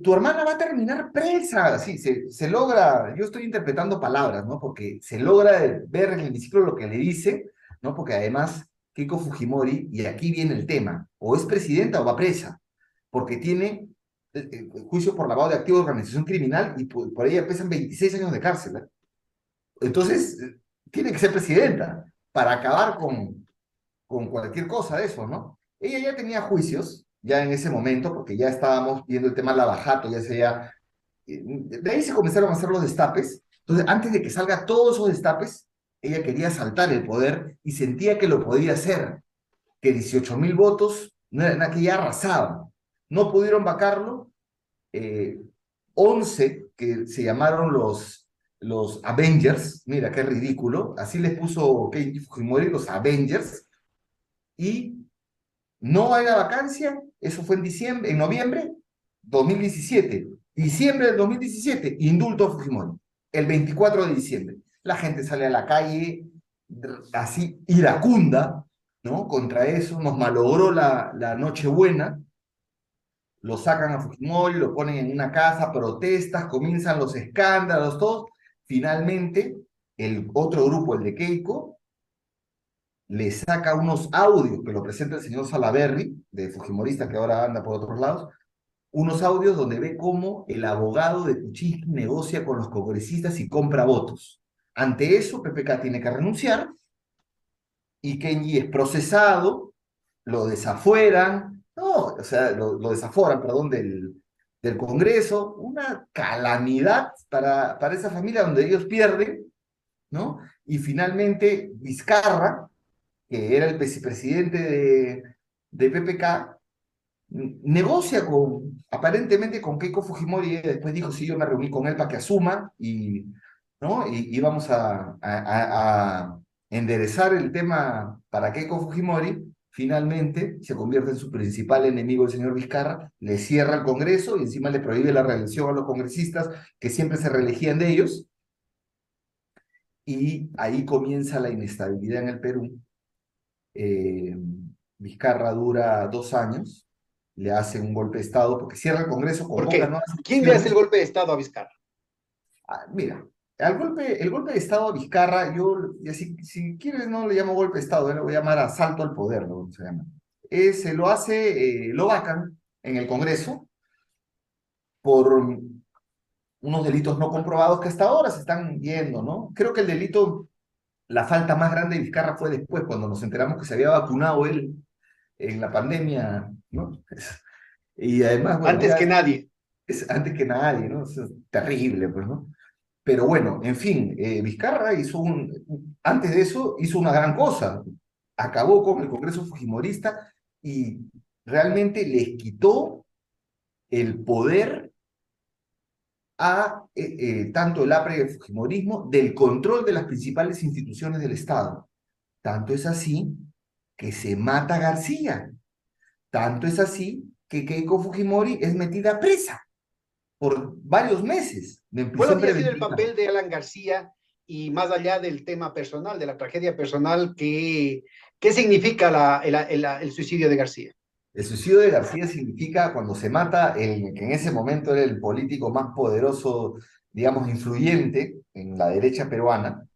Speaker 5: Tu hermana va a terminar presa. Sí, se logra, yo estoy interpretando palabras, ¿no? Porque se logra ver en el hemiciclo lo que le dice, ¿no? Porque además Keiko Fujimori, y aquí viene el tema, o es presidenta o va presa, porque tiene juicio por lavado de activos de organización criminal y por ella pesan 26 años de cárcel. Entonces, tiene que ser presidenta para acabar con cualquier cosa de eso, ¿no? Ella ya tenía juicios, ya en ese momento, porque ya estábamos viendo el tema de Lavajato, ya sea... De ahí se comenzaron a hacer los destapes. Entonces, antes de que salga todos esos destapes, ella quería saltar el poder y sentía que lo podía hacer, que 18.000 votos no era nada, que ya arrasaban. No pudieron vacarlo, 11 que se llamaron los Avengers, mira qué ridículo, así les puso Keiji Fujimori, los Avengers, y no hay la vacancia, eso fue en noviembre 2017, diciembre del 2017, indulto a Fujimori, el 24 de diciembre. La gente sale a la calle así iracunda, ¿no? Contra eso, nos malogró la Nochebuena, lo sacan a Fujimori, lo ponen en una casa, protestas, comienzan los escándalos, todos. Finalmente, el otro grupo, el de Keiko, le saca unos audios que lo presenta el señor Salaverry, de Fujimorista, que ahora anda por otros lados, unos audios donde ve cómo el abogado de Kuczynski negocia con los congresistas y compra votos. Ante eso, PPK tiene que renunciar y Kenji es procesado, lo desafueran, no, o sea, lo desaforan, perdón, del Congreso, una calamidad para esa familia donde ellos pierden, ¿no? Y finalmente Vizcarra, que era el vicepresidente de PPK, negocia aparentemente con Keiko Fujimori, y después dijo, sí, yo me reuní con él para que asuma, ¿no? Y vamos a enderezar el tema para Keiko Fujimori. Finalmente se convierte en su principal enemigo el señor Vizcarra, le cierra el Congreso y encima le prohíbe la reelección a los congresistas que siempre se reelegían de ellos, y ahí comienza la inestabilidad en el Perú. Vizcarra dura 2 años, le hace un golpe de Estado porque cierra el Congreso,
Speaker 4: ¿Por
Speaker 5: convoca
Speaker 4: qué?
Speaker 5: nuevas
Speaker 4: ¿Quién le hace el
Speaker 5: elecciones.
Speaker 4: golpe de Estado a Vizcarra?
Speaker 5: Mira, el golpe de Estado a Vizcarra, si quieres no le llamo golpe de Estado, le voy a llamar asalto al poder, ¿no? Se llama. Se lo hace, lo vacan en el Congreso por unos delitos no comprobados que hasta ahora se están viendo, ¿no? Creo que la falta más grande de Vizcarra fue después, cuando nos enteramos que se había vacunado él en la pandemia, ¿no? Y además, bueno,
Speaker 4: Antes
Speaker 5: ya
Speaker 4: que nadie.
Speaker 5: es antes que nadie, ¿no? Es terrible, pues, ¿no? Pero bueno, en fin, Vizcarra antes de eso hizo una gran cosa, acabó con el Congreso Fujimorista y realmente les quitó el poder a tanto el APRE y el Fujimorismo del control de las principales instituciones del Estado. Tanto es así que se mata a García. Tanto es así que Keiko Fujimori es metida presa por varios meses en
Speaker 4: ¿Cuál
Speaker 5: prisión
Speaker 4: había sido el
Speaker 5: preventiva.
Speaker 4: papel de Alan García y más allá del tema personal, de la tragedia personal, qué significa el suicidio de García?
Speaker 5: El suicidio de García significa cuando se mata el que en ese momento era el político más poderoso, digamos, influyente en la derecha peruana,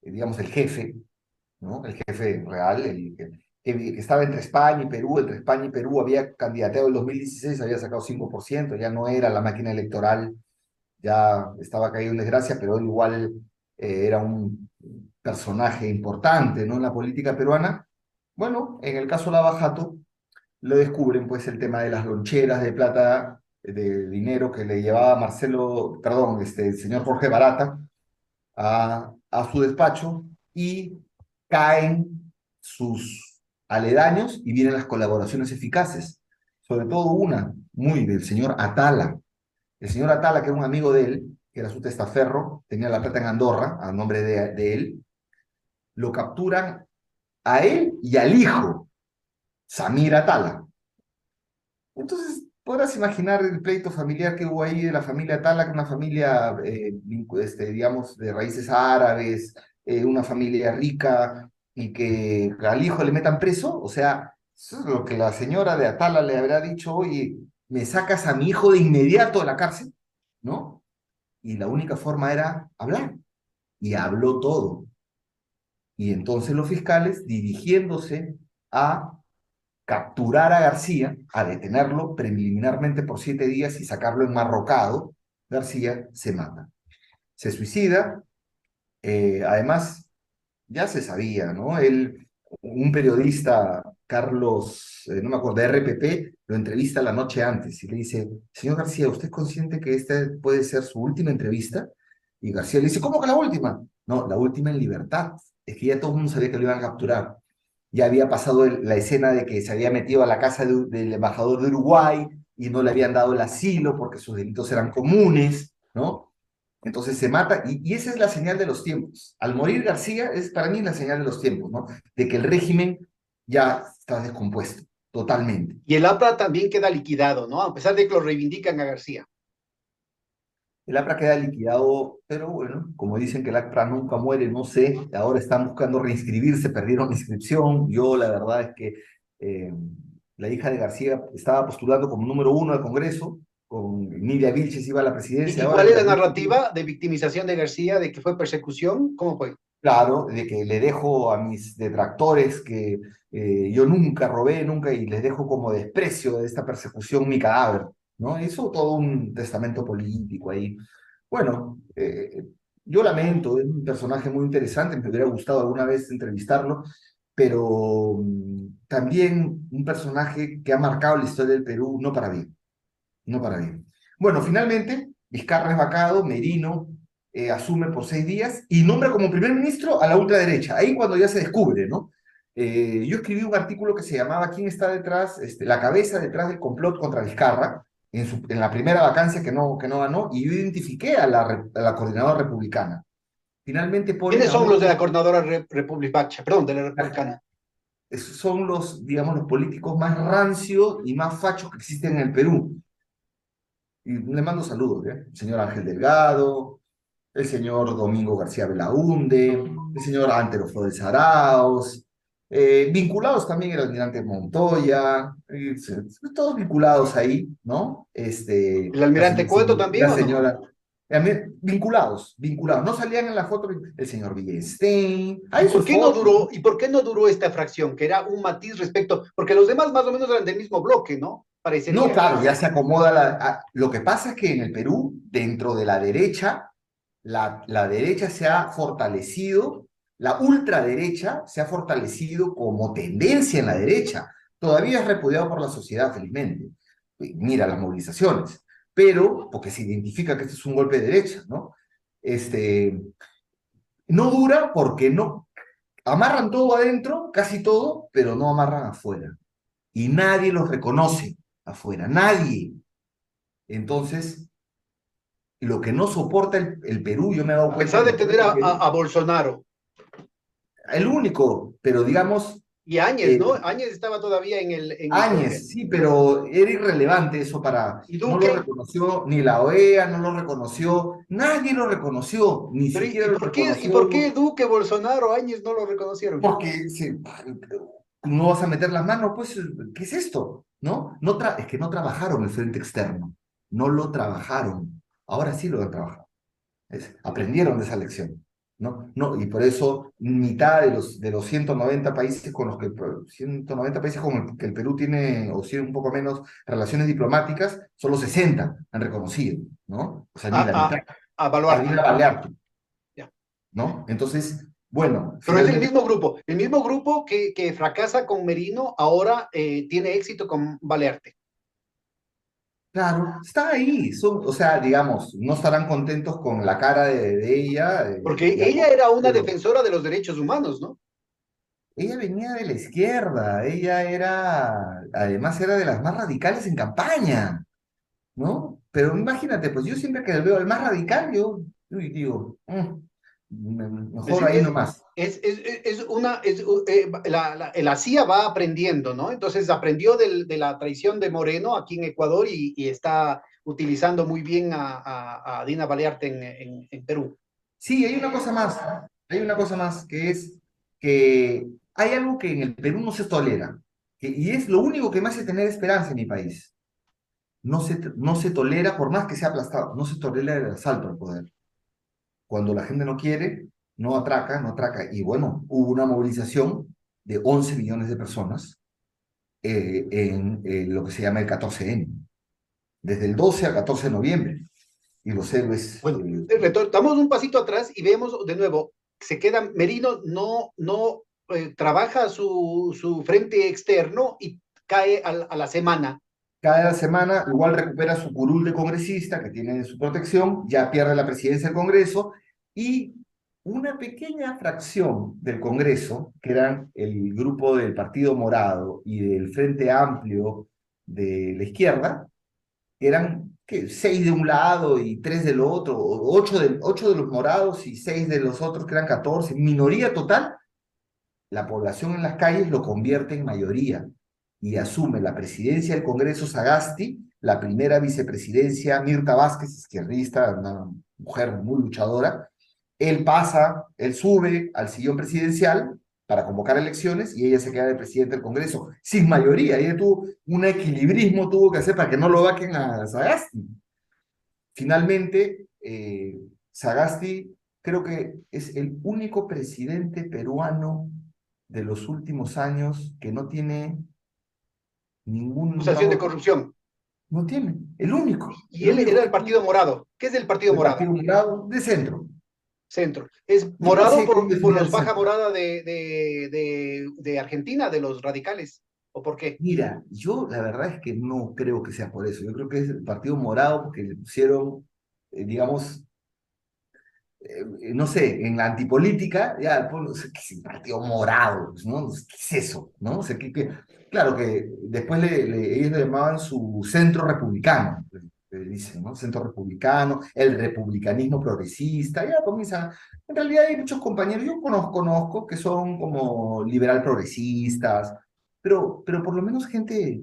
Speaker 5: digamos, el jefe, ¿no? El jefe real, que estaba entre España y Perú. Entre España y Perú había candidateado en 2016, había sacado 5%, ya no era la máquina electoral, ya estaba caído en desgracia, pero él igual era un personaje importante, ¿no? En la política peruana. Bueno, en el caso Lava Jato, lo descubren pues el tema de las loncheras de plata, de dinero que le llevaba Marcelo, perdón, el señor Jorge Barata a su despacho, y caen sus aledaños y vienen las colaboraciones eficaces, sobre todo una muy del señor Atala. El señor Atala, que era un amigo de él, que era su testaferro, tenía la plata en Andorra a nombre de él, lo capturan a él y al hijo, Samir Atala. Entonces, podrás imaginar el pleito familiar que hubo ahí de la familia Atala, que una familia, digamos, de raíces árabes, una familia rica, y que al hijo le metan preso. O sea, eso es lo que la señora de Atala le habrá dicho: oye, me sacas a mi hijo de inmediato de la cárcel, ¿no? Y la única forma era hablar, y habló todo. Y entonces los fiscales, dirigiéndose a capturar a García, a detenerlo preliminarmente por 7 días y sacarlo enmarrocado, García se mata. Se suicida. Además, ya se sabía, ¿no? Un periodista, Carlos, no me acuerdo, de RPP, lo entrevista la noche antes y le dice: señor García, ¿usted es consciente que esta puede ser su última entrevista? Y García le dice: ¿cómo que la última? No, la última en libertad. Es que ya todo el mundo sabía que lo iban a capturar. Ya había pasado la escena de que se había metido a la casa del embajador de Uruguay y no le habían dado el asilo porque sus delitos eran comunes, ¿no? Entonces se mata, y esa es la señal de los tiempos. Al morir García es para mí la señal de los tiempos, ¿no? De que el régimen ya está descompuesto totalmente.
Speaker 4: Y el APRA también queda liquidado, ¿no? A pesar de que lo reivindican a García.
Speaker 5: El APRA queda liquidado, pero bueno, como dicen que el APRA nunca muere, no sé, ahora están buscando reinscribirse, perdieron la inscripción. Yo la verdad es que eh, la hija de García estaba postulando como número 1 al Congreso, con Nidia Vilches iba a la presidencia,
Speaker 4: ¿Y
Speaker 5: ahora
Speaker 4: cuál es la
Speaker 5: perdió.
Speaker 4: narrativa de victimización de García, de que fue persecución? ¿Cómo fue?
Speaker 5: Claro, de que le dejo a mis detractores que yo nunca robé, nunca, y les dejo como desprecio de esta persecución mi cadáver, ¿no? Hizo todo un testamento político ahí. Bueno, yo lamento, es un personaje muy interesante, me hubiera gustado alguna vez entrevistarlo, pero también un personaje que ha marcado la historia del Perú, no para bien, no para bien. Bueno, finalmente, Vizcarra es vacado, Merino asume por 6 días y nombra como primer ministro a la ultraderecha. Ahí cuando ya se descubre, ¿no? Yo escribí un artículo que se llamaba ¿Quién está detrás? La cabeza detrás del complot contra Vizcarra, en la primera vacancia que no ganó, y yo identifiqué a la coordinadora republicana. Finalmente ponen
Speaker 4: ¿Quiénes
Speaker 5: a
Speaker 4: son los de la
Speaker 5: uno,
Speaker 4: coordinadora republicana? Perdón, de la republicana.
Speaker 5: son los, digamos, los políticos más rancios y más fachos que existen en el Perú. Y le mando saludos, ¿eh? El señor Ángel Delgado, el señor Domingo García Belaúnde, el señor Antero Flores Arauz, vinculados también el almirante Montoya, todos vinculados ahí, ¿no?
Speaker 4: ¿El almirante Cueto también
Speaker 5: La
Speaker 4: o no?
Speaker 5: señora, vinculados, no salían en la foto el señor Villenstein,
Speaker 4: ¿Y
Speaker 5: hay
Speaker 4: por
Speaker 5: sus
Speaker 4: qué no
Speaker 5: fotos.
Speaker 4: duró, y por qué no duró esta fracción, que era un matiz respecto, porque los demás más o menos eran del mismo bloque, ¿no?
Speaker 5: No,
Speaker 4: Parecería
Speaker 5: claro,
Speaker 4: que
Speaker 5: ya se acomoda lo que pasa es que en el Perú, dentro de la derecha, la derecha se ha fortalecido, la ultraderecha se ha fortalecido como tendencia en la derecha. Todavía es repudiado por la sociedad, felizmente. Mira las movilizaciones, pero porque se identifica que esto es un golpe de derecha, ¿no? Este, no dura porque no amarran todo adentro, casi todo, pero no amarran afuera. Y nadie los reconoce afuera, nadie. Entonces, lo que no soporta el Perú, yo me he dado
Speaker 4: a
Speaker 5: cuenta
Speaker 4: pesar
Speaker 5: en la
Speaker 4: de
Speaker 5: historia
Speaker 4: tener
Speaker 5: del Perú,
Speaker 4: a Bolsonaro,
Speaker 5: el único, pero digamos,
Speaker 4: Y Áñez,
Speaker 5: Eh,
Speaker 4: ¿no? Áñez estaba todavía creo que,
Speaker 5: Áñez, sí, pero era irrelevante eso para...
Speaker 4: y
Speaker 5: No lo
Speaker 4: Duque,
Speaker 5: reconoció ni la OEA, no lo reconoció, nadie lo reconoció, ni
Speaker 4: pero
Speaker 5: siquiera lo
Speaker 4: y por qué
Speaker 5: reconoció
Speaker 4: Duque, Bolsonaro, Áñez no lo reconocieron?
Speaker 5: porque no vas a meter las manos, pues, ¿qué es esto? ¿No? Es que no trabajaron el frente externo, no lo trabajaron, ahora sí lo han trabajado. Aprendieron de esa lección, ¿no? No, y por eso mitad de los 190 países con los que 190 países con el que el Perú tiene, o si un poco menos, relaciones diplomáticas, solo 60 han reconocido, ¿no? O sea,
Speaker 4: A,
Speaker 5: ni la mitad.
Speaker 4: a
Speaker 5: Arriba
Speaker 4: Baluarte.
Speaker 5: Balear,
Speaker 4: Ya.
Speaker 5: ¿no? Entonces, bueno,
Speaker 4: Pero es
Speaker 5: finalmente,
Speaker 4: el mismo grupo que fracasa con Merino, ahora tiene éxito con Balearte.
Speaker 5: claro, está ahí. O sea, digamos, no estarán contentos con la cara de ella,
Speaker 4: Porque ella
Speaker 5: digamos,
Speaker 4: era una
Speaker 5: pero
Speaker 4: defensora de los derechos humanos, ¿no?
Speaker 5: ella venía de la izquierda, ella era, además era de las más radicales en campaña, ¿no? Pero imagínate, pues yo siempre que veo al más radical, yo digo,
Speaker 4: Es
Speaker 5: mejor
Speaker 4: decir,
Speaker 5: ahí nomás.
Speaker 4: la CIA va aprendiendo, ¿no? Entonces aprendió de la traición de Moreno aquí en Ecuador y está utilizando muy bien a Dina Balearte en Perú.
Speaker 5: Sí, hay una cosa más, que es que hay algo que en el Perú no se tolera, y es lo único que me hace tener esperanza en mi país. No se tolera, por más que sea aplastado, no se tolera el asalto al poder. Cuando la gente no quiere, no atraca, no atraca. Y bueno, hubo una movilización de 11 millones de personas en lo que se llama el 14N, desde el 12 al 14 de noviembre. Y los héroes,
Speaker 4: Bueno, damos un pasito atrás y vemos de nuevo, se queda Merino, no trabaja su frente externo y cae a la semana.
Speaker 5: cada semana igual recupera su curul de congresista que tiene su protección, ya pierde la presidencia del Congreso y una pequeña fracción del Congreso, que eran el grupo del Partido Morado y del Frente Amplio de la izquierda, eran ¿qué? 6 de un lado y 3 del otro, o 8 de los morados y 6 de los otros, que eran 14, minoría total, la población en las calles lo convierte en mayoría y asume la presidencia del Congreso Sagasti, la primera vicepresidencia Mirta Vázquez, izquierdista, una mujer muy luchadora. Él sube al sillón presidencial para convocar elecciones y ella se queda de presidente del Congreso sin mayoría. Ella tuvo un equilibrismo, tuvo que hacer para que no lo vaquen a Sagasti. Finalmente, Sagasti creo que es el único presidente peruano de los últimos años que no tiene ningún,
Speaker 4: Acusación de
Speaker 5: vamos,
Speaker 4: corrupción.
Speaker 5: no tiene,
Speaker 4: Y
Speaker 5: el
Speaker 4: él
Speaker 5: único
Speaker 4: era
Speaker 5: que
Speaker 4: el Partido Morado. ¿Qué es el Partido
Speaker 5: el
Speaker 4: Morado?
Speaker 5: Partido Morado de centro.
Speaker 4: Centro. ¿Es
Speaker 5: Yo no
Speaker 4: morado
Speaker 5: sé quién
Speaker 4: por
Speaker 5: defendía
Speaker 4: los
Speaker 5: el
Speaker 4: Faja
Speaker 5: centro.
Speaker 4: Morada de Argentina, de los radicales? ¿O por qué?
Speaker 5: Mira, yo la verdad es que no creo que sea por eso. Yo creo que es el Partido Morado porque le pusieron, digamos, no sé, en la antipolítica, ya, pues, no sé, ¿qué es el Partido Morado? Pues, ¿no? ¿Qué es eso? ¿No? O sea, claro que después ellos le llamaban su centro republicano, le dicen, ¿no? Centro republicano, el republicanismo progresista, ya comienza. En realidad hay muchos compañeros, yo conozco que son como liberal progresistas, pero por lo menos gente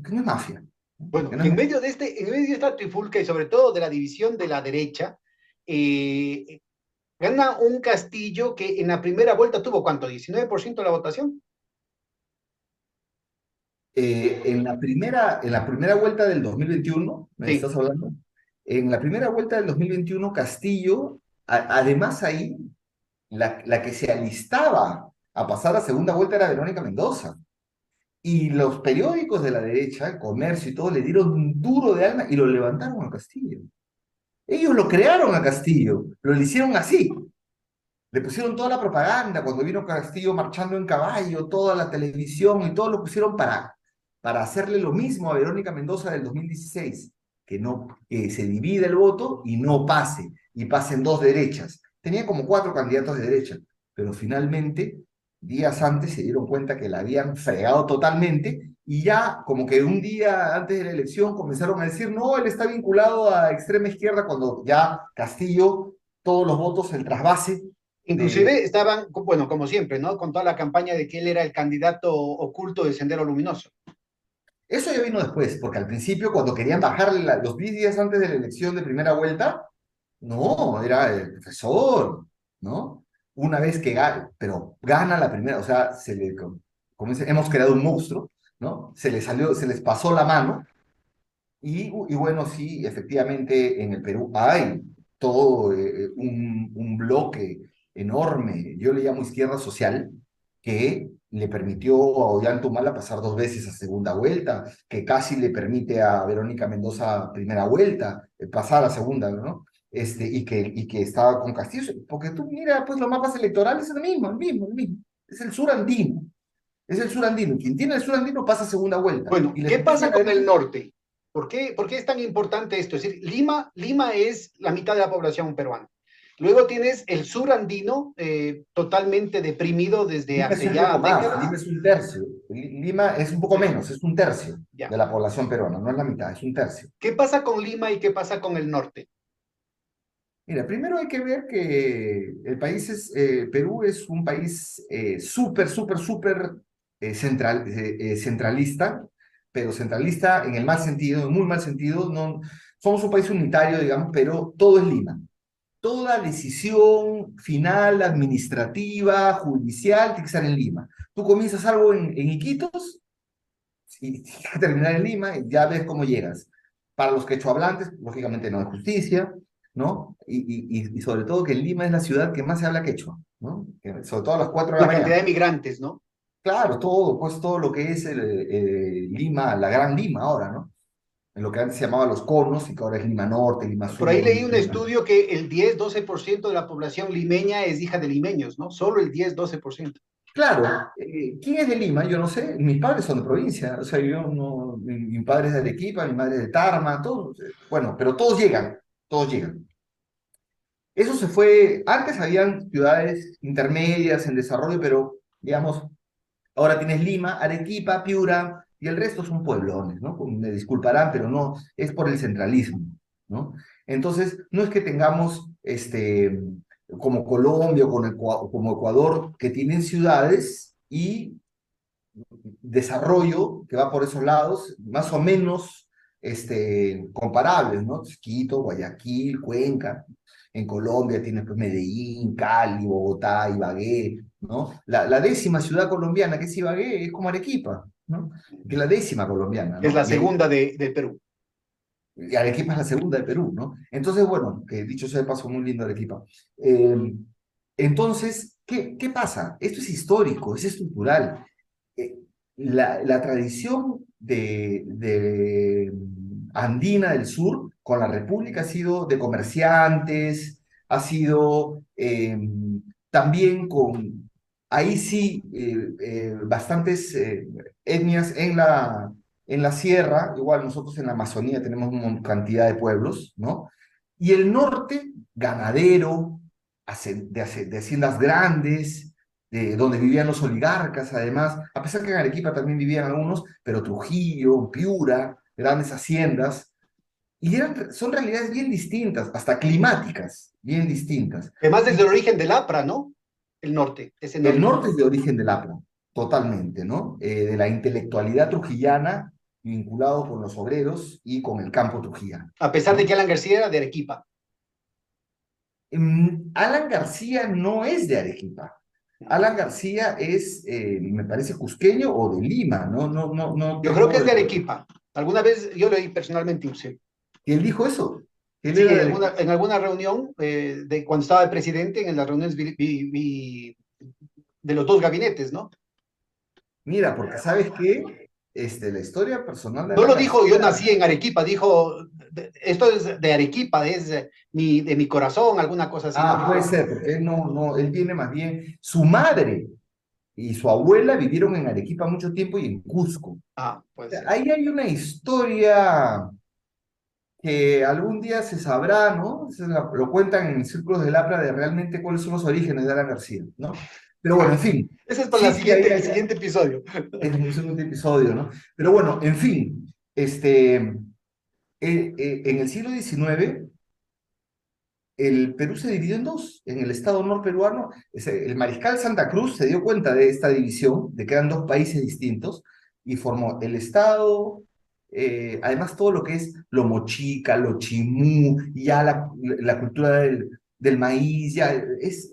Speaker 5: que no es mafia, ¿no?
Speaker 4: Bueno,
Speaker 5: Que no
Speaker 4: y
Speaker 5: es mafia.
Speaker 4: en medio de esta trifulca y sobre todo de la división de la derecha, eh, gana un Castillo que en la primera vuelta tuvo ¿cuánto? 19% de la votación.
Speaker 5: En la primera vuelta del 2021, ¿me
Speaker 4: Sí.
Speaker 5: estás hablando? En la primera vuelta del 2021, Castillo, además ahí, la que se alistaba a pasar a segunda vuelta era Verónica Mendoza. Y los periódicos de la derecha, el comercio y todo, le dieron un duro de alma y lo levantaron a Castillo. Ellos lo crearon a Castillo, lo hicieron así. Le pusieron toda la propaganda cuando vino Castillo marchando en caballo, toda la televisión y todo lo pusieron para hacerle lo mismo a Verónica Mendoza del 2016, que se divida el voto y no pase, y pasen dos derechas. Tenía como 4 candidatos de derecha, pero finalmente, días antes se dieron cuenta que la habían fregado totalmente y ya como que un día antes de la elección comenzaron a decir, no, él está vinculado a extrema izquierda cuando ya Castillo, todos los votos, el trasvase
Speaker 4: Inclusive estaban, bueno, como siempre, ¿no? Con toda la campaña de que él era el candidato oculto del Sendero Luminoso.
Speaker 5: Eso ya vino después, porque al principio, cuando querían bajarle los 10 días antes de la elección de primera vuelta, no, era el profesor, ¿no? Una vez que gana, pero gana la primera, o sea, como dice, hemos creado un monstruo, ¿no? Se les salió, se les pasó la mano, y bueno, sí, efectivamente en el Perú hay todo un bloque enorme, yo le llamo izquierda social, que le permitió a Ollanta pasar 2 veces a segunda vuelta, que casi le permite a Verónica Mendoza primera vuelta, pasar a segunda, ¿no? Y que estaba con Castillo, porque tú mira, pues los mapas electorales es el mismo, es el sur andino, quien tiene el sur andino pasa a segunda vuelta,
Speaker 4: Bueno,
Speaker 5: y les
Speaker 4: ¿qué
Speaker 5: empieza
Speaker 4: pasa
Speaker 5: a
Speaker 4: con el
Speaker 5: ganar.
Speaker 4: norte? Por qué es tan importante esto? Es decir, Lima es la mitad de la población peruana. Luego tienes el sur andino totalmente deprimido desde
Speaker 5: Lima es
Speaker 4: hace
Speaker 5: un
Speaker 4: ya
Speaker 5: poco más,
Speaker 4: décadas.
Speaker 5: Lima es un tercio. Lima es un poco menos, es un tercio
Speaker 4: Ya.
Speaker 5: de la población peruana, no es la mitad, es un tercio.
Speaker 4: ¿Qué pasa con Lima y qué pasa con el norte?
Speaker 5: Mira, primero hay que ver que Perú es un país súper centralista, pero centralista en el mal sentido, en muy mal sentido. No, somos un país unitario, digamos, pero todo es Lima. Toda decisión final, administrativa, judicial, tiene que estar en Lima. Tú comienzas algo en Iquitos y tienes que terminar en Lima y ya ves cómo llegas. Para los quechohablantes, lógicamente no hay justicia, ¿no? Y sobre todo que Lima es la ciudad que más se habla quechua, ¿no? Sobre todo a las 4 de la
Speaker 4: La cantidad
Speaker 5: mañana.
Speaker 4: de migrantes, ¿no?
Speaker 5: Claro, pues todo lo que es Lima, la Gran Lima ahora, ¿no? En lo que antes se llamaba los conos y que ahora es Lima Norte, Lima
Speaker 4: Por ahí
Speaker 5: Sur,
Speaker 4: leí un
Speaker 5: Lima.
Speaker 4: estudio que el 10-12% de la población limeña es hija de limeños, ¿no? Solo el 10-12%.
Speaker 5: Claro, ¿quién es de Lima? Yo no sé, mis padres son de provincia, o sea, yo no, mi padre es de Arequipa, mi madre es de Tarma, todos, bueno, pero todos llegan, todos llegan. Eso se fue, antes habían ciudades intermedias en desarrollo, pero digamos, ahora tienes Lima, Arequipa, Piura, y el resto son pueblones, ¿no? Me disculparán, pero no, es por el centralismo, ¿no? Entonces, no es que tengamos, como Colombia o como Ecuador, que tienen ciudades y desarrollo que va por esos lados, más o menos comparables, ¿no? Quito, Guayaquil, Cuenca. En Colombia tienes pues Medellín, Cali, Bogotá, Ibagué, ¿no? La 10ª ciudad colombiana, que es Ibagué, es como Arequipa, ¿no? Que es la 10ª colombiana,
Speaker 4: Es
Speaker 5: ¿no?
Speaker 4: la segunda de Perú.
Speaker 5: Y Arequipa es la segunda de Perú, ¿no? Entonces, bueno, dicho sea de paso, muy lindo Arequipa. Eh, entonces, ¿qué pasa? Esto es histórico, es estructural. eh, la tradición andina del sur con la República ha sido de comerciantes, ha sido también ahí sí, bastantes etnias en la sierra, igual nosotros en la Amazonía tenemos una cantidad de pueblos, ¿no? Y el norte, ganadero, de haciendas grandes, donde vivían los oligarcas, además, a pesar que en Arequipa también vivían algunos, pero Trujillo, Piura, grandes haciendas, y son realidades bien distintas, hasta climáticas, bien distintas.
Speaker 4: Además, desde
Speaker 5: Y
Speaker 4: el origen del APRA, ¿no? El norte, ese
Speaker 5: el
Speaker 4: norte.
Speaker 5: norte es de origen del APRA, totalmente, ¿no? De la intelectualidad trujillana, vinculado con los obreros y con el campo trujillano,
Speaker 4: A pesar de
Speaker 5: ¿no?
Speaker 4: que Alan García era de Arequipa.
Speaker 5: Alan García no es de Arequipa. Alan García es, me parece, cusqueño o de Lima, no, no, no, no
Speaker 4: Yo creo que
Speaker 5: tengo
Speaker 4: es de Arequipa. Alguna vez yo leí personalmente un sí.
Speaker 5: ¿Y él dijo eso? Él
Speaker 4: Sí,
Speaker 5: era de Arequipa.
Speaker 4: en alguna reunión de cuando estaba de presidente, en las reuniones de los dos gabinetes, ¿no?
Speaker 5: Mira, porque ¿sabes qué? La historia personal de
Speaker 4: No
Speaker 5: Alan
Speaker 4: lo dijo yo
Speaker 5: García,
Speaker 4: nací en Arequipa, dijo esto es de Arequipa, es de mi corazón, alguna cosa así, ¿no?
Speaker 5: puede
Speaker 4: Dijo.
Speaker 5: ser, porque él no, él viene más bien, su madre y su abuela vivieron en Arequipa mucho tiempo y en Cusco.
Speaker 4: Ah, puede ser.
Speaker 5: Ahí hay una historia que algún día se sabrá, ¿no? Lo cuentan en círculos del APRA de realmente cuáles son los orígenes de Alan García, ¿no? Pero bueno, en fin,
Speaker 4: Ese es para
Speaker 5: sí, sí,
Speaker 4: el siguiente episodio.
Speaker 5: es un segundo episodio, ¿no? Pero bueno, en fin, en el siglo XIX el Perú se dividió en dos. En el estado norperuano, el mariscal Santa Cruz se dio cuenta de esta división, de que eran dos países distintos, y formó el estado, además todo lo que es lo mochica, lo chimú, y ya la cultura del maíz, ya es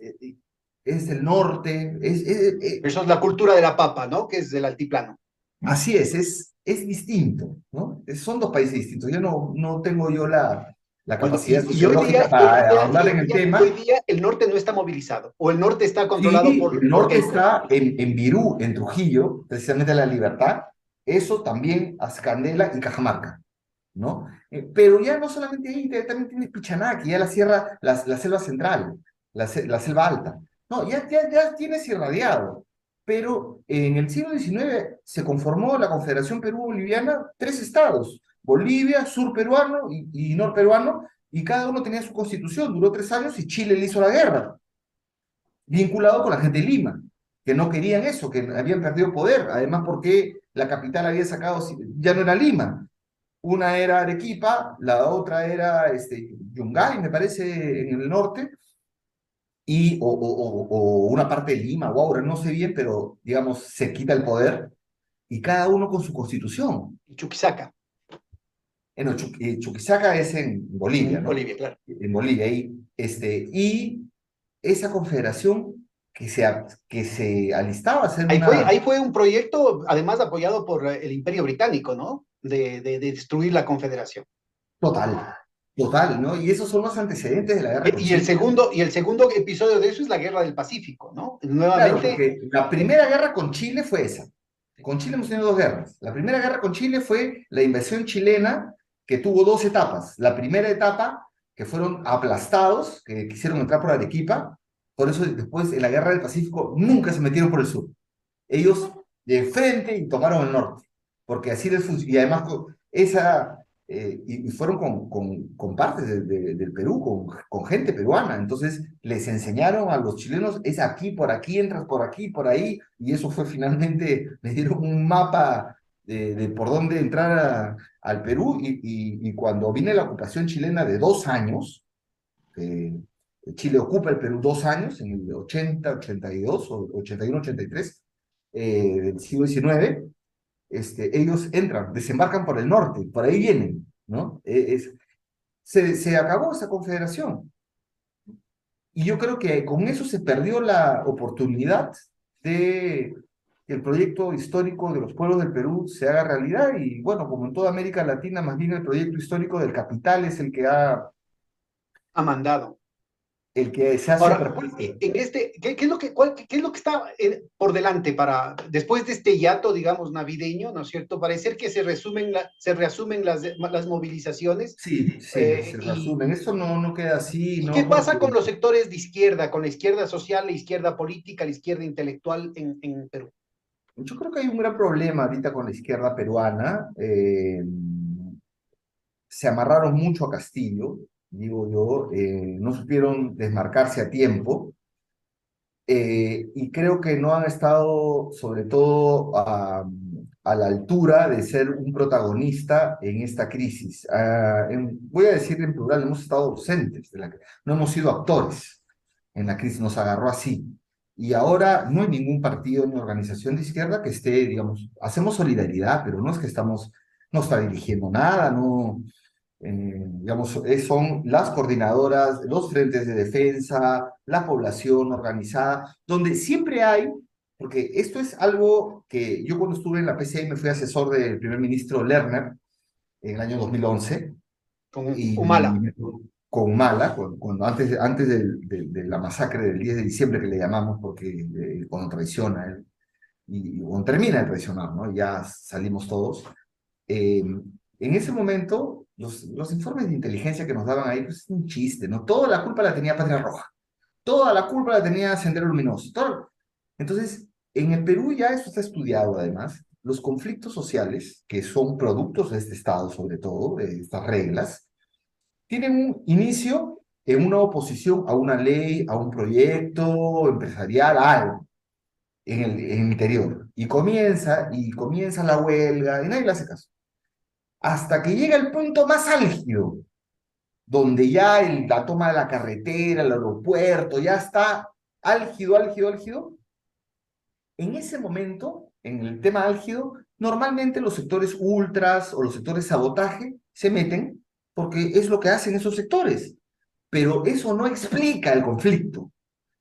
Speaker 5: el norte,
Speaker 4: Eso es la cultura de la papa, ¿no? Que es del altiplano.
Speaker 5: así es distinto, ¿no? Son dos países distintos. Yo no tengo yo la
Speaker 4: Bueno,
Speaker 5: capacidad
Speaker 4: y hoy día,
Speaker 5: sociológica
Speaker 4: y hoy
Speaker 5: para
Speaker 4: día, y
Speaker 5: ahondar en
Speaker 4: hoy
Speaker 5: el
Speaker 4: día, y hoy
Speaker 5: tema.
Speaker 4: día el norte no está movilizado, o el norte está controlado
Speaker 5: Sí, el
Speaker 4: por
Speaker 5: norte
Speaker 4: dentro.
Speaker 5: está en Virú, en Trujillo, precisamente La Libertad. Eso también Azcandela y Cajamarca, ¿no? Pero ya no solamente ahí, también tienes Pichanaki, ya la sierra, la selva central, la selva alta. No, ya tienes irradiado. Pero en el siglo XIX se conformó la Confederación Perú-Boliviana, tres estados: Bolivia, sur peruano y norperuano, y cada uno tenía su constitución. Duró 3 años y Chile le hizo la guerra, vinculado con la gente de Lima, que no querían eso, que habían perdido poder. Además, porque la capital había sacado, ya no era Lima, una era Arequipa, la otra era Yungay, me parece, en el norte, o una parte de Lima, Huaura, no sé bien, pero digamos, se quita el poder, y cada uno con su constitución.
Speaker 4: Y Chuquisaca,
Speaker 5: Chuquisaca es en Bolivia,
Speaker 4: en
Speaker 5: ¿no?
Speaker 4: Bolivia, claro.
Speaker 5: En Bolivia, y esa confederación que se alistaba a hacer
Speaker 4: Ahí
Speaker 5: una.
Speaker 4: fue un proyecto, además apoyado por el Imperio Británico, ¿no? De destruir la Confederación.
Speaker 5: Total, total, ¿no? Y esos son los antecedentes de la guerra con Chile.
Speaker 4: Y el segundo episodio de eso es la Guerra del Pacífico, ¿no?
Speaker 5: Claro,
Speaker 4: Nuevamente,
Speaker 5: porque la primera guerra con Chile fue esa. Con Chile hemos tenido dos guerras. La primera guerra con Chile fue la invasión chilena, que tuvo dos etapas. La primera etapa, que fueron aplastados, que quisieron entrar por Arequipa. Por eso después en la guerra del Pacífico nunca se metieron por el sur. Ellos de frente y tomaron el norte, porque así les funcionó. Y además y fueron con partes del Perú, con gente peruana. Entonces les enseñaron a los chilenos: es aquí, por aquí, entras por aquí, por ahí, y eso fue finalmente, les dieron un mapa de por dónde entrar al Perú. Y cuando viene la ocupación chilena de 2 años, eh, Chile ocupa el Perú 2 años, en el 80, 82 o 81, 83, del siglo XIX. Ellos entran, desembarcan por el norte, por ahí vienen, ¿no? Se acabó esa confederación. Y yo creo que con eso se perdió la oportunidad de que el proyecto histórico de los pueblos del Perú se haga realidad. Y bueno, como en toda América Latina, más bien el proyecto histórico del capital es
Speaker 4: ha mandado.
Speaker 5: el que se ha
Speaker 4: Ahora,
Speaker 5: superpuesto.
Speaker 4: ¿qué es lo qué es lo que está por delante para, después de este hiato, digamos, navideño, ¿no es cierto? Parece que se reasumen las movilizaciones.
Speaker 5: Sí, sí, se
Speaker 4: Y,
Speaker 5: resumen. Esto no queda así,
Speaker 4: ¿Y qué
Speaker 5: ¿no?
Speaker 4: pasa
Speaker 5: Porque
Speaker 4: con los sectores de izquierda, con la izquierda social, la izquierda política, la izquierda intelectual en Perú?
Speaker 5: yo creo que hay un gran problema ahorita con la izquierda peruana. Se amarraron mucho a Castillo, digo yo, no supieron desmarcarse a tiempo, y creo que no han estado, sobre todo, a la altura de ser un protagonista en esta crisis. Voy a decir en plural: hemos estado ausentes, no hemos sido actores en la crisis, nos agarró así. Y ahora no hay ningún partido ni organización de izquierda que esté, digamos, hacemos solidaridad, pero no es que no está dirigiendo nada, no, digamos, son las coordinadoras, los frentes de defensa, la población organizada, donde siempre hay, porque esto es algo que yo, cuando estuve en la PCI, me fui asesor del primer ministro Lerner en el año 2011,
Speaker 4: Con
Speaker 5: y
Speaker 4: Humala.
Speaker 5: con Humala, antes de la masacre del 10 de diciembre, que le llamamos, porque cuando traiciona él, y cuando termina de traicionar, ¿no? Ya salimos todos. En ese momento, los informes de inteligencia que nos daban ahí, pues es un chiste, ¿no? Toda la culpa la tenía Patria Roja, toda la culpa la tenía Sendero Luminoso. Entonces, en el Perú ya eso está estudiado, además. Los conflictos sociales, que son productos de este Estado, sobre todo, de estas reglas, tienen un inicio en una oposición a una ley, a un proyecto empresarial, a algo, en el interior. Y comienza la huelga, y nadie le hace caso. Hasta que llega el punto más álgido donde ya la toma de la carretera, el aeropuerto, ya está álgido, álgido, álgido, en ese momento, en el tema álgido, normalmente los sectores ultras o los sectores sabotaje se meten porque es lo que hacen esos sectores, pero eso no explica el conflicto.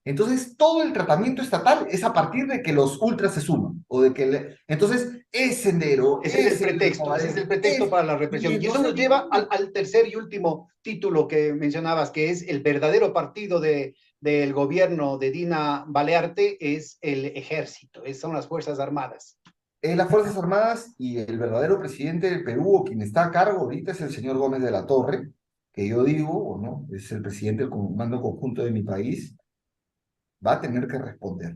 Speaker 5: Entonces, todo el tratamiento estatal es a partir de que los ultras se suman, o de que entonces es Sendero,
Speaker 4: Ese es el
Speaker 5: es el
Speaker 4: pretexto, ese es el pretexto para la represión. Y eso nos lleva al tercer y último título que mencionabas, que es el verdadero partido del gobierno de Dina Balearte, es el ejército, son las Fuerzas Armadas.
Speaker 5: Las Fuerzas Armadas y el verdadero presidente del Perú, o quien está a cargo ahorita, es el señor Gómez de la Torre, que yo digo, o no, es el presidente del comando conjunto de mi país, va a tener que responder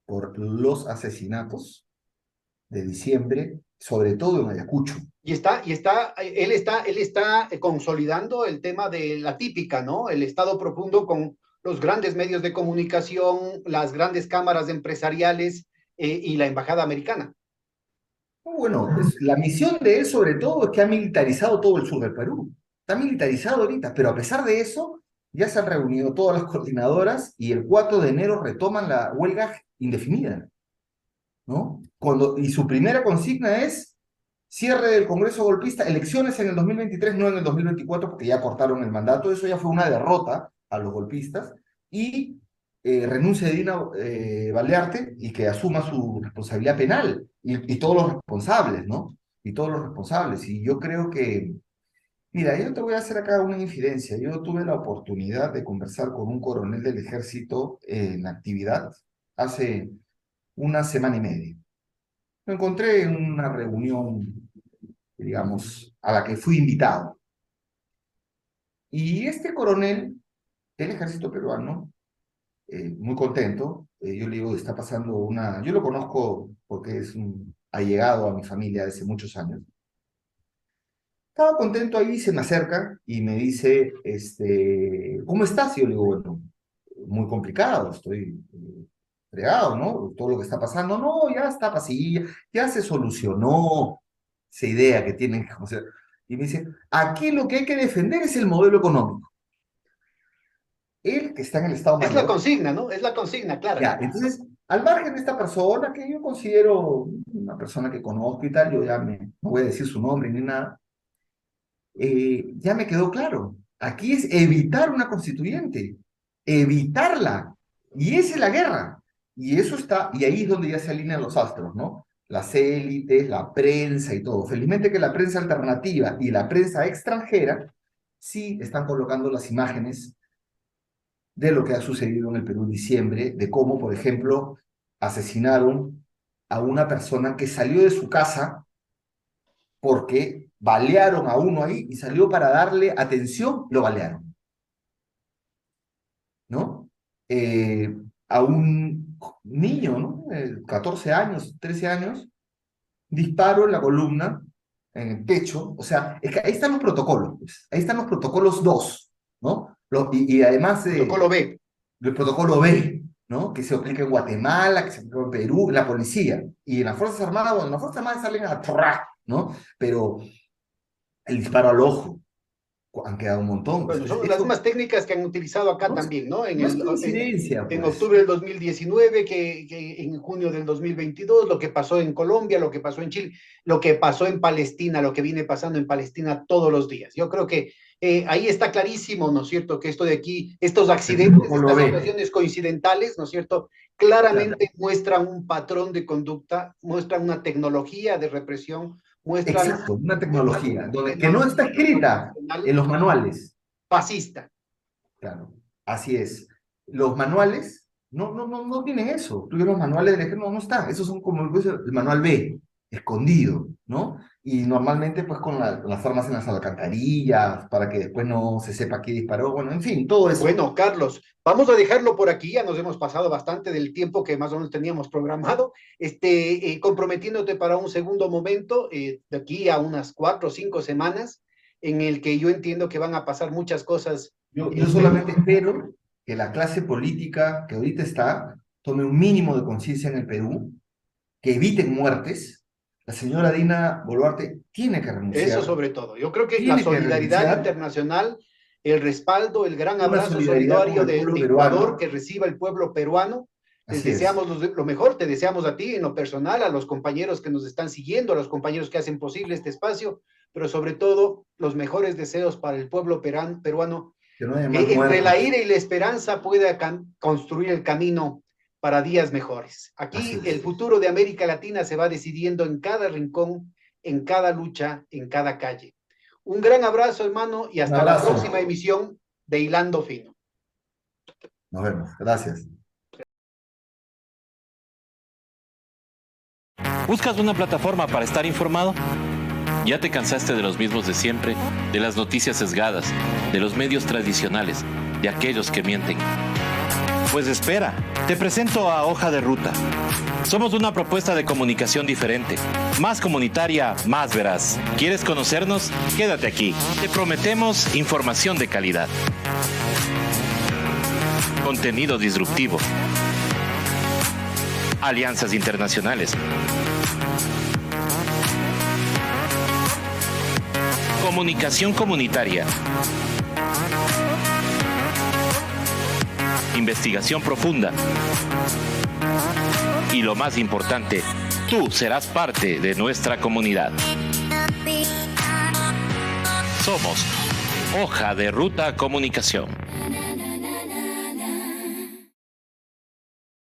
Speaker 5: por los asesinatos de diciembre, sobre todo en Ayacucho.
Speaker 4: Él está consolidando el tema de la típica, ¿no? El Estado profundo con los grandes medios de comunicación, las grandes cámaras empresariales y la embajada americana.
Speaker 5: Bueno, la misión de él sobre todo es que ha militarizado todo el sur del Perú. Está militarizado ahorita, pero a pesar de eso, ya se han reunido todas las coordinadoras y el 4 de enero retoman la huelga indefinida, ¿no? Y su primera consigna es cierre del Congreso golpista, elecciones en el 2023, no en el 2024, porque ya cortaron el mandato, eso ya fue una derrota a los golpistas, y renuncia de Dina Balearte y que asuma su responsabilidad penal, y todos los responsables, ¿no? Y todos los responsables, y yo creo que, mira, yo te voy a hacer acá una infidencia, yo tuve la oportunidad de conversar con un coronel del ejército en actividad hace una semana y media. Lo encontré en una reunión, digamos, a la que fui invitado. Y este coronel del ejército peruano, muy contento, yo le digo, está pasando yo lo conozco porque ha llegado a mi familia desde muchos años. Estaba contento ahí, se me acerca y me dice, ¿cómo estás? Y yo le digo, bueno, muy complicado, estoy fregado, ¿no? Todo lo que está pasando, no, ya está pasilla, ya se solucionó esa idea que tienen que conocer. Y me dice, aquí lo que hay que defender es el modelo económico. Él, que está en el Estado
Speaker 4: Es la
Speaker 5: Mayor.
Speaker 4: consigna, ¿no? Es la consigna, claro.
Speaker 5: Ya, entonces, al margen de esta persona, que yo considero una persona que conozco y tal, yo ya no voy a decir su nombre ni nada, ya me quedó claro. Aquí es evitar una constituyente, evitarla. Y esa es la guerra. Y eso está, y ahí es donde ya se alinean los astros, ¿no? Las élites, la prensa y todo. Felizmente que la prensa alternativa y la prensa extranjera sí están colocando las imágenes de lo que ha sucedido en el Perú en diciembre, de cómo, por ejemplo, asesinaron a una persona que salió de su casa porque balearon a uno ahí y salió para darle atención, lo balearon, ¿no? A un niño, ¿no? 14 años, 13 años, disparo en la columna, en el pecho, o sea, es que ahí están los protocolos, pues. Ahí están los protocolos 2, ¿no? Y además
Speaker 4: Protocolo B.
Speaker 5: el protocolo B, ¿no? Que se aplica en Guatemala, que se aplica en Perú, en la policía, y en las Fuerzas Armadas, bueno, en las Fuerzas Armadas salen a ¡trrr!, ¿no? Pero el disparo al ojo, han quedado un montón.
Speaker 4: Bueno,
Speaker 5: Pues,
Speaker 4: son las mismas técnicas que han utilizado acá también, ¿no?
Speaker 5: No es coincidencia,
Speaker 4: En
Speaker 5: pues.
Speaker 4: octubre del 2019, que en junio del 2022, lo que pasó en Colombia, lo que pasó en Chile, lo que pasó en Palestina, lo que viene pasando en Palestina todos los días. Yo creo que ahí está clarísimo, ¿no es cierto?, que esto de aquí, estos accidentes, estas situaciones coincidentales, ¿no es cierto?, claramente muestran un patrón de conducta, muestran una tecnología de represión, muestran...
Speaker 5: Exacto, una tecnología que no está escrita en los manuales.
Speaker 4: Fascista.
Speaker 5: Claro, así es. Los manuales no tienen eso. Tú ves los manuales del ejército, no está. Esos son como el manual B, escondido, ¿no? Y normalmente pues con las armas en las alcantarillas, para que después no se sepa quién disparó. Bueno, en fin, todo eso.
Speaker 4: Bueno, Carlos, vamos a dejarlo por aquí. Ya nos hemos pasado bastante del tiempo que más o menos teníamos programado. Comprometiéndote para un segundo momento, de aquí a unas 4 o 5 semanas, en el que yo entiendo que van a pasar muchas cosas.
Speaker 5: Yo solamente espero que la clase política que ahorita está tome un mínimo de conciencia en el Perú, que eviten muertes. La señora Dina Boluarte tiene que renunciar.
Speaker 4: Eso sobre todo. Yo creo que
Speaker 5: Tiene
Speaker 4: la solidaridad internacional el respaldo, el gran
Speaker 5: Una
Speaker 4: abrazo
Speaker 5: solidaridad
Speaker 4: solidario
Speaker 5: con el pueblo
Speaker 4: de
Speaker 5: peruano.
Speaker 4: Ecuador que reciba el pueblo peruano. Les
Speaker 5: Así es.
Speaker 4: deseamos lo mejor, te deseamos a ti en lo personal, a los compañeros que nos están siguiendo, a los compañeros que hacen posible este espacio, pero sobre todo los mejores deseos para el pueblo peruano,
Speaker 5: Que no haya más
Speaker 4: que entre la
Speaker 5: muertos.
Speaker 4: ira y la esperanza pueda construir el camino para días mejores. Aquí
Speaker 5: Así es.
Speaker 4: el futuro de América Latina se va decidiendo en cada rincón, en cada lucha, en cada calle. Un gran abrazo, hermano, y hasta la
Speaker 5: abrazo.
Speaker 4: próxima emisión de Hilando Fino.
Speaker 5: Nos vemos. Gracias.
Speaker 6: ¿Buscas una plataforma para estar informado? ¿Ya te cansaste de los mismos de siempre, de las noticias sesgadas, de los medios tradicionales, de aquellos que mienten? Pues espera, te presento a Hoja de Ruta. Somos una propuesta de comunicación diferente, más comunitaria, más veraz. ¿Quieres conocernos? Quédate aquí. Te prometemos información de calidad. Contenido disruptivo. Alianzas internacionales. Comunicación comunitaria. Investigación profunda. Y lo más importante, tú serás parte de nuestra comunidad. Somos Hoja de Ruta Comunicación.